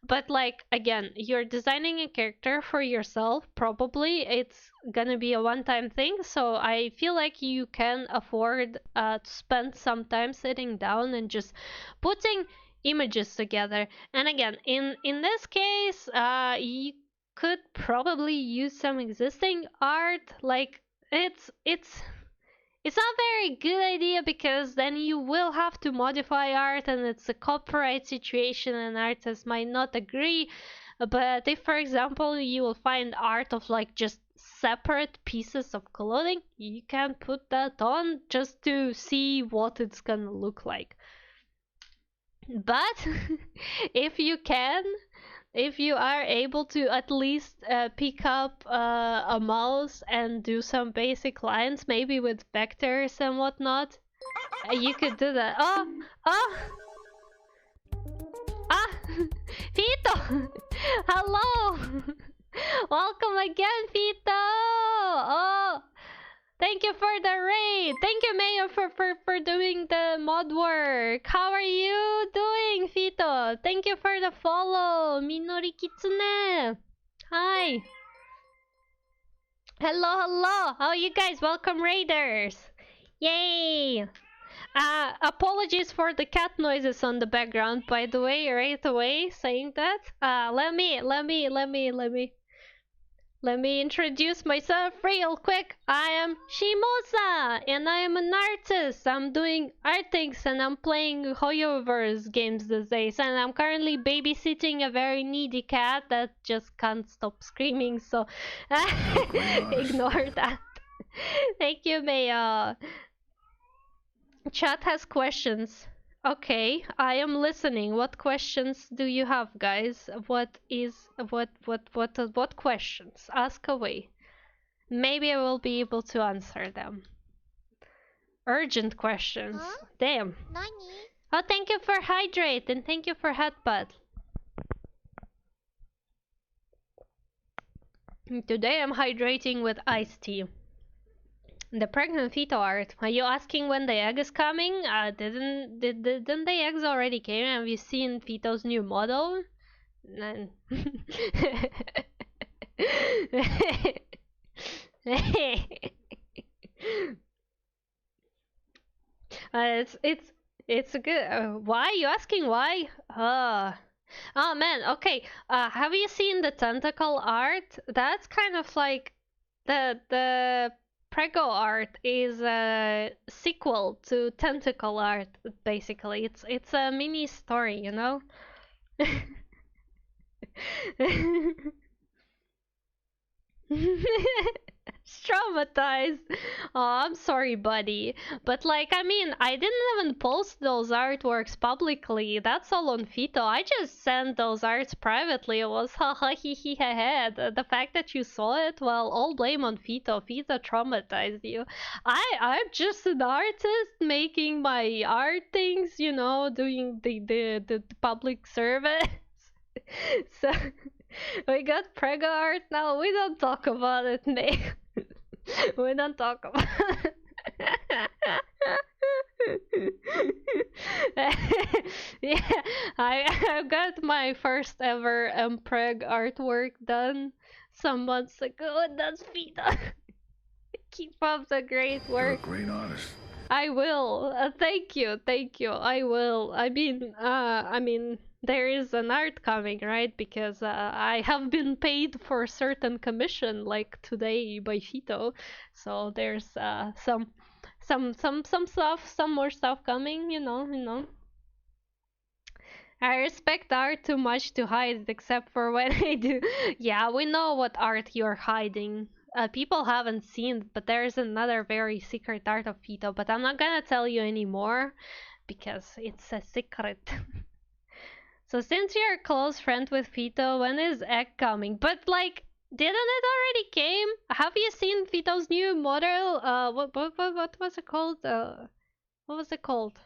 but like again, you're designing a character for yourself. Probably it's gonna be a one-time thing, so I feel like you can afford to spend some time sitting down and just putting images together. And again, in this case, you could probably use some existing art. Like it's not a very good idea because then you will have to modify art and it's a copyright situation and artists might not agree. But if, for example, you will find art of like just separate pieces of clothing, you can put that on just to see what it's gonna look like. But if you can, if you are able to at least pick up a mouse and do some basic lines, maybe with vectors and whatnot, you could do that. Oh, Fito! Hello! Welcome again, Fito! Oh, thank you for the raid! Thank you, Mayo, for doing the mod work! How are you doing, Fito? Thank you for the follow! Minori Kitsune! Hi! Hello, hello! How are you guys? Welcome, Raiders! Yay! Apologies for the cat noises on the background, by the way, right away, saying that. Let me introduce myself real quick. I am Shimosa, and I am an artist. I'm doing art things, and I'm playing Hoyoverse games these days. And I'm currently babysitting a very needy cat that just can't stop screaming. So ignore that. Thank you, Maya. Chat has questions. Okay, I am listening. What questions do you have, guys? What questions? Ask away. Maybe I will be able to answer them. Urgent questions. Huh? Damn. Nani? Oh, thank you for hydrate and thank you for headbutt. Today I'm hydrating with iced tea. The pregnant fetal art. Are you asking when the egg is coming? Didn't the eggs already came? Have you seen Fito's new model? It's a good. Why? You asking why? Oh man. Okay. Have you seen the tentacle art? That's kind of like the Prego art is a sequel to Tentacle art, basically. It's a mini story, you know? Traumatized. Oh, I'm sorry, buddy. But like, I mean, I didn't even post those artworks publicly. That's all on Fito. I just sent those arts privately. It was haha he he he he. The fact that you saw it, well, all blame on Fito. Fito traumatized you. I'm just an artist making my art things, you know, doing the public service. So we got Prego art now. We don't talk about it, Nick. We don't talk about it. Yeah, I got my first ever Preg artwork done some months ago, and that's Vita. Keep up the great work. You're a great artist. I will. Thank you, thank you. I will. I mean, there is an art coming, right? Because I have been paid for a certain commission, like today by Fito. So there's some stuff, some more stuff coming. You know. I respect art too much to hide, except for when I do. Yeah, we know what art you're hiding. People haven't seen, but there's another very secret art of Fito, but I'm not gonna tell you anymore because it's a secret. So since you're a close friend with Fito, when is Egg coming? But like, didn't it already came? Have you seen Fito's new model? What was it called? What was it called?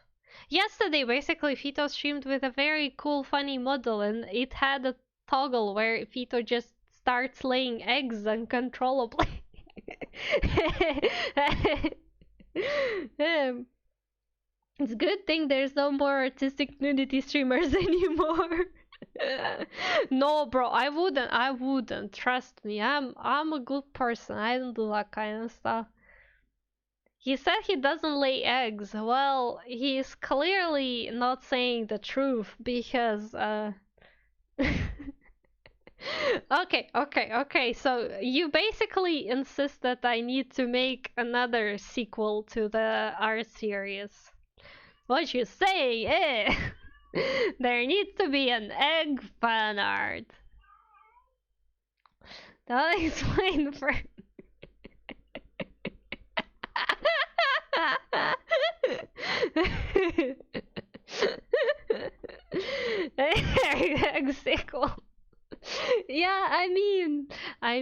Yesterday, basically, Fito streamed with a very cool, funny model, and it had a toggle where Fito just starts laying eggs uncontrollably. It's a good thing there's no more artistic nudity streamers anymore. No, bro, I wouldn't. Trust me, I'm a good person. I don't do that kind of stuff. He said he doesn't lay eggs. Well, he's clearly not saying the truth because Okay. So you basically insist that I need to make another sequel to the art series. What you say, eh? There needs to be an egg fan art. Don't explain for egg sequel. Yeah, I mean, I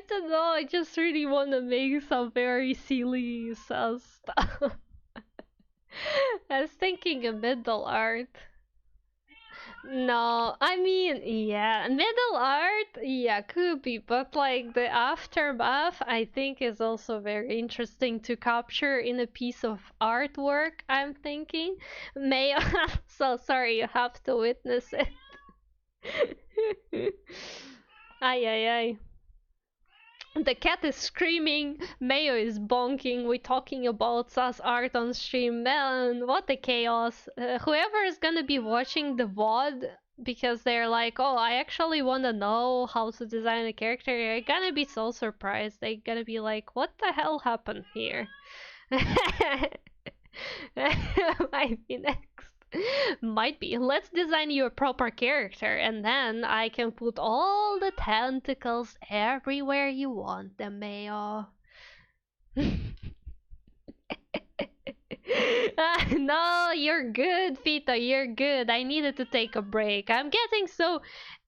don't know. I just really want to make some very silly stuff. I was thinking a middle art. No, I mean, yeah, middle art, yeah, could be, but like the aftermath, I think is also very interesting to capture in a piece of artwork, I'm thinking. May so sorry, you have to witness it. Ay ay ay. The cat is screaming, Mayo is bonking, we're talking about sus art on stream. Man, what a chaos. Whoever is gonna be watching the VOD because they're like, oh, I actually wanna know how to design a character, they're gonna be so surprised. They're gonna be like, what the hell happened here? Might be next. Might be. Let's design you a proper character and then I can put all the tentacles everywhere you want them, Mayo. No, you're good, Fita, you're good. I needed to take a break. I'm getting so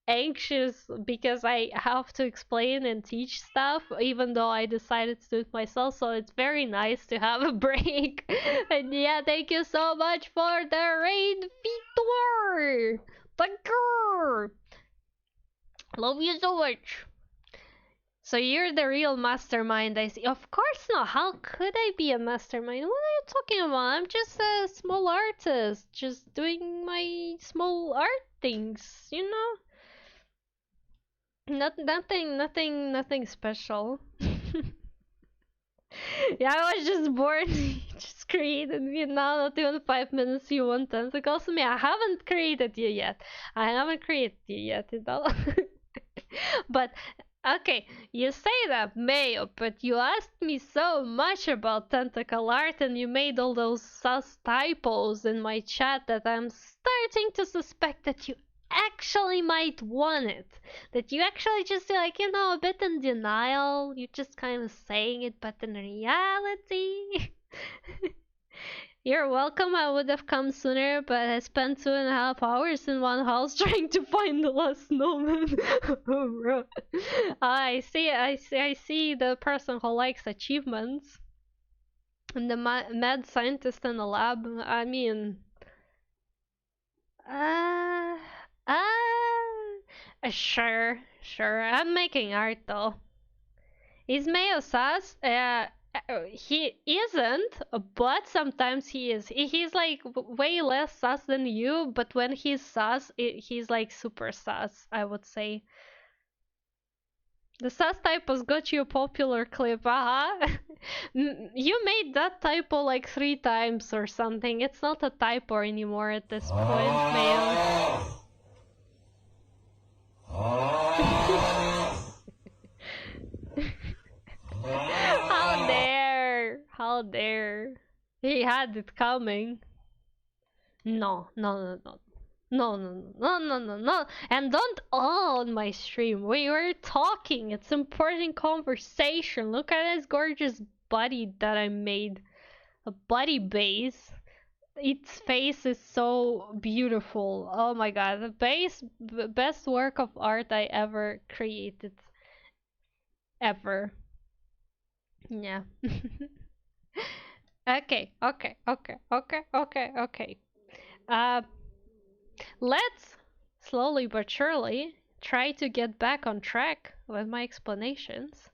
anxious because I have to explain and teach stuff even though I decided to do it myself, so it's very nice to have a break. And yeah, thank you so much for the raid, VTuber! Thank you! Love you so much! So you're the real mastermind, I see. Of course not, how could I be a mastermind? What are you talking about? I'm just a small artist, just doing my small art things, you know? Nothing special. Yeah, I was just bored. Just created me now. Not even 5 minutes. You want tentacles? Me, I haven't created you yet. I haven't created you yet, you know. But okay, you say that, Mayo, but you asked me so much about tentacle art and you made all those sus typos in my chat that I'm starting to suspect that you actually might want it. That you actually just like, you know, a bit in denial. You're just kind of saying it, but in reality. You're welcome. I would have come sooner, but I spent 2.5 hours in one house trying to find the last snowman. I see the person who likes achievements. And the mad scientist in the lab. I mean, sure. I'm making art though. Is Mayo sus? He isn't, but sometimes he is. He's like way less sus than you, but when he's sus, he's like super sus, I would say. The sus typos got you a popular clip, You made that typo like 3 times or something. It's not a typo anymore at this point, Mayo. How dare! He had it coming. No. And don't all on my stream. We were talking. It's important conversation. Look at this gorgeous body that I made. A body base. Its face is so beautiful. Oh my god. The best work of art I ever created. Ever. Yeah. Okay. Let's slowly but surely try to get back on track with my explanations.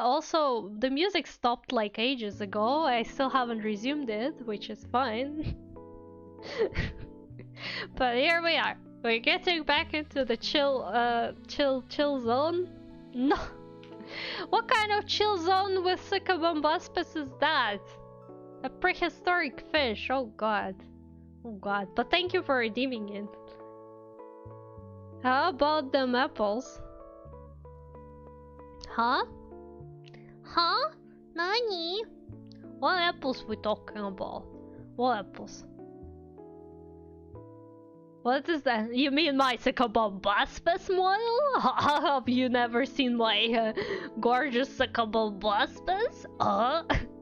Also, the music stopped like ages ago. I still haven't resumed it, which is fine. But here we are. We're getting back into the chill zone. No. What kind of chill zone with Succubumbuspus is that? A prehistoric fish. Oh god. But thank you for redeeming it. How about them apples? Huh? Nani? What apples we talking about? What apples? What is that? You mean my Succubumbuspus model? Have you never seen my gorgeous Succubumbuspus?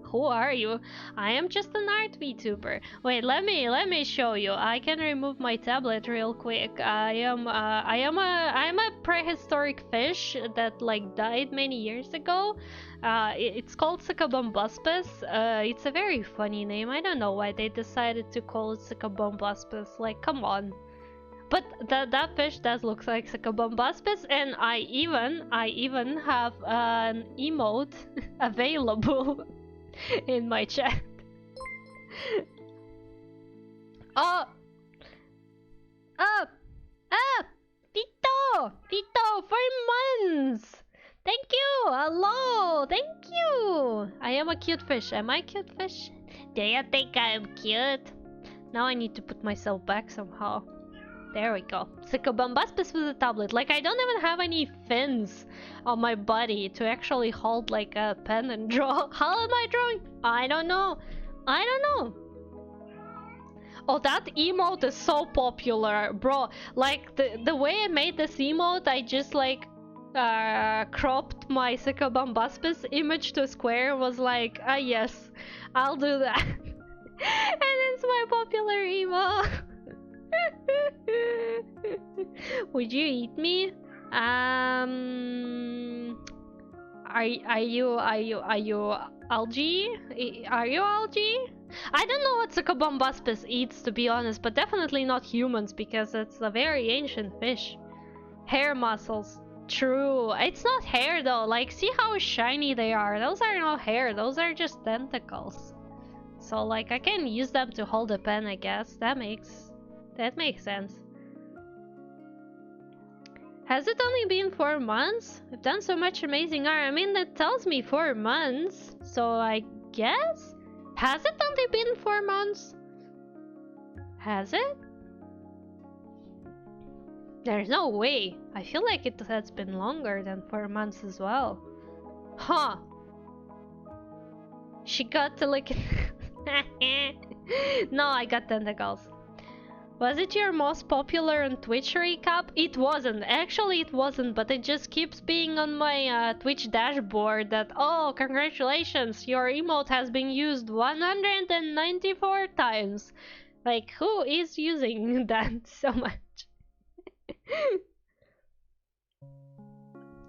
Who are you? I am just an art VTuber. Wait, let me show you. I can remove my tablet real quick. I'm a prehistoric fish that like died many years ago. It's called Succubumbuspus. It's a very funny name. I don't know why they decided to call it Succubumbuspus. Like, come on. But that fish does look like Succubumbuspus, and I even have an emote available in my chat. Up! Vito! Vito, 4 months! Thank you! Hello! Thank you! I am a cute fish. Am I a cute fish? Do you think I'm cute? Now I need to put myself back somehow. There we go. Sycobombastus with a tablet. Like, I don't even have any fins on my body to actually hold like a pen and draw. How am I drawing? I don't know. I don't know. Oh, that emote is so popular, bro. Like, the way I made this emote, I just like cropped my Sycobombastus image to square. Was like, ah yes, I'll do that. And it's my popular emote. Would you eat me? Are you algae? Are you algae? I don't know what Sycobombastus eats, to be honest, but definitely not humans because it's a very ancient fish. Hair muscles. True. It's not hair though. Like, see how shiny they are. Those are not hair. Those are just tentacles. So like, I can use them to hold a pen, I guess. That makes sense. Has it only been 4 months? I've done so much amazing art. I mean, that tells me 4 months. So I guess? Has it only been 4 months? Has it? There's no way. I feel like it has been longer than 4 months as well. Huh. She got to look No, I got tentacles. Was it your most popular on Twitch recap? It wasn't. Actually, it wasn't, but it just keeps being on my Twitch dashboard that, oh, congratulations, your emote has been used 194 times. Like, who is using that so much?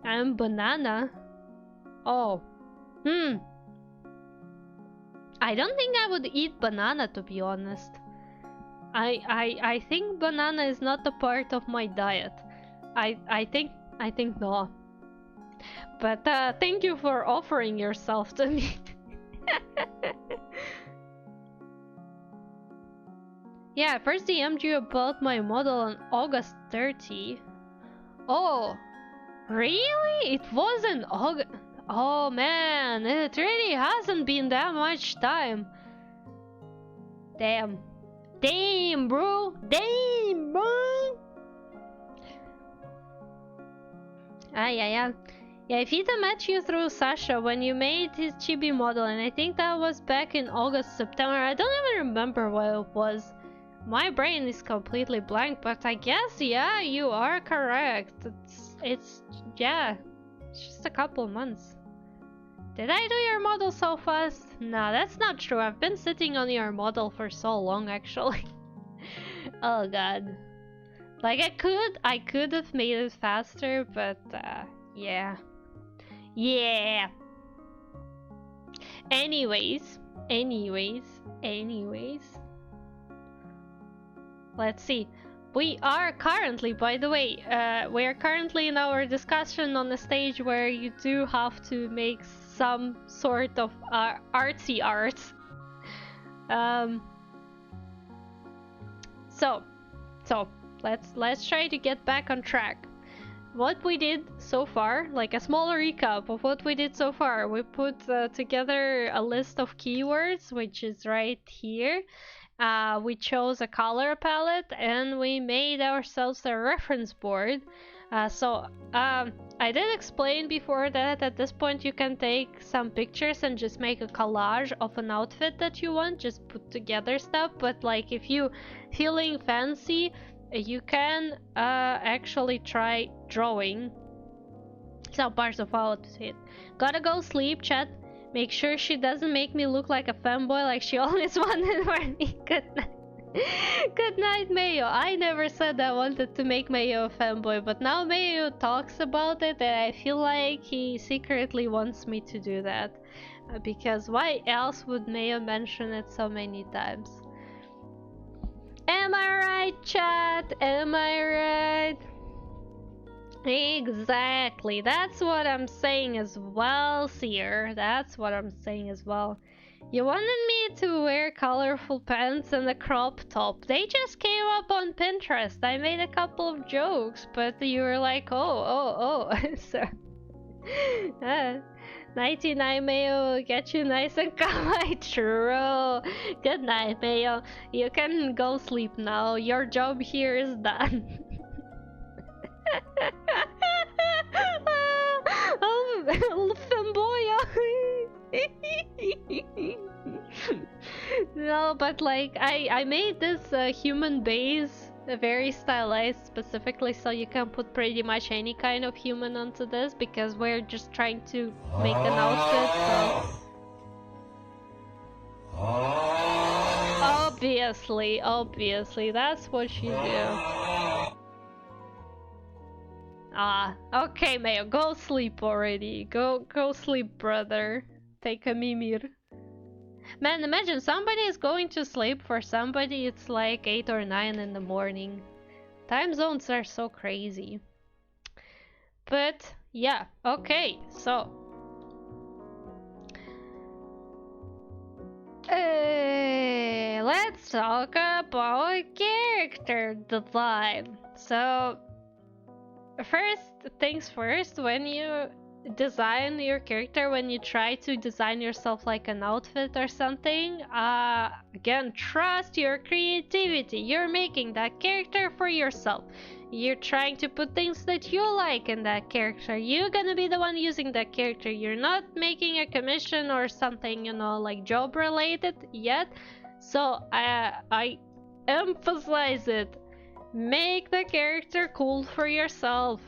I'm banana. Oh. I don't think I would eat banana, to be honest. I think banana is not a part of my diet. I think no. But thank you for offering yourself to me. Yeah, I first DM'd you about my model on August 30. Oh, really? It wasn't August. Oh man, it really hasn't been that much time. Damn. Damn, bro. Damn, bro. Yeah. Yeah, Vita met you through Sasha when you made his chibi model, and I think that was back in August, September. I don't even remember what it was. My brain is completely blank, but I guess, yeah, you are correct. It's just a couple months. Did I do your model so fast? No, that's not true. I've been sitting on your model for so long, actually. Oh god. Like, I could have made it faster, but yeah. Yeah. Anyways. Let's see. We are currently, by the way, we are currently in our discussion on the stage where you do have to make some sort of artsy art. So let's try to get back on track. What we did so far, like a small recap of what we did so far. We put together a list of keywords, which is right here. We chose a color palette and we made ourselves a reference board. I did explain before that at this point you can take some pictures and just make a collage of an outfit that you want, just put together stuff. But like, if you feeling fancy, you can actually try drawing some parts of outfit. Gotta go sleep, chat. Make sure she doesn't make me look like a fanboy like she always wanted for me. Good night. Good night, Mayo. I never said I wanted to make Mayo a fanboy, but now Mayo talks about it and I feel like he secretly wants me to do that. Because why else would Mayo mention it so many times? Am I right, chat? Am I right? Exactly. That's what I'm saying as well, Seer. That's what I'm saying as well. You wanted me to wear colorful pants and a crop top. They just came up on Pinterest. I made a couple of jokes, but you were like, oh. So, 99 Mayo will get you nice and calm. True. Good night, Mayo. You can go sleep now. Your job here is done. Oh, femboy. No, but like I made this human base very stylized specifically so you can put pretty much any kind of human onto this because we're just trying to make an outfit, so obviously that's what you do. Ah, okay, Mayo, go sleep already. Go sleep, brother. Take a mimir. Man, imagine somebody is going to sleep, for somebody it's like 8 or 9 in the morning. Time zones are so crazy. But yeah, okay, so let's talk about character design. So first things first, when you design your character, when you try to design yourself like an outfit or something, again, trust your creativity. You're making that character for yourself. You're trying to put things that you like in that character. You're gonna be the one using that character. You're not making a commission or something, you know, like job related yet. So I emphasize it. Make the character cool for yourself.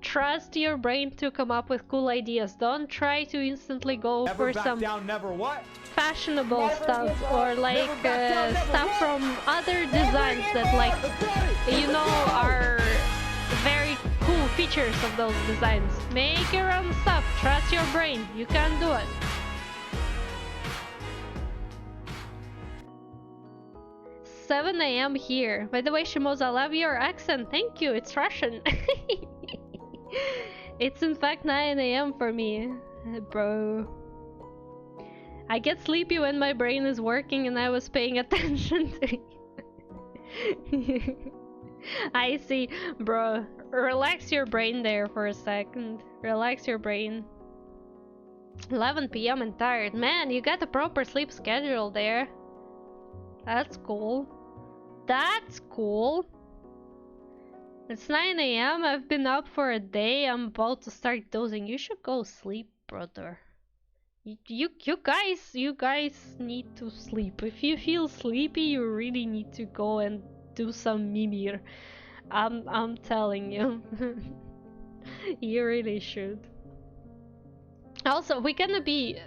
Trust your brain to come up with cool ideas. Don't try to instantly go Never for back some down, never what? fashionable Never stuff give up. or like Never back down, never stuff what? from other Never designs give that like, Let's go! you know, are very cool features of those designs. Make your own stuff. Trust your brain. You can do it. "7 a.m. here. By the way, Shimoza, I love your accent. Thank you. It's Russian." It's in fact 9 a.m. for me, bro. I get sleepy when my brain is working and I was paying attention to you. I see, bro. Relax your brain there for a second. Relax your brain. 11 p.m. and tired. Man, you got a proper sleep schedule there. That's cool. That's cool. It's 9 a.m. I've been up for a day. I'm about to start dozing. You should go sleep, brother. You guys need to sleep. If you feel sleepy, you really need to go and do some mimir. I'm telling you. You really should. Also, we're gonna be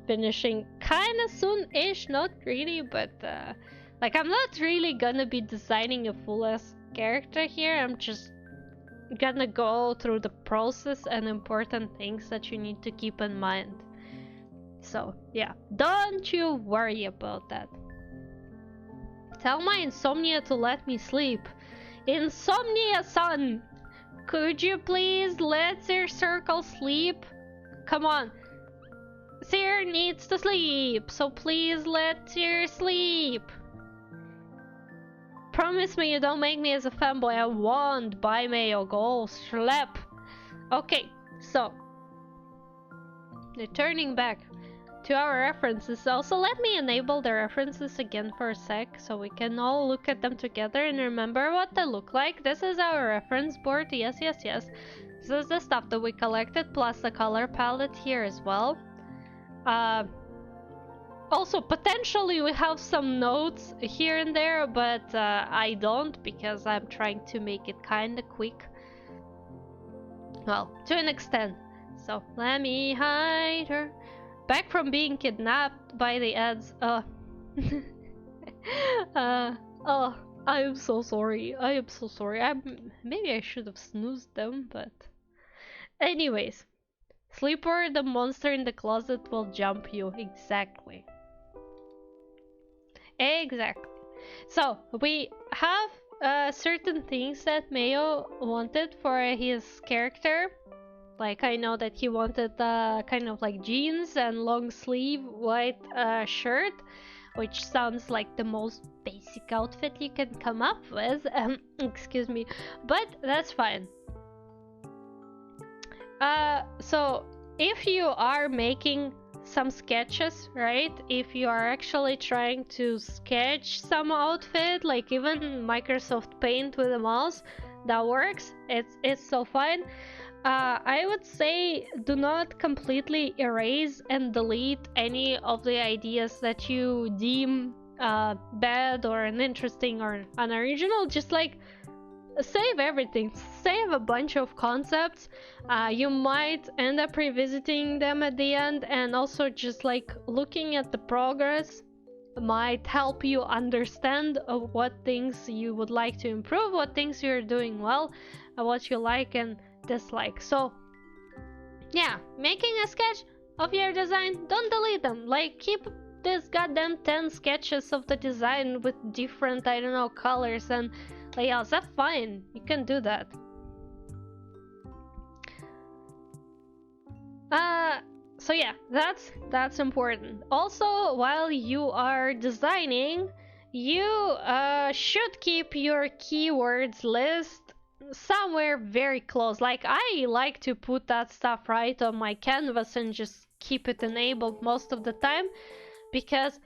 finishing kinda soon-ish, not really, but like I'm not really gonna be designing a full-ass character here. I'm just gonna go through the process and important things that you need to keep in mind. So yeah, don't you worry about that. Tell my insomnia to let me sleep. Insomnia-san! Could you please let Sir Circle sleep? Come on. Sir needs to sleep, so please let Sir sleep. Promise me you don't make me as a fanboy. I won't. Bye, Mayo. Go slap. Okay, so returning back to our references. Also, let me enable the references again for a sec so we can all look at them together and remember what they look like. This is our reference board. Yes. This is the stuff that we collected, plus the color palette here as well. Also, potentially we have some notes here and there, but I don't, because I'm trying to make it kinda quick. Well, to an extent. So, let me hide her. Back from being kidnapped by the ads. Oh, I am so sorry. Maybe I should have snoozed them, but... Anyways. Sleep or the monster in the closet will jump you. Exactly. So, we have certain things that Mayo wanted for his character. Like, I know that he wanted kind of like jeans and long sleeve white shirt, which sounds like the most basic outfit you can come up with. Excuse me, but that's fine. So if you are making some sketches, right? If you are actually trying to sketch some outfit, like even Microsoft Paint with a mouse, that works. It's so fine. I would say do not completely erase and delete any of the ideas that you deem bad or uninteresting or unoriginal. Just like save everything, save a bunch of concepts. You might end up revisiting them at the end, and also just like looking at the progress might help you understand what things you would like to improve, what things you're doing well, what you like and dislike. So yeah, making a sketch of your design, don't delete them. Like, keep this goddamn 10 sketches of the design with different, I don't know, colors and layouts. That's fine, you can do that. So yeah, that's important. Also, while you are designing, you should keep your keywords list somewhere very close. Like, I like to put that stuff right on my canvas and just keep it enabled most of the time, because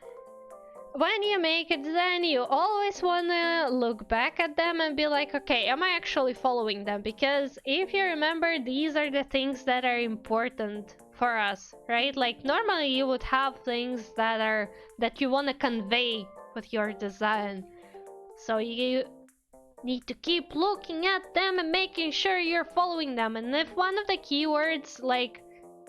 when you make a design, you always want to look back at them and be like, okay, am I actually following them? Because if you remember, these are the things that are important for us, right? Like, normally you would have things that you want to convey with your design, so you need to keep looking at them and making sure you're following them. And if one of the keywords, like,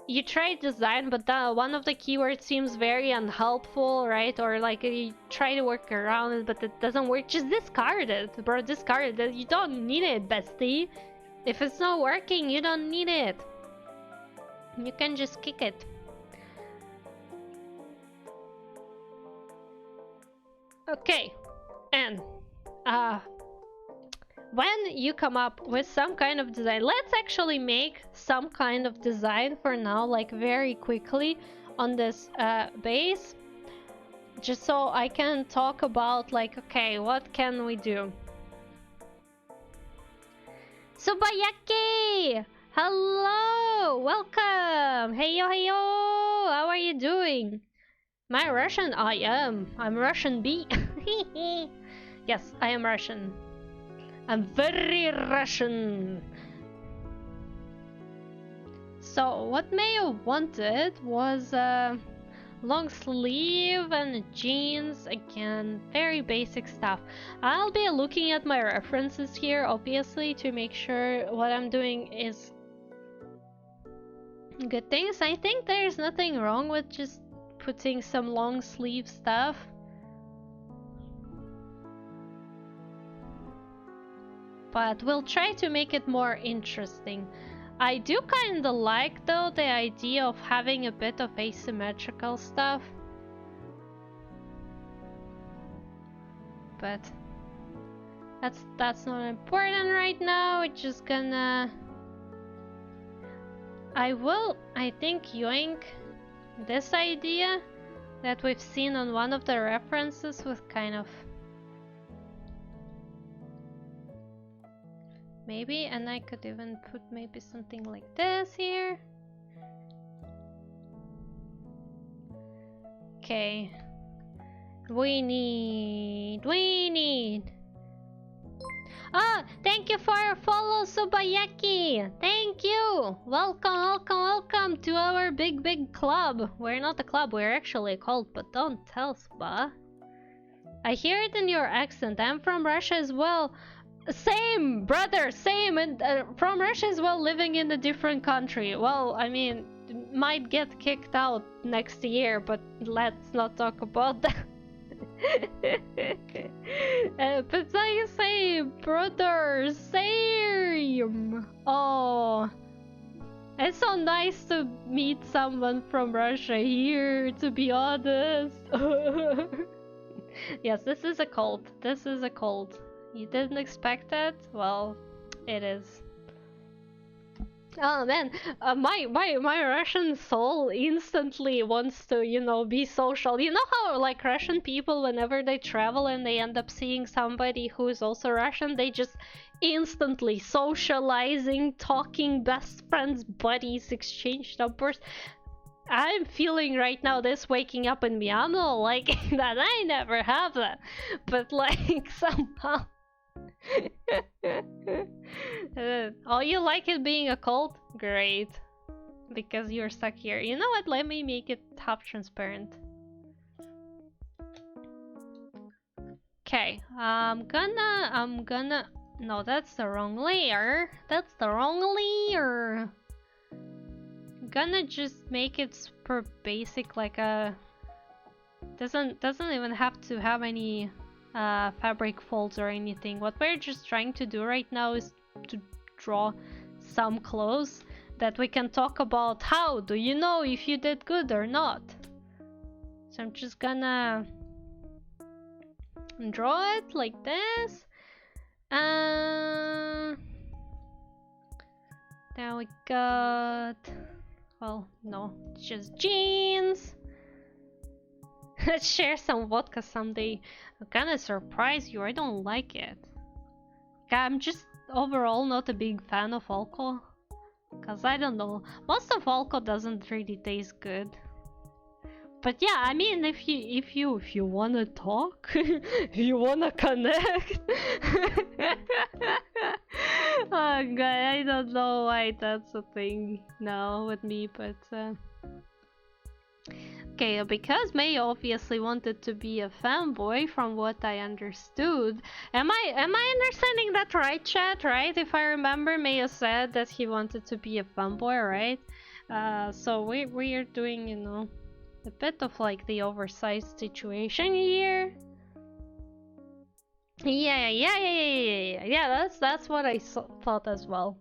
you try design but one of the keywords seems very unhelpful, right? Or like you try to work around it but it doesn't work, just discard it, bro. Discard it. You don't need it, bestie. If it's not working, you don't need it. You can just kick it. Okay, and when you come up with some kind of design, let's actually make some kind of design for now, like very quickly on this base, just so I can talk about, like, okay, what can we do? Subayaki! Hello! Welcome! Heyo heyo! How are you doing? My Russian? I'm Russian B. Yes, I am Russian. I'm very Russian. So what Mayo wanted was long sleeve and jeans. Again, very basic stuff. I'll be looking at my references here, obviously, to make sure what I'm doing is good things. I think there's nothing wrong with just putting some long sleeve stuff. But we'll try to make it more interesting. I do kinda like, though, the idea of having a bit of asymmetrical stuff. But that's not important right now. We're just gonna... I think, yoink this idea that we've seen on one of the references with kind of... Maybe, and I could even put maybe something like this here. Okay. We need... Ah, thank you for your follow, Subayaki! Thank you! Welcome to our big club. We're not a club, we're actually a cult, but don't tell, Suba. I hear it in your accent. I'm from Russia as well. Same, brother, same, and from Russia as well, living in a different country. Well, I mean, might get kicked out next year, but let's not talk about that. But I say, brother, same. Oh, it's so nice to meet someone from Russia here, to be honest. Yes, this is a cult. This is a cult. You didn't expect that? Well, it is. Oh man, my Russian soul instantly wants to, you know, be social. You know how like Russian people, whenever they travel and they end up seeing somebody who is also Russian, they just instantly socializing, talking, best friends, buddies, exchange numbers. I'm feeling right now this waking up in me. I'm not liking that. I never have that, but like somehow. Oh, you like it being a cult? Great. Because you're stuck here. You know what? Let me make it half transparent. Okay, I'm gonna... No, that's the wrong layer. That's the wrong layer. I'm gonna just make it super basic, like a... Doesn't even have to have any fabric folds or anything. What we're just trying to do right now is to draw some clothes that we can talk about. How do you know if you did good or not? So I'm just gonna draw it like this. Now we got... Well, no, just jeans. Let's share some vodka someday. I'm gonna surprise you. I don't like it. I'm just overall not a big fan of alcohol. Cause I don't know. Most of alcohol doesn't really taste good. But yeah, I mean, if you wanna talk, if you wanna connect. Oh god, I don't know why that's a thing now with me, but okay, because May obviously wanted to be a fanboy from what I understood. Am I understanding that right, chat? Right? If I remember, Mayo said that he wanted to be a fanboy, right? So we are doing, you know, a bit of like the oversized situation here. Yeah, that's what I thought as well.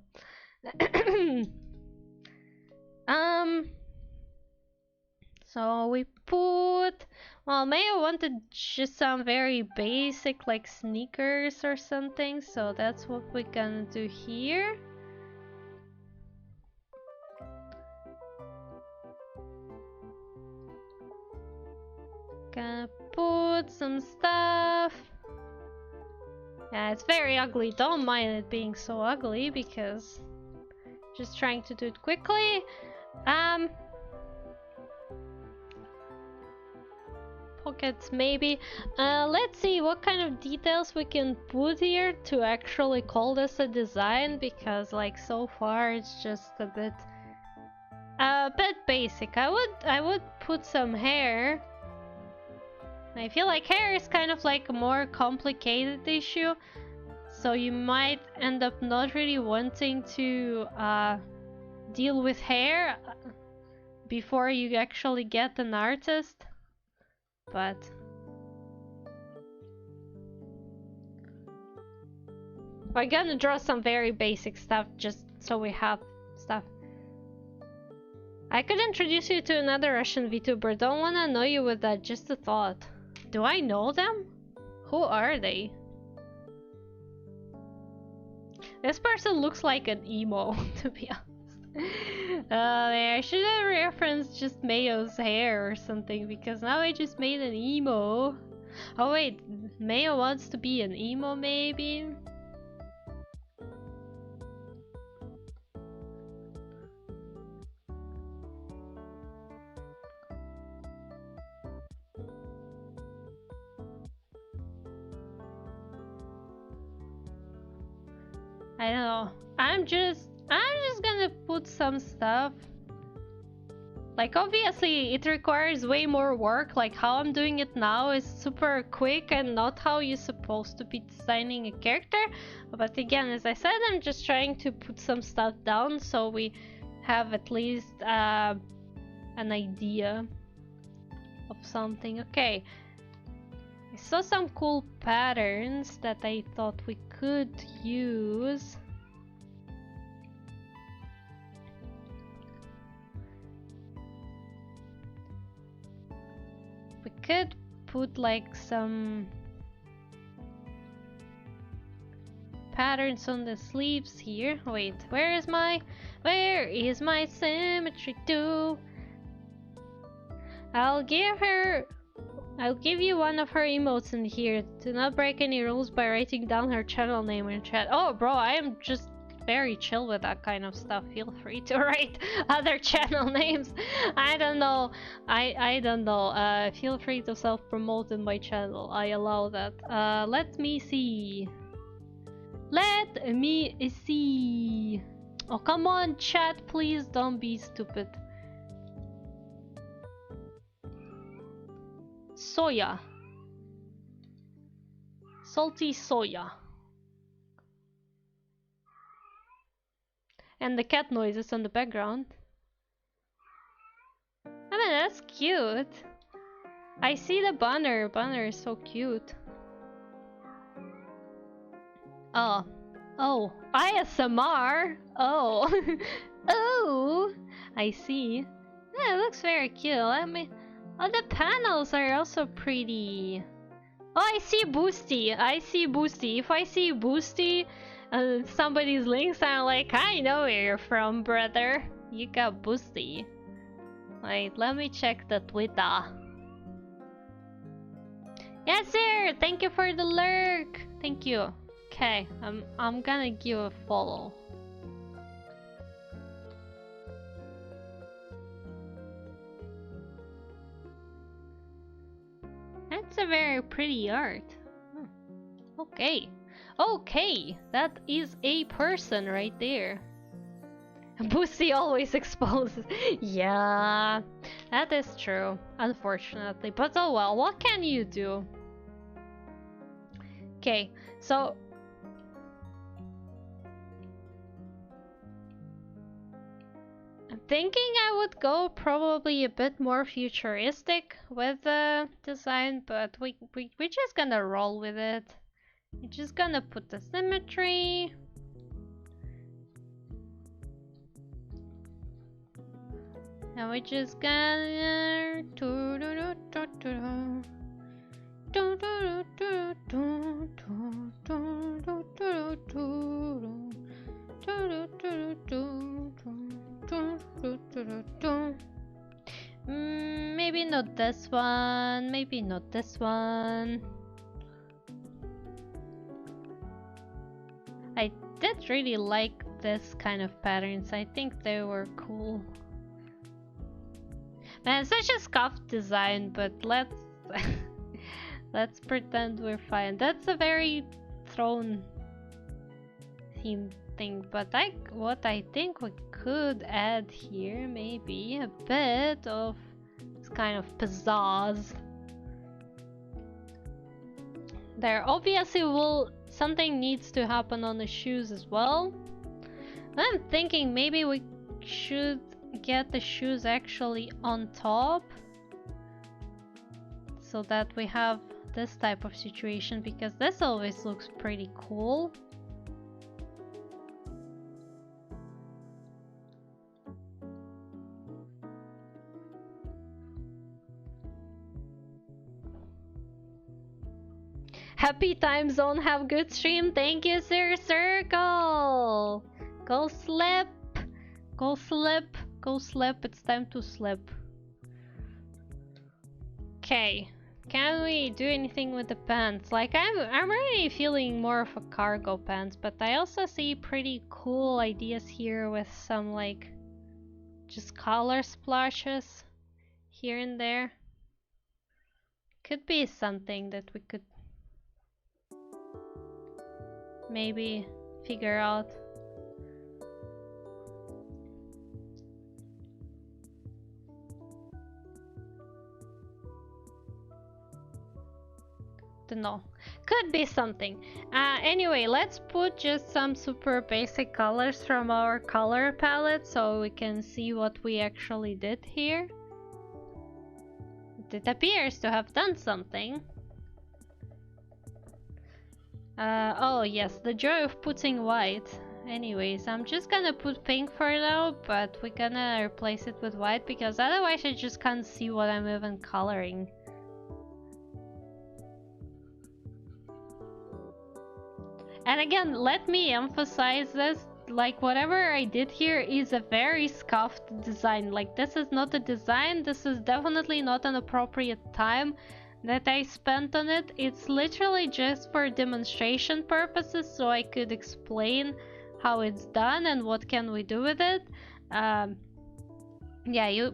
So we put... Well, Mayo wanted just some very basic like sneakers or something, so that's what we're gonna do here. Gonna put some stuff. Yeah, it's very ugly. Don't mind it being so ugly because just trying to do it quickly. Pockets maybe. Let's see what kind of details we can put here to actually call this a design, because like so far it's just a bit basic. I would put some hair. I feel like hair is kind of like a more complicated issue, so you might end up not really wanting to deal with hair before you actually get an artist. But we're gonna draw some very basic stuff just so we have stuff. I could introduce you to another Russian VTuber. Don't wanna annoy you with that, just a thought. Do I know them? Who are they? This person looks like an emo, to be honest. I should have referenced just Mayo's hair or something, because now I just made an emo. Oh wait, Mayo wants to be an emo maybe? I don't know. I'm just gonna put some stuff. Like obviously it requires way more work. Like how I'm doing it now is super quick and not how you're supposed to be designing a character. But again, as I said, I'm just trying to put some stuff down so we have at least an idea of something. Okay. I saw some cool patterns that I thought we could use. We could put like some patterns on the sleeves here. Wait, where is my Where is my symmetry too? I'll give you one of her emotes in here. Do not break any rules by writing down her channel name in chat. Oh, bro, I am just very chill with that kind of stuff. Feel free to write other channel names. I don't know. I don't know. Feel free to self-promote in my channel. I allow that. Let me see. Let me see. Oh, come on, chat, please don't be stupid. Soya. Salty soya. And the cat noises on the background. I mean, that's cute. I see the banner. Banner is so cute. Oh. Oh. ASMR? Oh. Oh. I see. Yeah, it looks very cute. Let me... Oh, the panels are also pretty. Oh, I see Boosty. I see Boosty. If I see Boosty somebody's links, I'm like, I know where you're from, brother. You got Boosty. Wait, let me check the Twitter. Yes, sir. Thank you for the lurk. Thank you. Okay, I'm gonna give a follow. That's a very pretty art. Okay. Okay, that is a person right there. Boosty always exposes. Yeah, that is true, unfortunately. But oh well, what can you do? Okay, so... I'm thinking I would go probably a bit more futuristic with the design, but we're just gonna roll with it. We're just gonna put the symmetry. And we're just gonna... Maybe not this one, maybe not this one. I did really like this kind of patterns. I think they were cool. Man, it's such a scuffed design, but let's let's pretend we're fine. That's a very throne theme thing, but what I think we could add here, maybe a bit of this kind of pizzazz. There obviously something needs to happen on the shoes as well. I'm thinking maybe we should get the shoes actually on top so that we have this type of situation, because this always looks pretty cool. Happy time zone, have good stream. Thank you, Sir Circle. Go slip. Go slip. Go slip. It's time to slip. Okay. Can we do anything with the pants? Like, I'm really feeling more of a cargo pants, but I also see pretty cool ideas here with some like just color splashes here and there. Could be something that we could maybe figure out. Don't know. Could be something. Anyway, let's put just some super basic colors from our color palette so we can see what we actually did here. It appears to have done something. Oh yes, the joy of putting white. Anyways, I'm just gonna put pink for now, but we're gonna replace it with white because otherwise I just can't see what I'm even coloring. And again, let me emphasize this. like whatever I did here is a very scuffed design. Like this is not a design, this is definitely not an appropriate time that I spent on it. It's literally just for demonstration purposes, so I could explain how it's done and what can we do with it. Yeah, you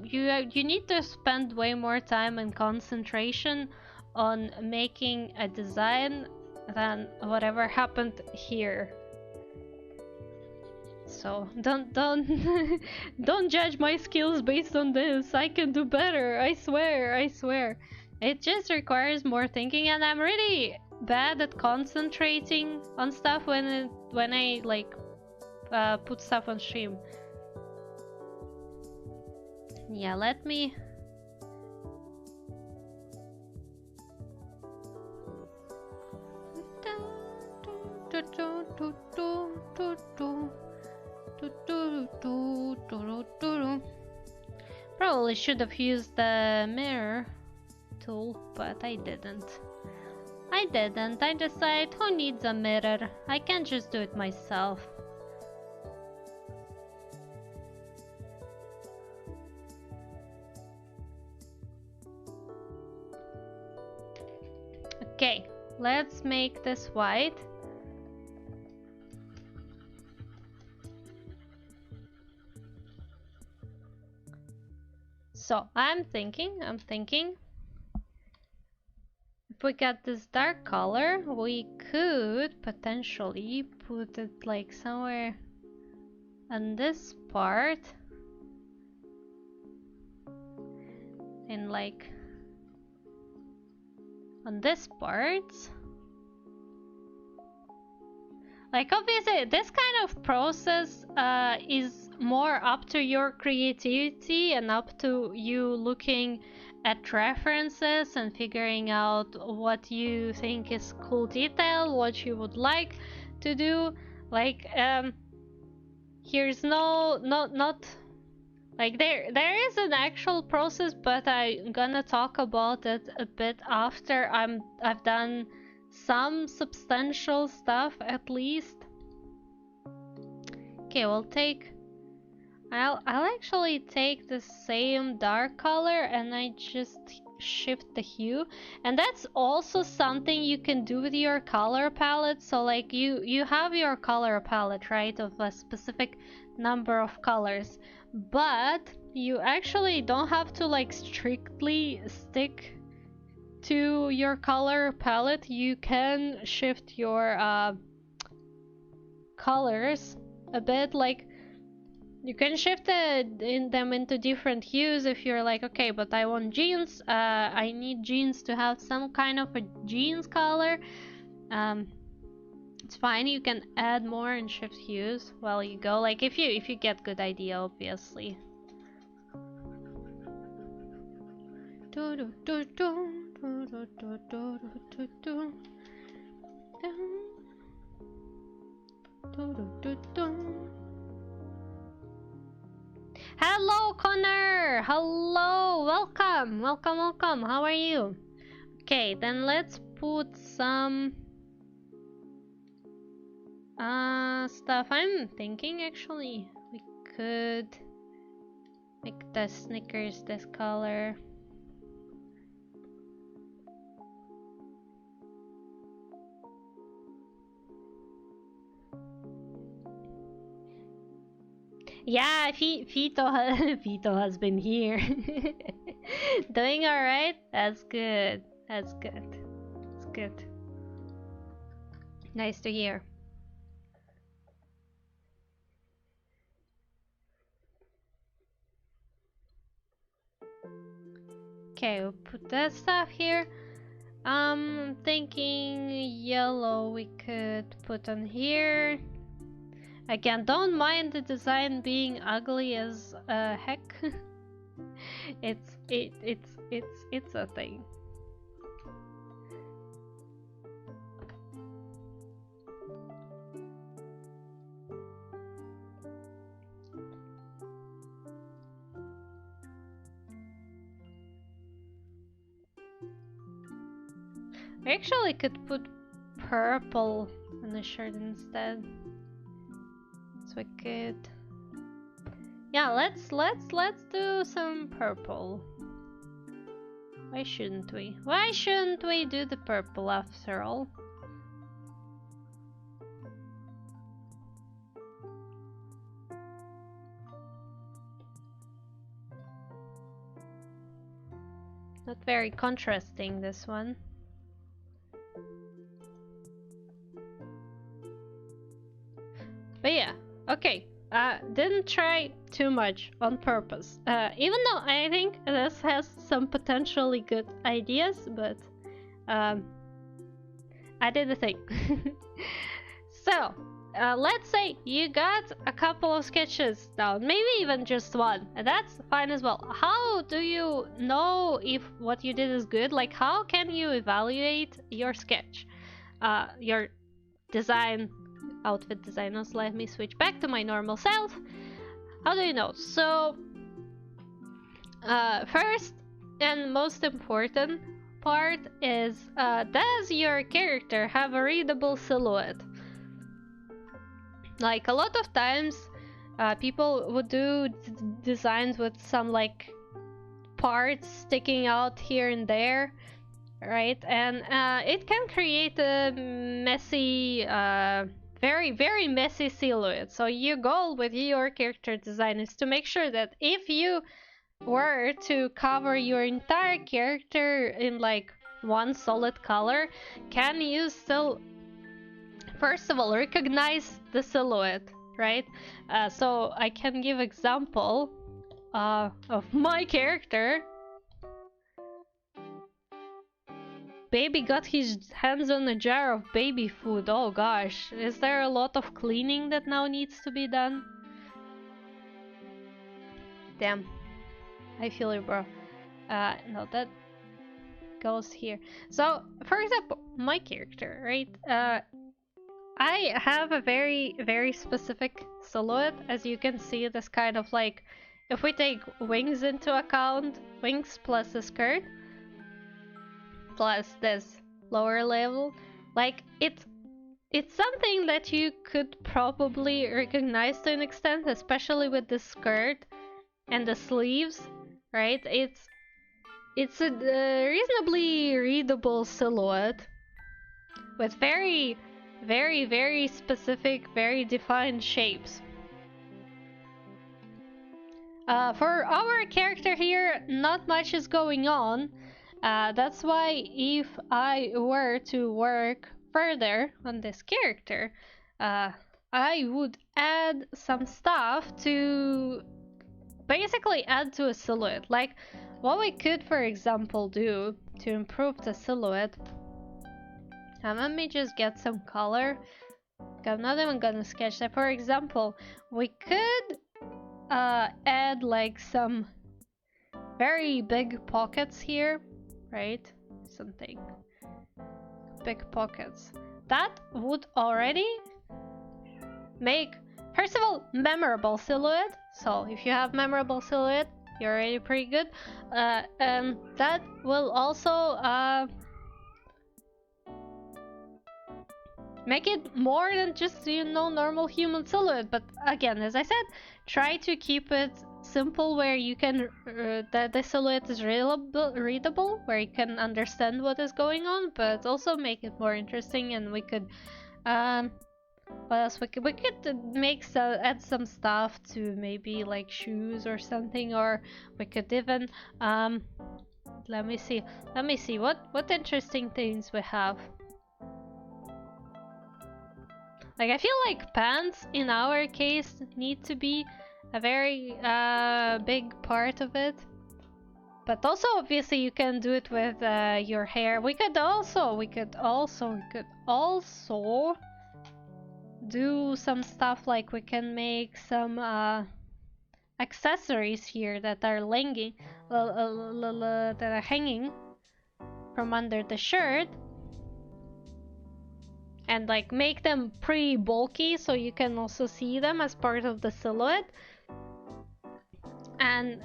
need to spend way more time and concentration on making a design than whatever happened here. So don't don't judge my skills based on this. I can do better. I swear. I swear. It just requires more thinking, and I'm really bad at concentrating on stuff when I like put stuff on stream. Yeah, let me. Probably should have used the mirror tool, but I didn't. I decided, who needs a mirror? I can just do it myself. Okay, let's make this white. So I'm thinking, if we got this dark color, we could potentially put it like somewhere on this part, in like on this part. Like obviously this kind of process is more up to your creativity and up to you looking at references and figuring out what you think is cool detail, what you would like to do. Like here's not like there is an actual process, but I'm gonna talk about it a bit after I've done some substantial stuff at least. Okay, I'll actually take the same dark color and I just shift the hue, and that's also something you can do with your color palette. So like you have your color palette, right, of a specific number of colors, but you actually don't have to like strictly stick to your color palette. You can shift your colors a bit. Like you can shift them into different hues if you're like, okay, but I want jeans, I need jeans to have some kind of a jeans color. It's fine, you can add more and shift hues while you go, like if you get good idea, obviously. Hello Connor! Hello! Welcome! Welcome! How are you? Okay, then let's put some stuff. I'm thinking actually we could make the Snickers this color. Yeah, Vito has been here. Doing alright? That's good. That's good. That's good. Nice to hear. Okay, we'll put that stuff here. Thinking yellow we could put on here. Again, don't mind the design being ugly as heck. It's a thing. I actually could put purple on the shirt instead. So we could, yeah, let's do some purple. Why shouldn't we? Why shouldn't we do the purple after all? Not very contrasting, this one. But yeah, okay. Didn't try too much on purpose. Even though I think this has some potentially good ideas, but I did the thing. So, let's say you got a couple of sketches down, maybe even just one, and that's fine as well. How do you know if what you did is good? Like, how can you evaluate your sketch? Your design, outfit design. Also, let me switch back to my normal self. How do you know? So, first and most important part is, does your character have a readable silhouette? Like, a lot of times people would do designs with some like parts sticking out here and there, right? And it can create a messy, very messy silhouette. So your goal with your character design is to make sure that if you were to cover your entire character in like one solid color, can you still first of all recognize the silhouette, right? So I can give example of my character. Baby got his hands on a jar of baby food. Oh gosh, is there a lot of cleaning that now needs to be done? Damn, I feel you, bro. No, that goes here. So, for example, my character, right? I have a very specific silhouette. As you can see, this kind of like, if we take wings into account, wings plus a skirt, plus this lower level, like it's something that you could probably recognize to an extent, especially with the skirt and the sleeves, right? It's a reasonably readable silhouette with very specific, very defined shapes. For our character here, not much is going on. That's why if I were to work further on this character, I would add some stuff to basically add to a silhouette. Like what we could, for example, do to improve the silhouette. Let me just get some color. I'm not even gonna sketch that. For example, we could add like some very big pockets here, right? Something. Big pockets. That would already make, first of all, memorable silhouette. So if you have memorable silhouette, you're already pretty good. And that will also make it more than just, you know, normal human silhouette. But again, as I said, try to keep it simple where you can that the silhouette is readable, where you can understand what is going on, but also make it more interesting. And we could what else we could make add some stuff to maybe like shoes or something, or we could even let me see what interesting things we have. Like, I feel like pants, in our case, need to be a very big part of it. But also, obviously, you can do it with your hair. We could also do some stuff, like we can make some accessories here that are that are hanging from under the shirt. And like make them pretty bulky so you can also see them as part of the silhouette. And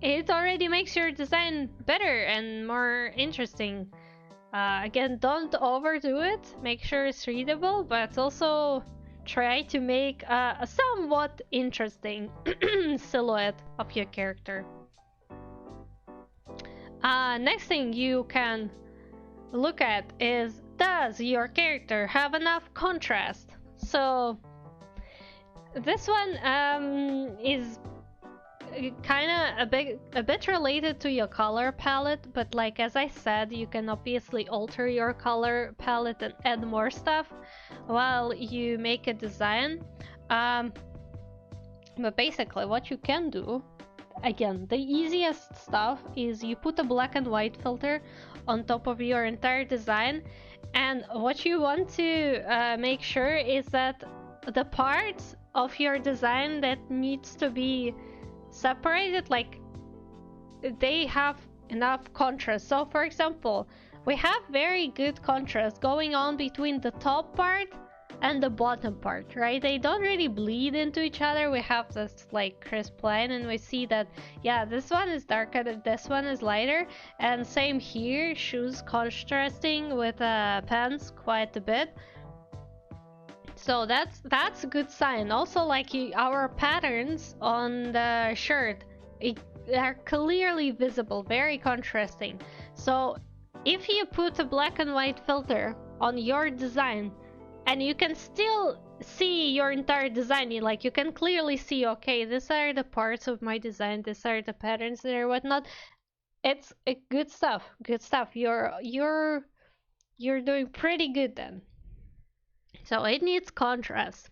it already makes your design better and more interesting. Again, don't overdo it. Make sure it's readable, but also try to make a somewhat interesting silhouette of your character. Next thing you can look at is, does your character have enough contrast? So this one is kind of a bit related to your color palette, but like as I said, you can obviously alter your color palette and add more stuff while you make a design. But basically what you can do, again, the easiest stuff is you put a black and white filter on top of your entire design, and what you want to make sure is that the parts of your design that needs to be separated, like they have enough contrast. So for example, we have very good contrast going on between the top part and the bottom part, right? They don't really bleed into each other. We have this like crisp line, and we see that, yeah, this one is darker, this one is lighter, and same here, shoes contrasting with pants quite a bit. So that's a good sign. Also, like our patterns on the shirt, are clearly visible, very contrasting. So if you put a black and white filter on your design, and you can still see your entire design, like you can clearly see, okay, these are the parts of my design, these are the patterns there, whatnot. It's good stuff. Good stuff. You're doing pretty good then. So it needs contrast.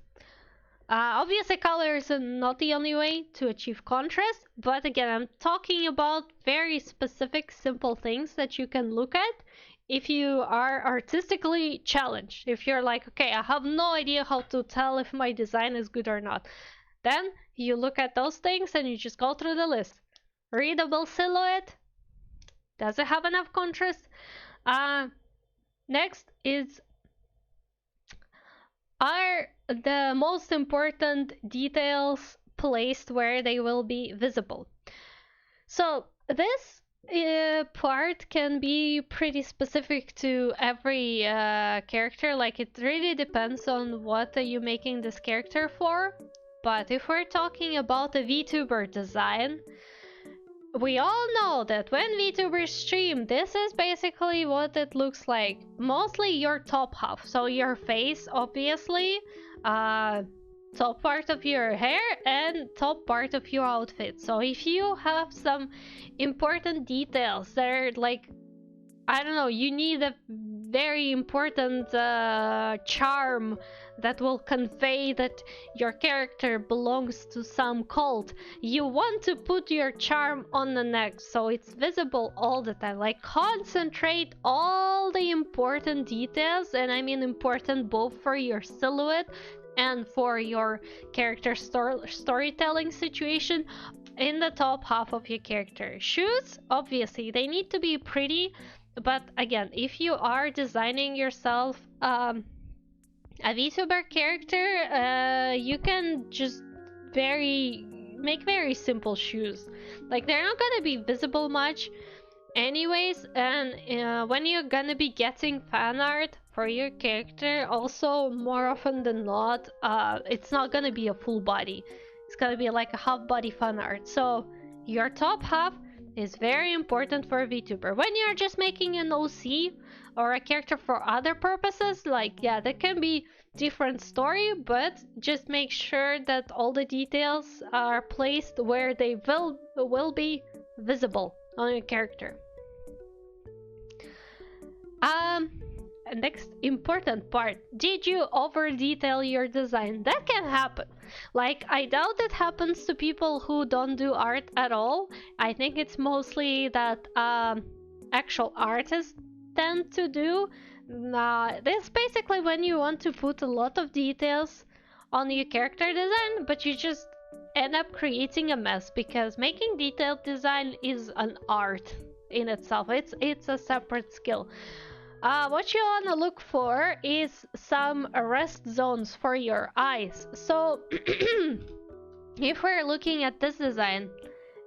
Obviously, color is not the only way to achieve contrast, but again, I'm talking about very specific, simple things that you can look at if you are artistically challenged. If you're like, okay, I have no idea how to tell if my design is good or not, then you look at those things and you just go through the list. Readable silhouette. Does it have enough contrast? Next is, are the most important details placed where they will be visible? So this part can be pretty specific to every character. Like it really depends on what are you making this character for. But if we're talking about a VTuber design, we all know that when VTubers stream, this is basically what it looks like. Mostly your top half, so your face, obviously, top part of your hair, and top part of your outfit. So if you have some important details that are like, I don't know, you need a very important charm that will convey that your character belongs to some cult. You want to put your charm on the neck so it's visible all the time. Like concentrate all the important details, and I mean important both for your silhouette and for your character storytelling situation, in the top half of your character. Shoes, obviously, they need to be pretty, but again, if you are designing yourself a VTuber character, you can just make very simple shoes. Like they're not gonna be visible much anyways, and when you're gonna be getting fan art for your character, also more often than not, it's not gonna be a full body. It's gonna be like a half body fan art. So your top half is very important for a VTuber. When you're just making an OC or a character for other purposes, like, yeah, that can be different story, but just make sure that all the details are placed where they will be visible on your character. Next important part, did you over detail your design? That can happen. Like, I doubt it happens to people who don't do art at all. I think it's mostly that actual artists tend to do. This basically when you want to put a lot of details on your character design, but you just end up creating a mess, because making detailed design is an art in itself. It's a separate skill. What you want to look for is some rest zones for your eyes. So if we're looking at this design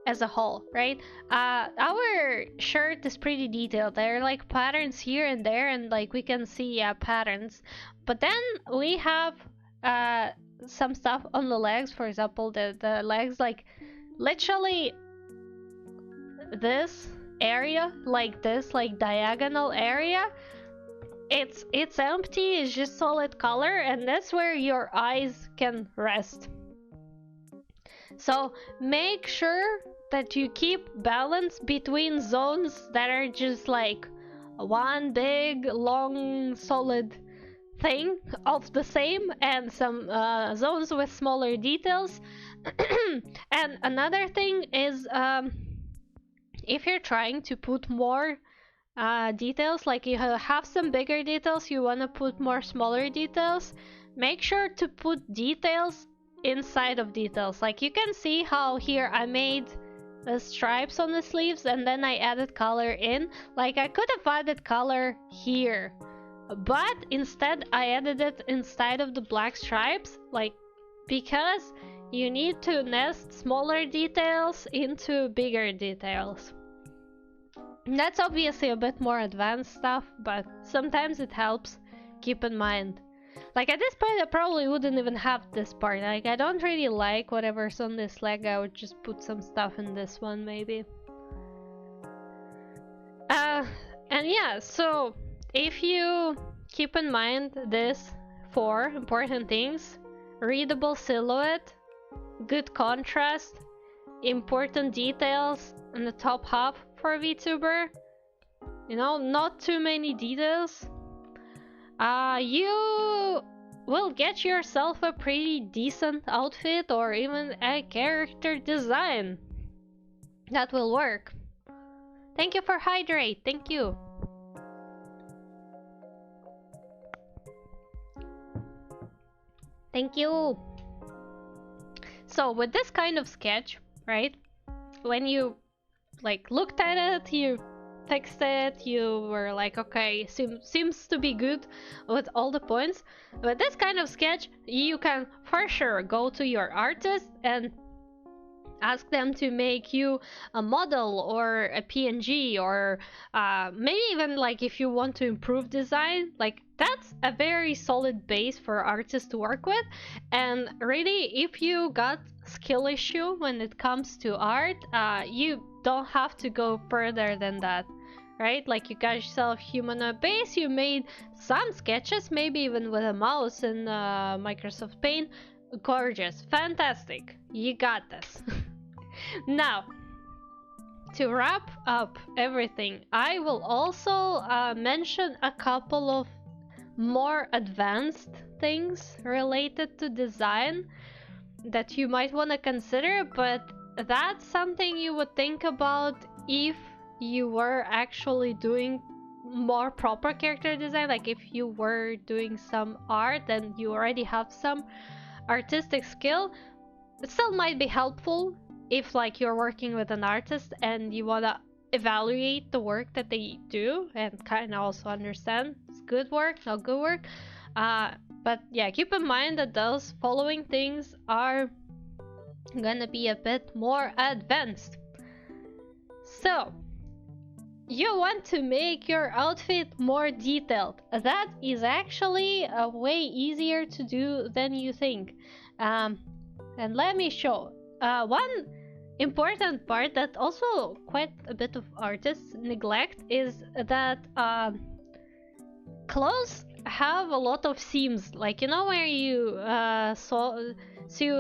as a whole, right, our shirt is pretty detailed. There are like patterns here and there, and like we can see patterns, but then we have some stuff on the legs. For example, the legs, like literally this area, like this, like diagonal area, it's empty, it's just solid color, and that's where your eyes can rest. So make sure that you keep balance between zones that are just like one big long solid thing of the same, and some zones with smaller details. And another thing is, if you're trying to put more details, like you have some bigger details, you want to put more smaller details, make sure to put details inside of details. Like you can see how here I made the stripes on the sleeves and then I added color in. Like I could have added color here, but instead I added it inside of the black stripes, like because you need to nest smaller details into bigger details. That's obviously a bit more advanced stuff, but sometimes it helps. Keep in mind. Like at this point I probably wouldn't even have this part. Like I don't really like whatever's on this leg. I would just put some stuff in this one maybe. And yeah, so if you keep in mind this 4 important things: readable silhouette, good contrast, important details in the top half for a VTuber, you know, not too many details, you will get yourself a pretty decent outfit or even a character design that will work. Thank you for hydrate, thank you. Thank you. So with this kind of sketch, right, when you like looked at it, you fixed it, you were like, okay, seems to be good with all the points. With this kind of sketch, you can for sure go to your artist and ask them to make you a model or a PNG, or maybe even like if you want to improve design, like that's a very solid base for artists to work with. And really, if you got skill issue when it comes to art, you don't have to go further than that, right? Like you got yourself humanoid base, you made some sketches, maybe even with a mouse in Microsoft Paint. Gorgeous, fantastic, you got this. Now, to wrap up everything, I will also mention a couple of more advanced things related to design that you might want to consider, but that's something you would think about if you were actually doing more proper character design. Like if you were doing some art and you already have some artistic skill, it still might be helpful if like you're working with an artist and you want to evaluate the work that they do and kind of also understand it's good work, not good work. But yeah, keep in mind that those following things are gonna be a bit more advanced. So you want to make your outfit more detailed. That is actually a way easier to do than you think. And let me show. One important part that also quite a bit of artists neglect is that clothes have a lot of seams. Like, you know, where you sew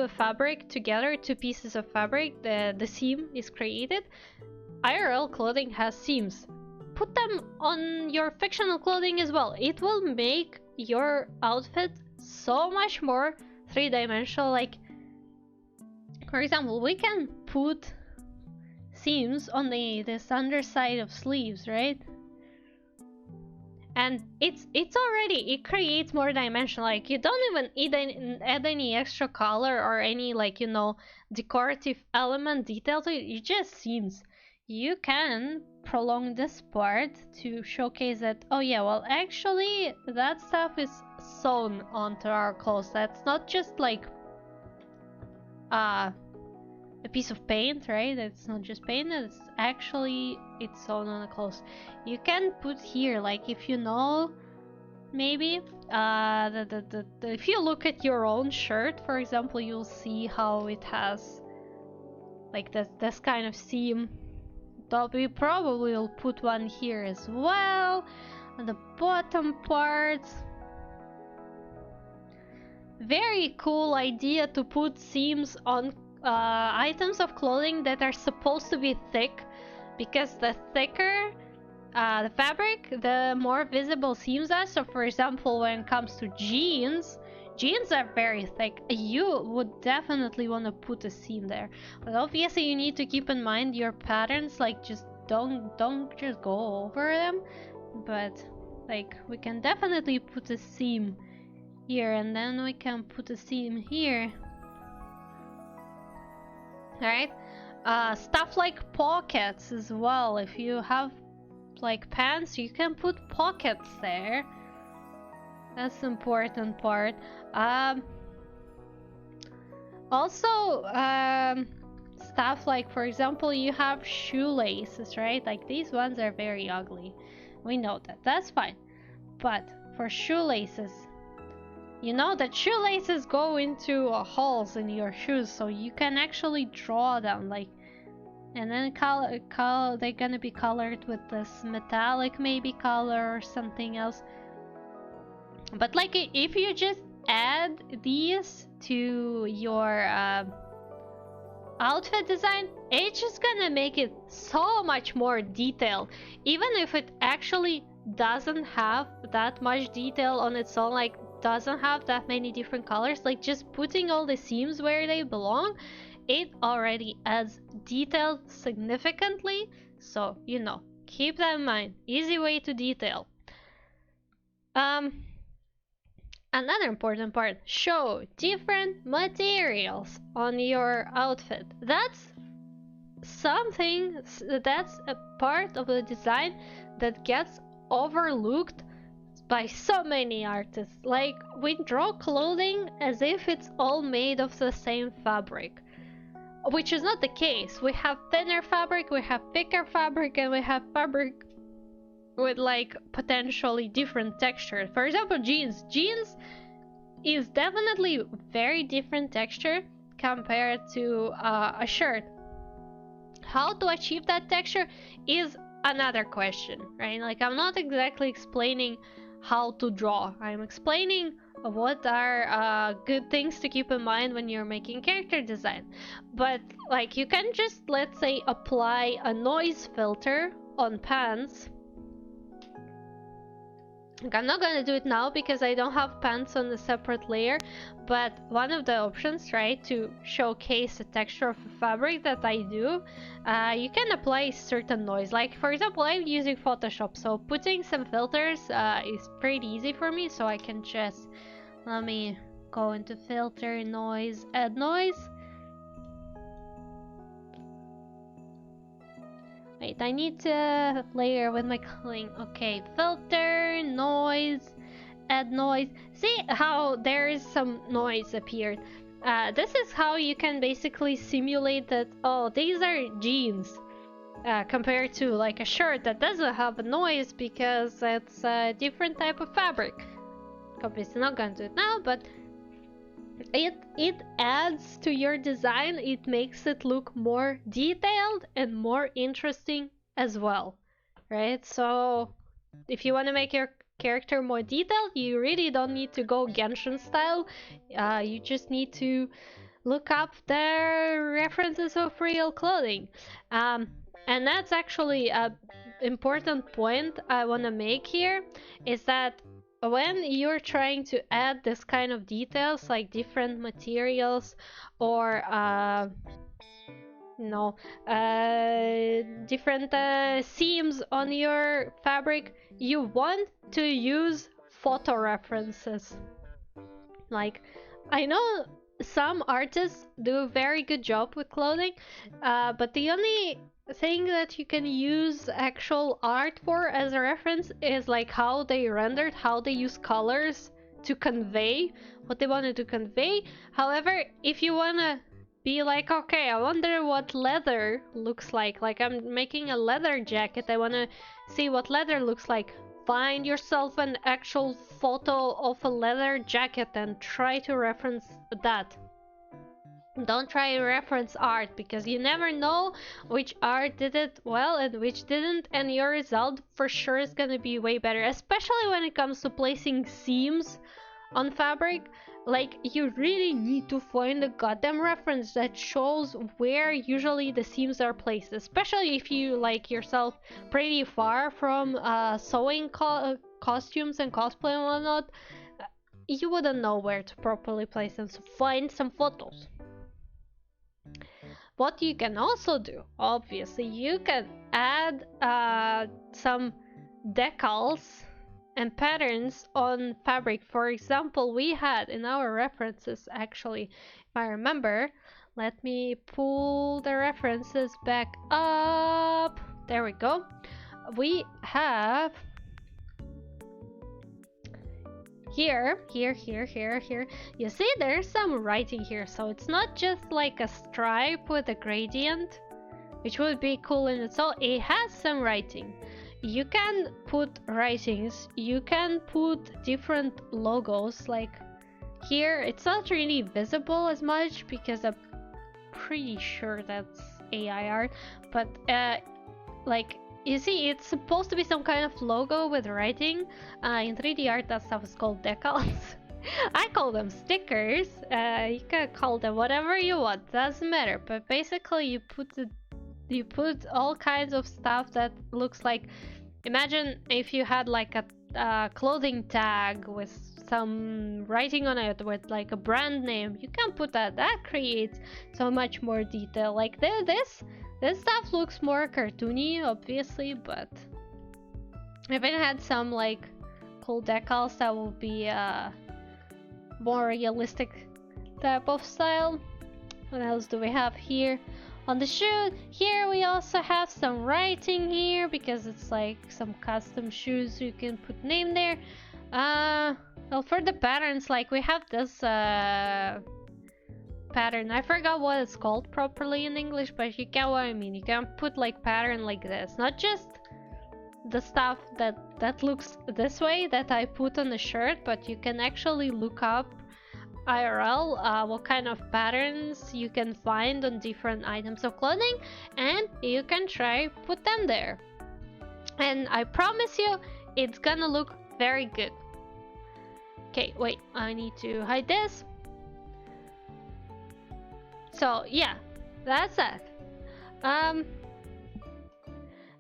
a fabric together, 2 pieces of fabric, the seam is created. IRL clothing has seams. Put them on your fictional clothing as well. It will make your outfit so much more 3-dimensional. Like, for example, we can put seams on this underside of sleeves, right? And it creates more dimension. Like, you don't even add any extra color or any, like, you know, decorative element detail to it. It just seems you can prolong this part to showcase that, oh yeah, well actually that stuff is sewn onto our clothes. That's not just like a piece of paint, right? It's not just paint, it's actually sewn on the clothes. You can put here, like, if you know maybe. If you look at your own shirt, for example, you'll see how it has like this kind of seam. But we probably will put one here as well on the bottom part. Very cool idea to put seams on items of clothing that are supposed to be thick, because the thicker the fabric, the more visible seams are. So for example, when it comes to jeans are very thick. You would definitely want to put a seam there, but obviously you need to keep in mind your patterns, like just don't just go over them. But like we can definitely put a seam here, and then we can put a seam here. Alright, stuff like pockets as well. If you have like pants, you can put pockets there. That's the important part. Also, stuff like, for example, you have shoelaces, right? Like these ones are very ugly. We know that. That's fine. But for shoelaces, you know that shoelaces go into holes in your shoes, so you can actually draw them, like, and then they're gonna be colored with this metallic maybe color or something else. But like if you just add these to your outfit design, it's just gonna make it so much more detailed, even if it actually doesn't have that much detail on its own, like doesn't have that many different colors. Like just putting all the seams where they belong, it already adds detail significantly. So you know, keep that in mind. Easy way to detail. Another important part, show different materials on your outfit. That's something, that's a part of the design that gets overlooked by so many artists. Like we draw clothing as if it's all made of the same fabric, which is not the case. We have thinner fabric, we have thicker fabric, and we have fabric with like potentially different texture. For example, jeans is definitely very different texture compared to a shirt. How to achieve that texture is another question, right? Like I'm not exactly explaining how to draw, I'm explaining what are good things to keep in mind when you're making character design. But like you can just, let's say, apply a noise filter on pants. Like, I'm not gonna do it now because I don't have pants on a separate layer, but one of the options, right, to showcase the texture of a fabric that I do, you can apply certain noise. Like for example, I'm using Photoshop, so putting some filters is pretty easy for me. So I can just, let me go into filter, noise, add noise. Wait, I need to layer with my clothing. Okay, filter, noise, add noise. See how there is some noise appeared? This is how you can basically simulate that, oh, these are jeans. Compared to like a shirt that doesn't have a noise because it's a different type of fabric. Obviously not gonna do it now, but it adds to your design. It makes it look more detailed and more interesting as well, right? So if you want to make your character more detailed, you really don't need to go Genshin style. You just need to look up the references of real clothing. And that's actually a important point I want to make here, is that when you're trying to add this kind of details, like different materials or different seams on your fabric, you want to use photo references. Like, I know some artists do a very good job with clothing, but the only thing that you can use actual art for as a reference is like how they rendered, how they use colors to convey what they wanted to convey. However, if you wanna be like, okay, I wonder what leather looks like I'm making a leather jacket, I wanna see what leather looks like, find yourself an actual photo of a leather jacket and try to reference that. Don't try to reference art, because you never know which art did it well and which didn't, and your result for sure is gonna be way better, especially when it comes to placing seams on fabric. Like, you really need to find a goddamn reference that shows where usually the seams are placed, especially if you like yourself pretty far from sewing costumes and cosplay and whatnot. You wouldn't know where to properly place them, so find some photos. What you can also do, obviously, you can add some decals and patterns on fabric. For example, we had in our references, actually, if I remember, let me pull the references back up. There we go. We have here. You see there's some writing here, so it's not just like a stripe with a gradient, which would be cool in itself. It has some writing. You can put writings, you can put different logos. Like here, it's not really visible as much because I'm pretty sure that's AI art, but like, you see, it's supposed to be some kind of logo with writing. In 3D art, that stuff is called decals. I call them stickers. You can call them whatever you want, doesn't matter. But basically, you put all kinds of stuff that looks like. Imagine if you had like a clothing tag with some writing on it with like a brand name. You can put that. That creates so much more detail. Like this stuff looks more cartoony, obviously, but if it had some like cool decals, that would be a more realistic type of style. What else do we have here? On the shoe, here we also have some writing here because it's like some custom shoes, so you can put name there. Well, for the patterns, like we have this pattern. I forgot what it's called properly in English, but you get what I mean. You can put like pattern like this, not just the stuff that looks this way that I put on the shirt, but you can actually look up IRL what kind of patterns you can find on different items of clothing, and you can try put them there, and I promise you it's gonna look very good. Okay, wait, I need to hide this. So yeah, that's that.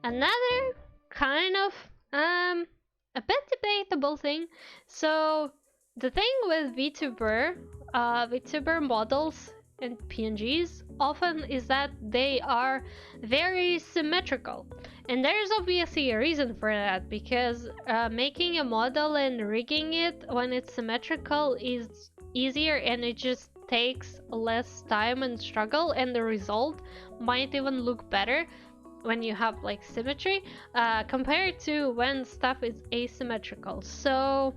Another kind of a bit debatable thing. So the thing with VTuber models and PNGs often is that they are very symmetrical, and there's obviously a reason for that, because making a model and rigging it when it's symmetrical is easier, and it just takes less time and struggle, and the result might even look better when you have like symmetry compared to when stuff is asymmetrical. So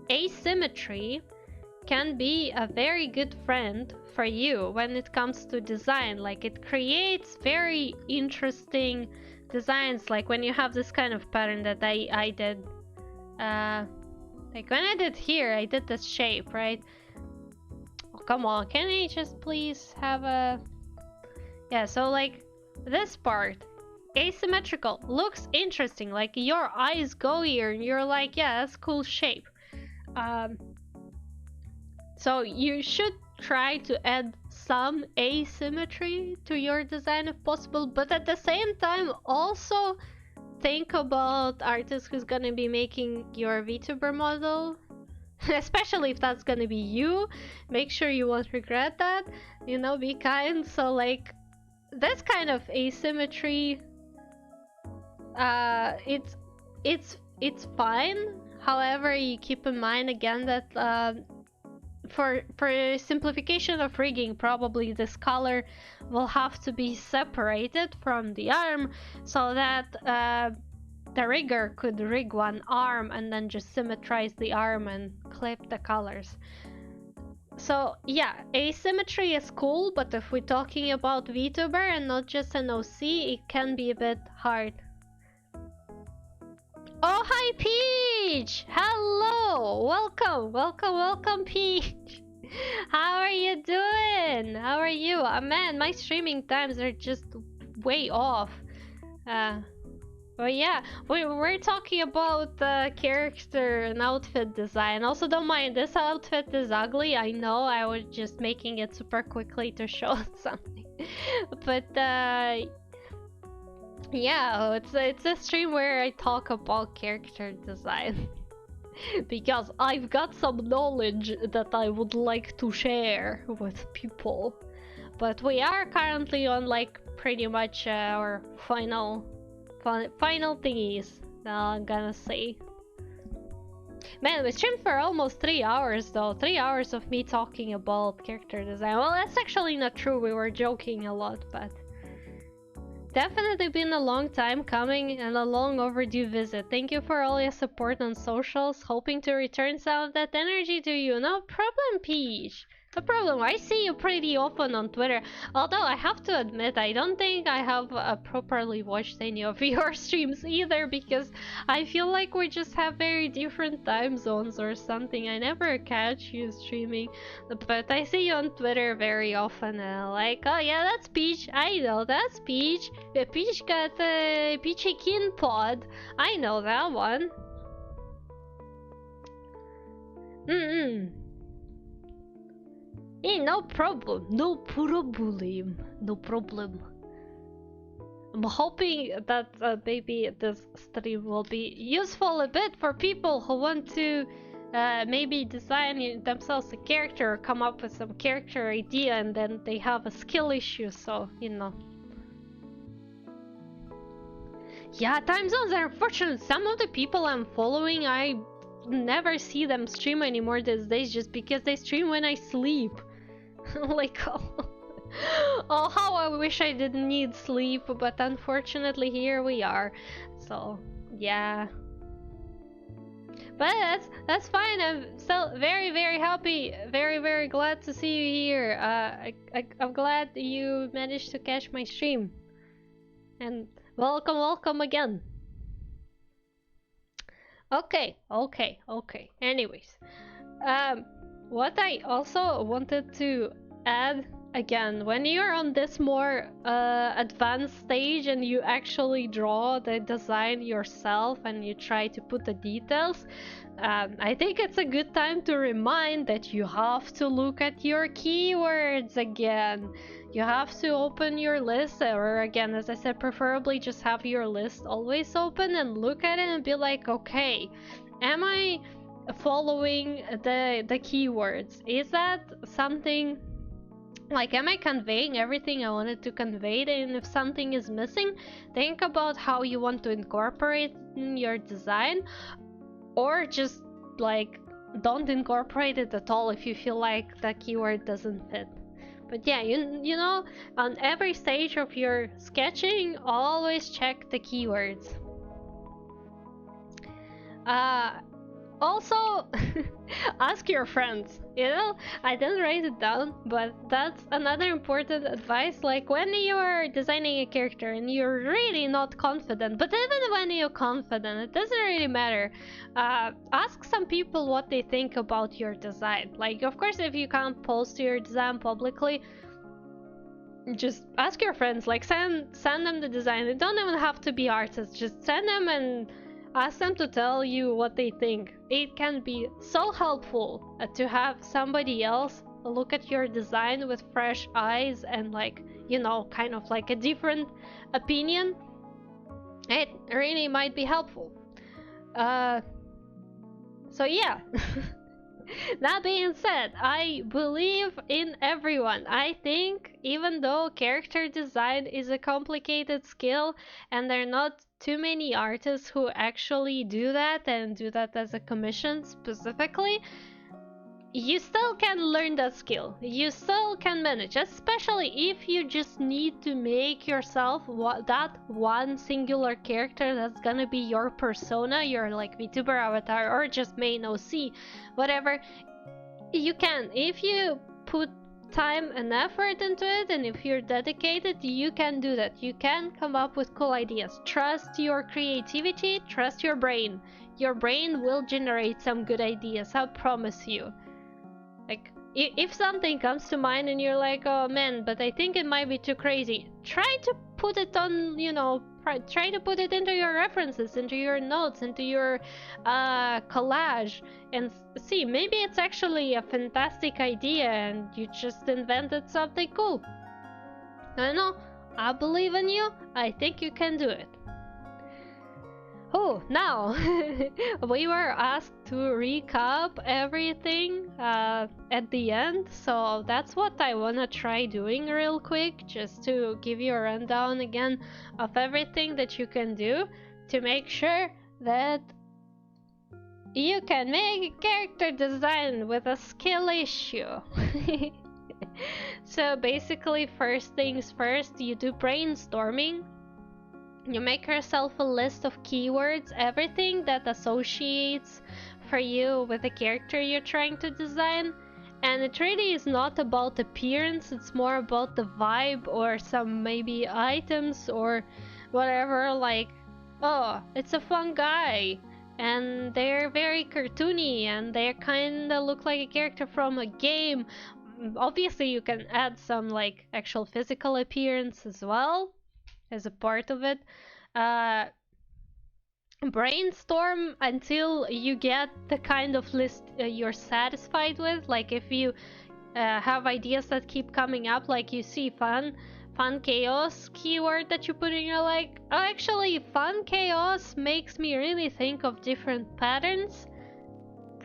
asymmetry can be a very good friend for you when it comes to design. Like, it creates very interesting designs, like when you have this kind of pattern that I did. Like when I did here, I did this shape, right? Oh, come on, can I just please have a... Yeah, so like this part, asymmetrical, looks interesting. Like your eyes go here and you're like, yeah, that's cool shape. So you should try to add some asymmetry to your design if possible, but at the same time also think about artist who's gonna be making your VTuber model, especially if that's gonna be you. Make sure you won't regret that, you know, be kind. So like this kind of asymmetry, it's fine. However, you keep in mind again that for simplification of rigging, probably this color will have to be separated from the arm so that the rigger could rig one arm and then just symmetrize the arm and clip the colors. So yeah, asymmetry is cool, but if we're talking about VTuber and not just an OC, it can be a bit hard. Oh, hi, Peach! Hello! Welcome, Peach! How are you doing? How are you? Man, my streaming times are just way off. But yeah, we're talking about character and outfit design. Also, don't mind, this outfit is ugly. I know, I was just making it super quickly to show something. But yeah, it's a stream where I talk about character design. Because I've got some knowledge that I would like to share with people. But we are currently on like pretty much our final thingies, I'm gonna say. Man, we streamed for almost 3 hours though. 3 hours of me talking about character design. Well, that's actually not true, we were joking a lot, but definitely been a long time coming and a long overdue visit. Thank you for all your support on socials. Hoping to return some of that energy to you. No problem, Peach. No problem. I see you pretty often on Twitter. Although I have to admit, I don't think I have properly watched any of your streams either, because I feel like we just have very different time zones or something. I never catch you streaming, but I see you on Twitter very often and I'm like, oh yeah, that's Peach. I know that's Peach. Peach got a Peachy Kin pod. I know that one. Hey, no problem. No problem. I'm hoping that maybe this stream will be useful a bit for people who want to maybe design themselves a character or come up with some character idea and then they have a skill issue, so, you know. Yeah, time zones are unfortunate. Some of the people I'm following, I never see them stream anymore these days just because they stream when I sleep. Like, oh, how I wish I didn't need sleep, but unfortunately here we are. So, yeah. But that's fine. I'm still very, very happy, very glad to see you here. I'm glad you managed to catch my stream. And welcome again. Okay. Anyways, what I also wanted to add again, when you're on this more advanced stage and you actually draw the design yourself and you try to put the details, I think it's a good time to remind that you have to look at your keywords again. You have to open your list, or again, as I said, preferably just have your list always open and look at it and be like, okay, am I following the keywords? Is that something, like, am I conveying everything I wanted to convey? And if something is missing, think about how you want to incorporate in your design, or just like don't incorporate it at all if you feel like the keyword doesn't fit. But yeah, you know, on every stage of your sketching, always check the keywords. Also, ask your friends. You know, I didn't write it down, but that's another important advice. Like, when you're designing a character and you're really not confident, but even when you're confident, it doesn't really matter. Ask some people what they think about your design. Like, of course, if you can't post your design publicly, just ask your friends. Like, send them the design. They don't even have to be artists. Just send them and ask them to tell you what they think. It can be so helpful to have somebody else look at your design with fresh eyes and, like, you know, kind of like a different opinion. It really might be helpful. So yeah. That being said, I believe in everyone. I think even though character design is a complicated skill and there are not too many artists who actually do that and do that as a commission specifically, you still can learn that skill. You still can manage, especially if you just need to make yourself that one singular character that's gonna be your persona, your like VTuber avatar or just main OC, whatever. You can, if you put time and effort into it, and if you're dedicated, you can do that. You can come up with cool ideas. Trust your creativity, trust your brain. Your brain will generate some good ideas, I promise you. Like, if something comes to mind and you're like, oh man, but I think it might be too crazy, try to put it on, you know, try to put it into your references, into your notes, into your collage, and see, maybe it's actually a fantastic idea and you just invented something cool. I don't know, I believe in you, I think you can do it. Oh, now we were asked to recap everything at the end, so that's what I wanna try doing real quick, just to give you a rundown again of everything that you can do to make sure that you can make a character design with a skill issue. So basically, first things first, you do brainstorming. You make yourself a list of keywords, everything that associates for you with the character you're trying to design. And it really is not about appearance, it's more about the vibe or some maybe items or whatever, like, oh, it's a fun guy and they're very cartoony and they kinda look like a character from a game. Obviously you can add some like actual physical appearance as well as a part of it. Brainstorm until you get the kind of list you're satisfied with. Like if you have ideas that keep coming up, like you see fun chaos keyword that you put in, you're like, oh, actually fun chaos makes me really think of different patterns.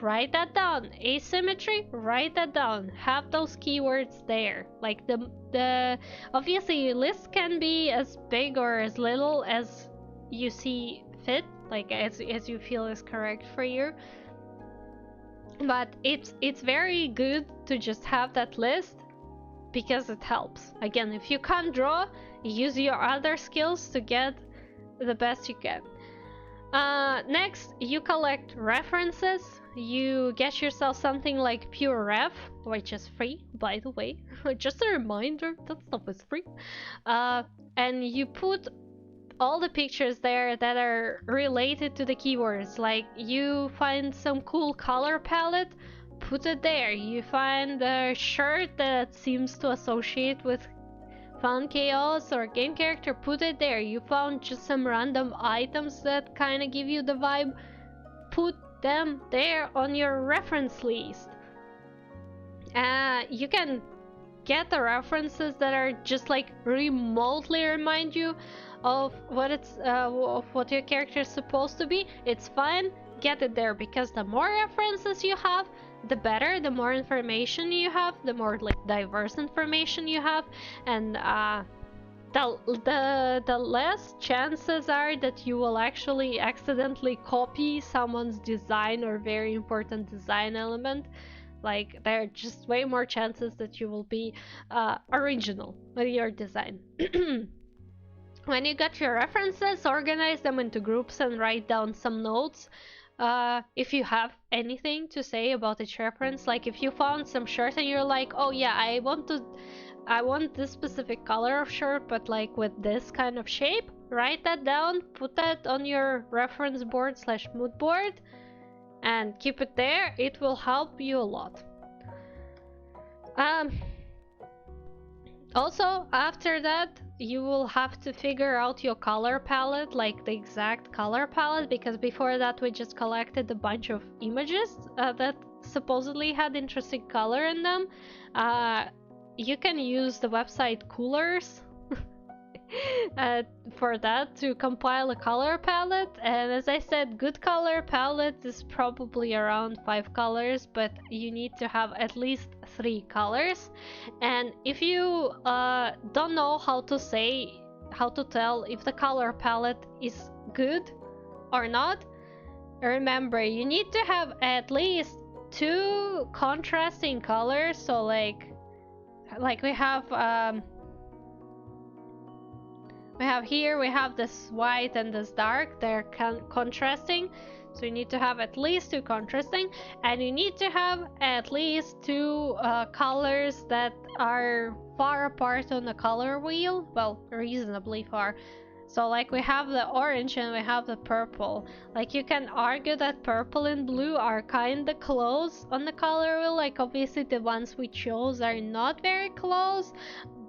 Write that down. Asymmetry, write that down. Have those keywords there. Like the obviously your list can be as big or as little as you see fit, like as you feel is correct for you. But it's very good to just have that list because it helps. Again, if you can't draw, use your other skills to get the best you can. Next, you collect references. You get yourself something like Pure Ref, which is free, by the way. Just a reminder, that stuff is free. And you put all the pictures there that are related to the keywords. Like you find some cool color palette, put it there. You find a shirt that seems to associate with fun chaos or game character, put it there. You found just some random items that kind of give you the vibe, put them there on your reference list. You can get the references that are just like remotely remind you of what your character is supposed to be. It's fine, get it there, because the more references you have, the better. The more information you have, the more like diverse information you have, and the less chances are that you will actually accidentally copy someone's design or very important design element. Like there are just way more chances that you will be original with your design. When you got your references, organize them into groups and write down some notes. If you have anything to say about each reference, like if you found some shirt and you're like, oh yeah, I want this specific color of shirt, but like with this kind of shape, write that down, put that on your reference board / mood board, and keep it there. It will help you a lot. Also, after that, you will have to figure out your color palette, like the exact color palette, because before that we just collected a bunch of images that supposedly had interesting color in them. You can use the website Coolers for that to compile a color palette, and as I said, good color palette is probably around 5 colors, but you need to have at least 3 colors. And if you don't know how to tell if the color palette is good or not, remember you need to have at least 2 contrasting colors. So like we have here, we have this white and this dark, they're contrasting. So you need to have at least 2 contrasting, and you need to have at least 2 colors that are far apart on the color wheel. Well, reasonably far. So like we have the orange and we have the purple. Like you can argue that purple and blue are kinda close on the color wheel. Like obviously the ones we chose are not very close,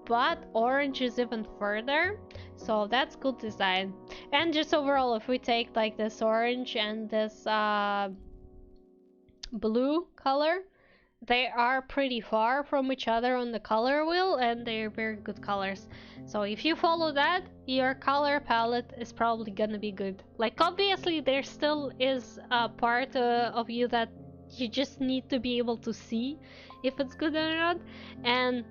but orange is even further. So that's good design. And just overall, if we take like this orange and this blue color, they are pretty far from each other on the color wheel, and they're very good colors. So if you follow that, your color palette is probably gonna be good. Like obviously there still is a part of you that you just need to be able to see if it's good or not. And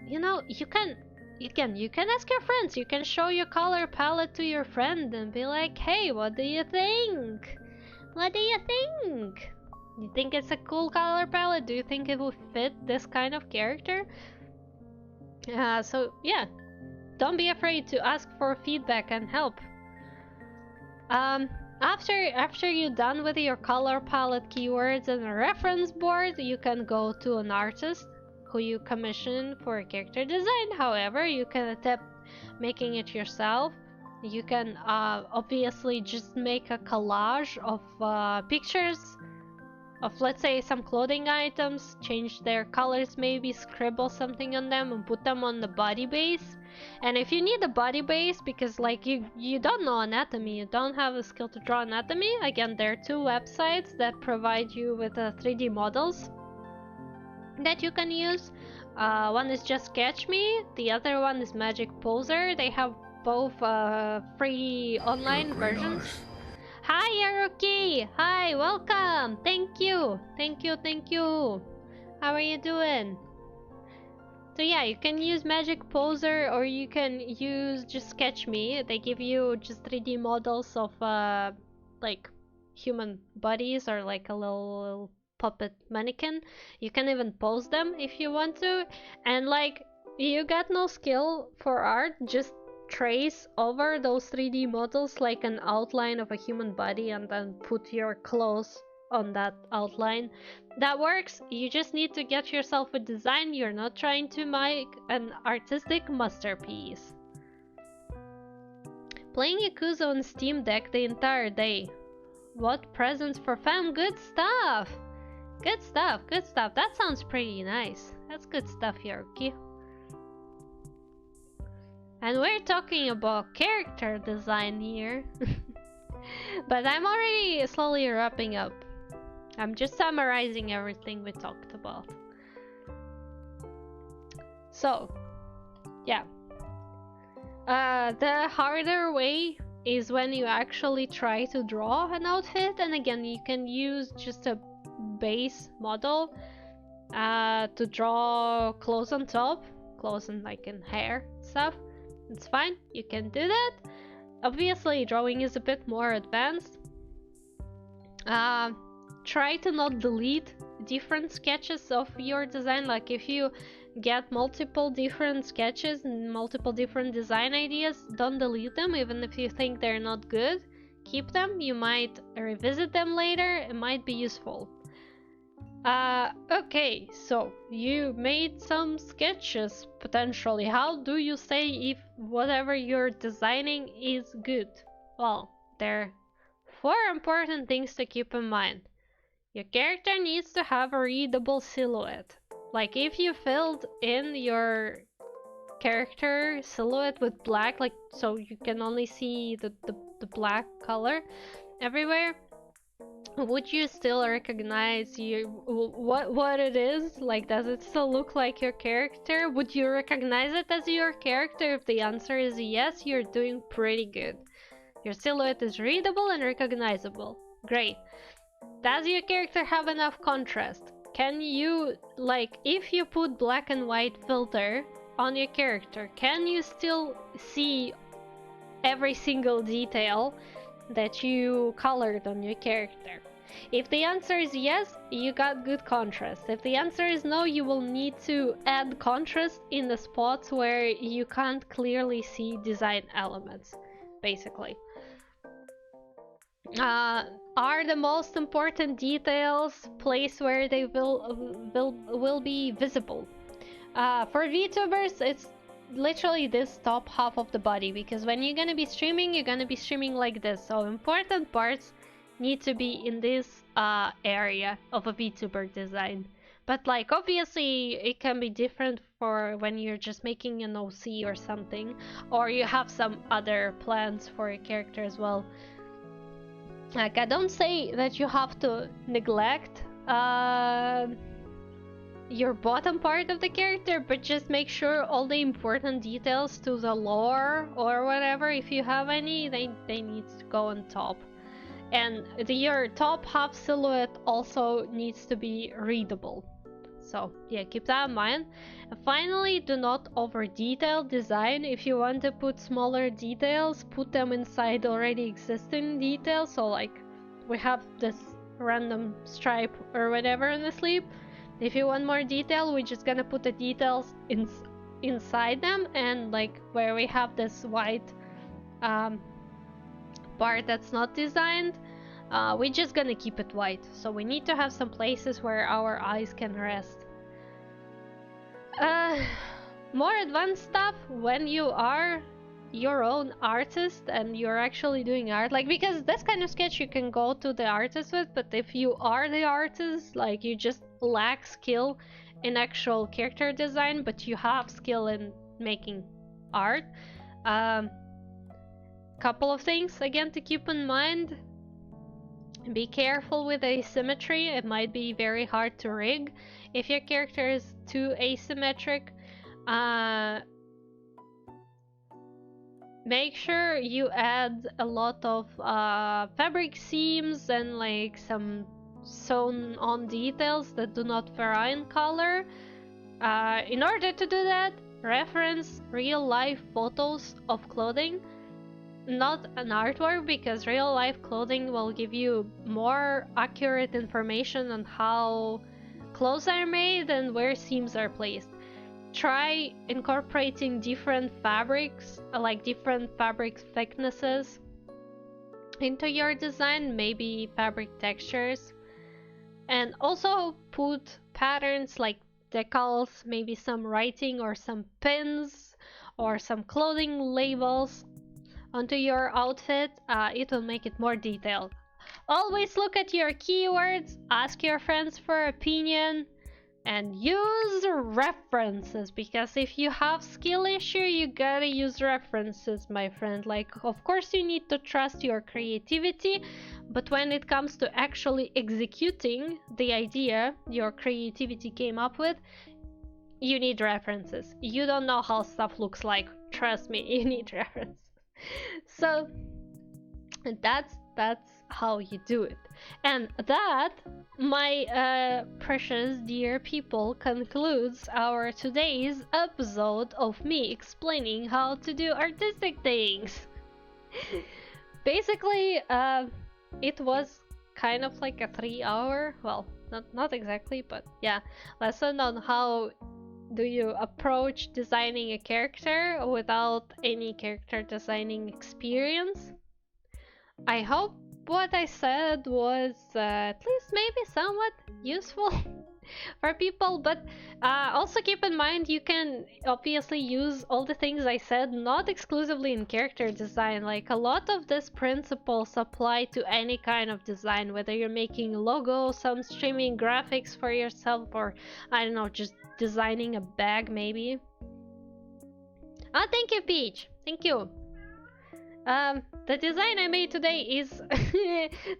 you know, you can ask your friends. You can show your color palette to your friend and be like, hey, what do you think? What do you think? You think it's a cool color palette? Do you think it will fit this kind of character? So yeah, don't be afraid to ask for feedback and help. After you're done with your color palette keywords and a reference board, you can go to an artist who you commission for a character design. However, you can attempt making it yourself. You can obviously just make a collage of pictures of, let's say, some clothing items, change their colors, maybe scribble something on them and put them on the body base. And if you need a body base because like you don't know anatomy, you don't have the skill to draw anatomy, again, there are 2 websites that provide you with 3D models that you can use. One is Just Sketch Me, the other one is Magic Poser. They have both free online versions. Hi Yaruki! Hi, welcome! Thank you! Thank you! How are you doing? So yeah, you can use Magic Poser or you can use Just Sketch Me. They give you just 3D models of like human bodies or like a little puppet mannequin. You can even pose them if you want to. And like, you got no skill for art, just trace over those 3D models like an outline of a human body and then put your clothes on that outline. That works. You just need to get yourself a design. You're not trying to make an artistic masterpiece. Playing Yakuza on Steam Deck the entire day. What presents for fam? Good stuff! Good stuff, good stuff. That sounds pretty nice. That's good stuff, Yaruki. And we're talking about character design here. But I'm already slowly wrapping up. I'm just summarizing everything we talked about. So, yeah. The harder way is when you actually try to draw an outfit, and again, you can use just a base model to draw clothes on top, clothes and like in hair stuff. It's fine, you can do that. Obviously, drawing is a bit more advanced. Try to not delete different sketches of your design. Like if you get multiple different sketches and multiple different design ideas, don't delete them even if you think they're not good. Keep them, you might revisit them later, it might be useful. Okay, so you made some sketches potentially. How do you say if whatever you're designing is good? Well, there are 4 important things to keep in mind. Your character needs to have a readable silhouette. Like if you filled in your character silhouette with black, like so you can only see the black color everywhere, would you still recognize what it is? Like, does it still look like your character? Would you recognize it as your character? If the answer is yes, you're doing pretty good. Your silhouette is readable and recognizable. Great. Does your character have enough contrast? Can you, like, if you put black and white filter on your character, can you still see every single detail that you colored on your character? If the answer is yes, you got good contrast. If the answer is no, you will need to add contrast in the spots where you can't clearly see design elements, basically. are the most important details placed where they will be visible. For VTubers, it's literally this top half of the body, because when you're gonna be streaming like this, so important parts need to be in this area of a VTuber design. But like obviously it can be different for when you're just making an OC or something, or you have some other plans for your character as well. Like, I don't say that you have to neglect your bottom part of the character, but just make sure all the important details to the lore or whatever, if you have any, they need to go on top. And your top half silhouette also needs to be readable. So yeah, keep that in mind. And finally, do not over detail design. If you want to put smaller details, put them inside already existing details. So like we have this random stripe or whatever on the sleeve. If you want more detail, we're just gonna put the details inside them, and like where we have this white part that's not designed, we're just gonna keep it white. So we need to have some places where our eyes can rest. More advanced stuff when you are your own artist and you're actually doing art, like, because this kind of sketch you can go to the artist with, but if you are the artist, like, you just lack skill in actual character design, but you have skill in making art. Couple of things again to keep in mind. Be careful with asymmetry. It might be very hard to rig if your character is too asymmetric. Make sure you add a lot of fabric seams and like some sewn on details that do not vary in color. In order to do that, reference real life photos of clothing, not an artwork, because real life clothing will give you more accurate information on how clothes are made and where seams are placed. Try incorporating different fabrics, like different fabric thicknesses, into your design, maybe fabric textures, and also put patterns like decals, maybe some writing or some pins or some clothing labels onto your outfit. It will make it more detailed. Always look at your keywords, ask your friends for opinion, and use references, because if you have skill issue, you gotta use references, my friend. Like, of course you need to trust your creativity, but when it comes to actually executing the idea your creativity came up with, you need references. You don't know how stuff looks like, trust me, you need references. So that's how you do it. And that, my precious dear people, concludes our today's episode of me explaining how to do artistic things. Basically, it was kind of like a 3-hour, well, not exactly, but yeah, lesson on how do you approach designing a character without any character designing experience. I hope what I said was at least maybe somewhat useful for people, but also keep in mind you can obviously use all the things I said not exclusively in character design. Like, a lot of these principles apply to any kind of design, whether you're making logos, some streaming graphics for yourself, or I don't know, just designing a bag maybe. Oh, thank you, Peach. Thank you. The design I made today is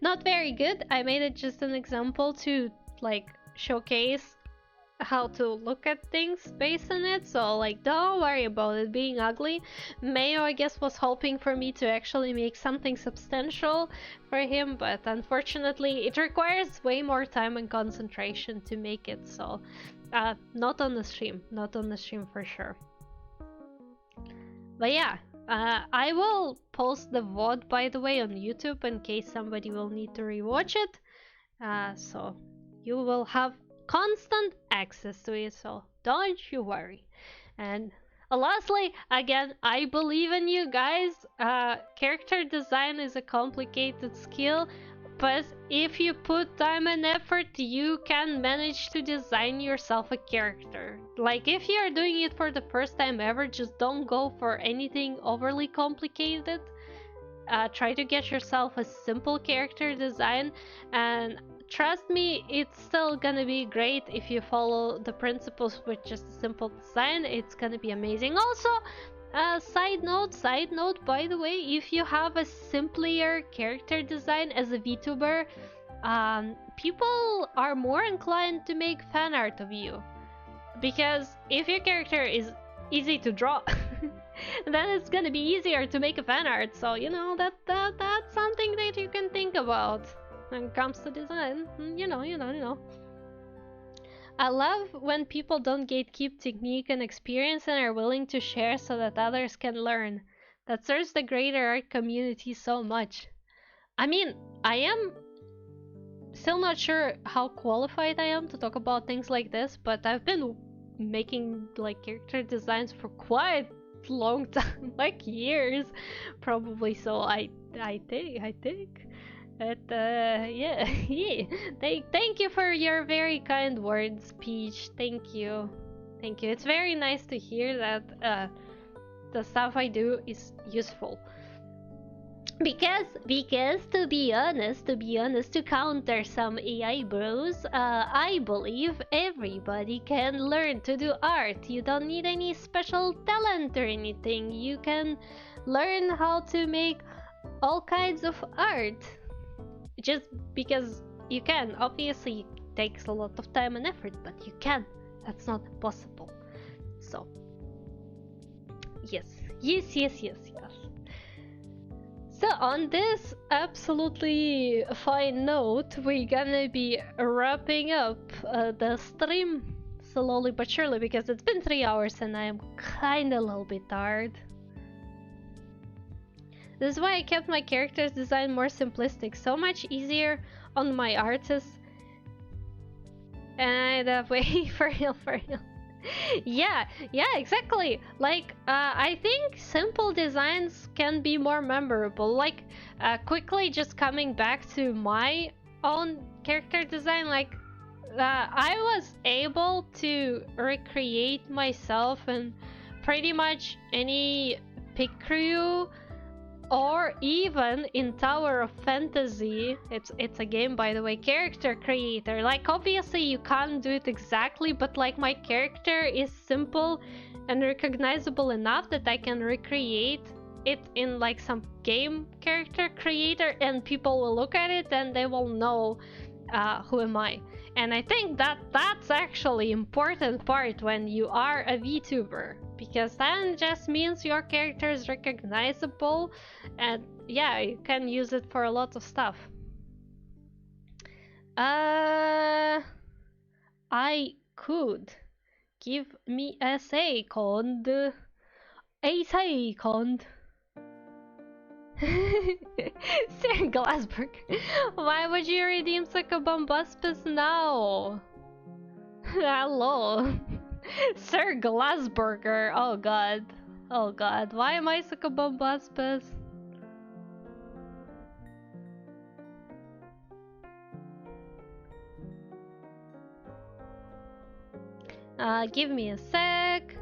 not very good. I made it just an example to like showcase how to look at things based on it, so like don't worry about it being ugly. Mayo, I guess, was hoping for me to actually make something substantial for him, but unfortunately it requires way more time and concentration to make it, so not on the stream for sure. But yeah, I will post the VOD, by the way, on YouTube in case somebody will need to rewatch it. So you will have constant access to it, so don't you worry. And lastly, again, I believe in you guys. Character design is a complicated skill, but if you put time and effort, you can manage to design yourself a character. Like, if you're doing it for the first time ever, just don't go for anything overly complicated. Try to get yourself a simple character design, and trust me, it's still gonna be great if you follow the principles with just a simple design. It's gonna be amazing. Also, side note, by the way, if you have a simpler character design as a VTuber, people are more inclined to make fan art of you. Because if your character is easy to draw, then it's gonna be easier to make a fan art. So, you know, that's something that you can think about when it comes to design. You know. I love when people don't gatekeep technique and experience and are willing to share so that others can learn. That serves the greater art community so much. I mean, I am still not sure how qualified I am to talk about things like this, but I've been making like character designs for quite a long time, like years probably. So I think. But yeah, yeah. Thank you for your very kind words, Peach. Thank you. It's very nice to hear that the stuff I do is useful. Because to be honest, to counter some AI bros, I believe everybody can learn to do art. You don't need any special talent or anything. You can learn how to make all kinds of art. Just because you can. Obviously, it takes a lot of time and effort, but you can. That's not impossible. So, yes. So on this absolutely fine note, we're gonna be wrapping up the stream slowly but surely, because it's been 3 hours and I'm kinda a little bit tired. This is why I kept my character's design more simplistic, so much easier on my artists. And wait, for real. Yeah, exactly. Like, I think simple designs can be more memorable. Like, quickly just coming back to my own character design, like, I was able to recreate myself in pretty much any pick crew, or even in Tower of Fantasy. It's a game, by the way, character creator. Like, obviously you can't do it exactly, but like, my character is simple and recognizable enough that I can recreate it in like some game character creator, and people will look at it and they will know who am I. And I think that's actually important part when you are a VTuber, because that just means your character is recognizable, and yeah, you can use it for a lot of stuff. I could. Give me a second. Sir Glasberg, why would you redeem Succubumbusbus now? Hello. Sir Glasberger, oh god, why am I Succubumbusbus? Give me a sec.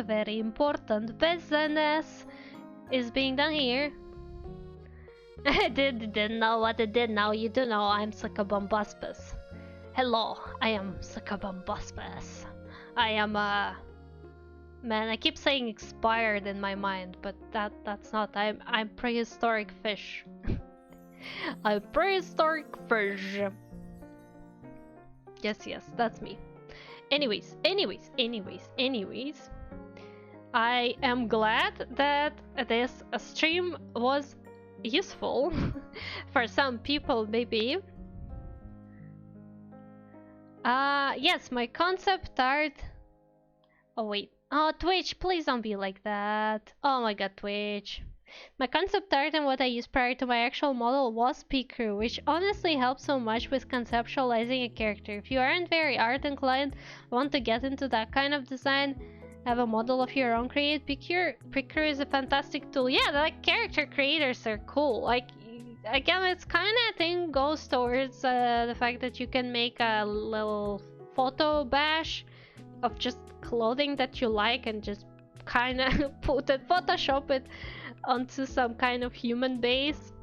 Very important business is being done here. Didn't know what it did. Now you do know. I'm Succubumbusbus. Hello, I am Succubumbusbus. I am man, I keep saying expired in my mind, but that's not. I'm prehistoric fish. I'm prehistoric fish. Yes, that's me. Anyways, I am glad that this stream was useful for some people, maybe. Yes, my concept art. Oh wait, oh Twitch, please don't be like that. Oh my god, Twitch. My concept art and what I used prior to my actual model was Picrew, which honestly helps so much with conceptualizing a character. If you aren't very art inclined, want to get into that kind of design, have a model of your own. Create Picture is a fantastic tool. Yeah, like character creators are cool. Like again, it's kind of thing goes towards the fact that you can make a little photo bash of just clothing that you like and just kind of Photoshop it onto some kind of human base.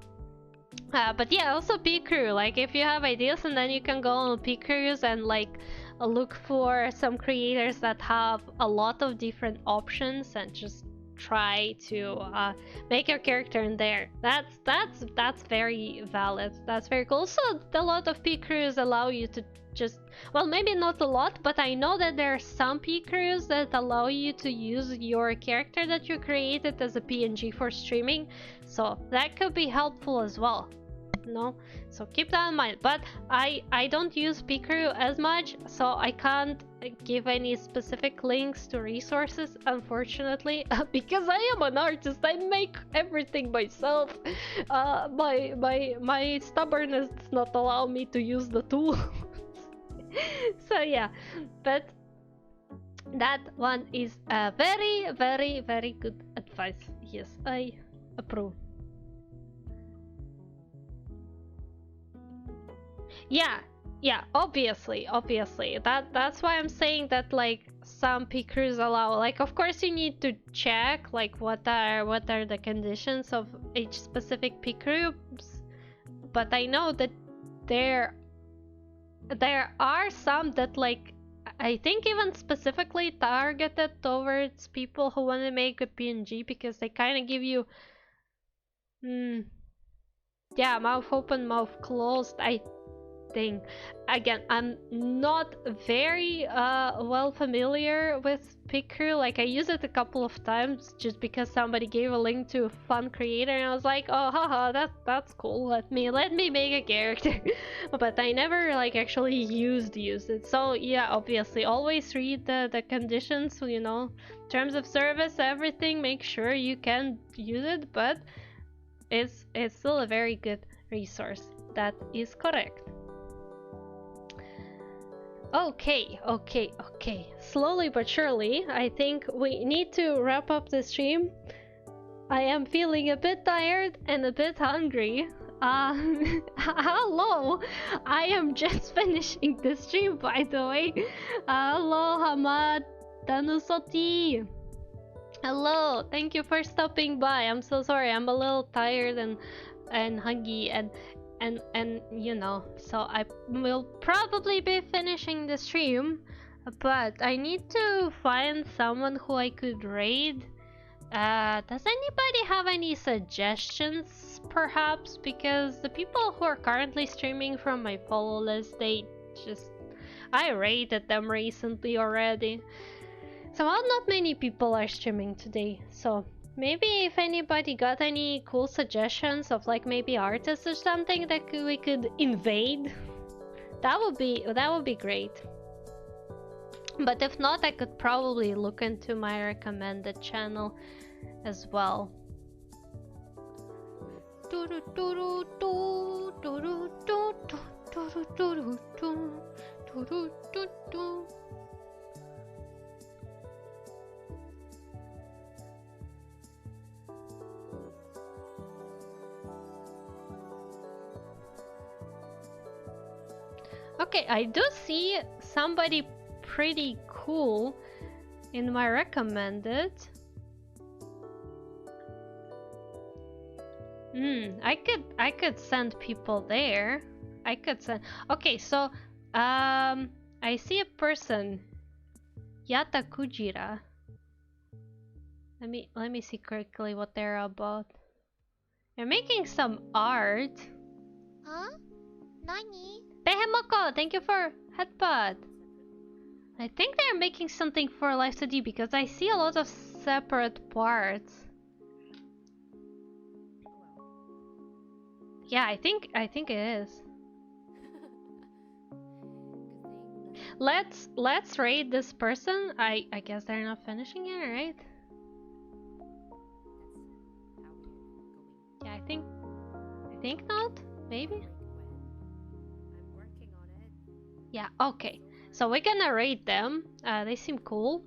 But yeah, also P-Crew, like if you have ideas, and then you can go on P-Crews and like look for some creators that have a lot of different options and just try to make your character in there. That's very valid. That's very cool. Also, a lot of P-Crews allow you to just, well, maybe not a lot, but I know that there are some P-Crews that allow you to use your character that you created as a PNG for streaming, so that could be helpful as well. No, so keep that in mind. But I don't use P-Crew as much, so I can't give any specific links to resources, unfortunately, because I am an artist. I make everything myself. My stubbornness does not allow me to use the tool. So yeah, but that one is a very, very, very good advice. Yes, I approve. Yeah, obviously. That's why I'm saying that like some P-Crews allow, like of course you need to check like what are the conditions of each specific P-Crews, but I know that there are some that like I think even specifically targeted towards people who want to make a PNG, because they kind of give you yeah, mouth open, mouth closed, I think. Again, I'm not very well familiar with P-Crew. Like I used it a couple of times just because somebody gave a link to a fun creator and I was like, oh haha, that's cool, let me make a character. But I never like actually used it. So yeah, obviously always read the conditions, you know, terms of service, everything, make sure you can use it, but it's still a very good resource. That is correct. Okay. Slowly but surely, I think we need to wrap up the stream. I am feeling a bit tired and a bit hungry. Hello! I am just finishing the stream, by the way. Hello, Hamad Danusoti. Hello, thank you for stopping by. I'm so sorry, I'm a little tired and hungry and you know, so I will probably be finishing the stream, but I need to find someone who I could raid. Does anybody have any suggestions perhaps? Because the people who are currently streaming from my follow list, I raided them recently already. So not many people are streaming today, so maybe if anybody got any cool suggestions of like maybe artists or something that we could invade, that would be great. But if not, I could probably look into my recommended channel as well. Okay, I do see somebody pretty cool in my recommended. I could send people there. Okay, so I see a person, Yata Kujira. Let me see quickly what they're about. They're making some art. Huh? Nani? Behemoko, thank you for headbutt. I think they're making something for Live 2D because I see a lot of separate parts. Yeah, I think it is. Let's raid this person. I guess they're not finishing it, right? Yeah, I think not. Maybe. Yeah, okay. So we're gonna rate them. They seem cool.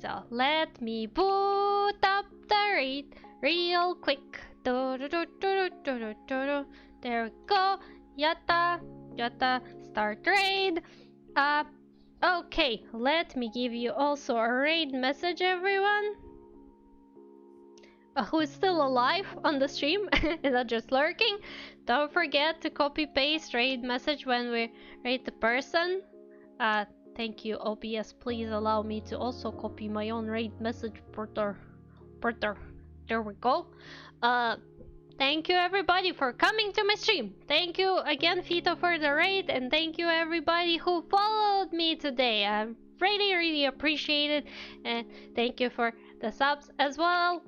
Vita. Let me boot up the raid real quick. There we go. Yatta, yatta, start raid. Okay, let me give you also a raid message, everyone. Who is still alive on the stream and not just lurking. Don't forget to copy paste raid message when we raid the person. Thank you, OBS. Please allow me to also copy my own raid message porter. There we go. Thank you everybody for coming to my stream. Thank you again, Fito, for the raid, and thank you everybody who followed me today. I really appreciate it, and thank you for the subs as well.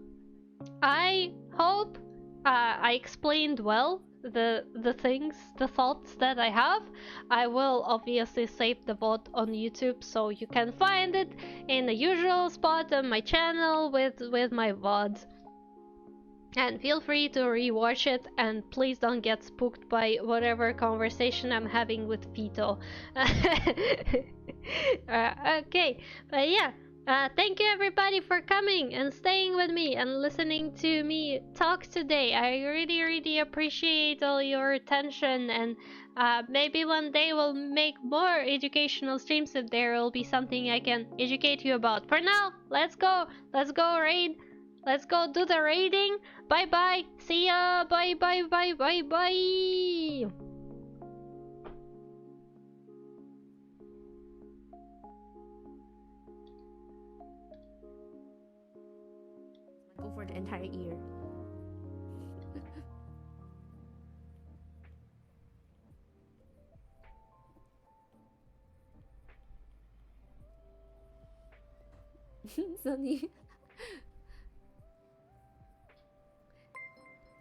I hope I explained well the things, the thoughts that I have. I will obviously save the VOD on YouTube, so you can find it in the usual spot on my channel with my VODs. And feel free to rewatch it, and please don't get spooked by whatever conversation I'm having with Vito. Okay, but yeah. Thank you everybody for coming and staying with me and listening to me talk today. I really appreciate all your attention, and maybe one day we'll make more educational streams if there will be something I can educate you about. For now, let's go raid. Let's go do the raiding. Bye bye. See ya. Bye. Go for the entire ear. Sunny.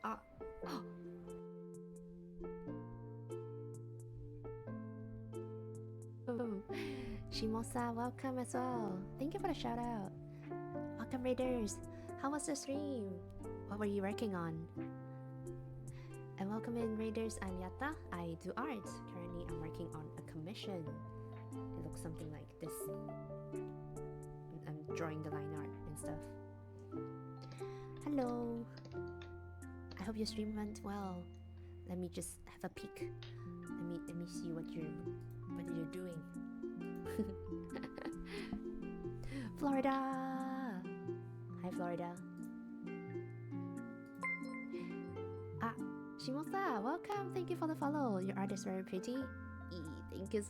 Oh. Shimosa, welcome as well. Thank you for the shout out. Welcome Raiders. How was the stream? What were you working on? And welcome in Raiders, I'm Yatta. I do art. Currently I'm working on a commission. It looks something like this. I'm drawing the line art and stuff. Hello. I hope your stream went well. Let me just have a peek. Let me see what you're doing. Florida. Hi Florida. Shimosa, welcome. Thank you for the follow. Your art is very pretty. Thank you.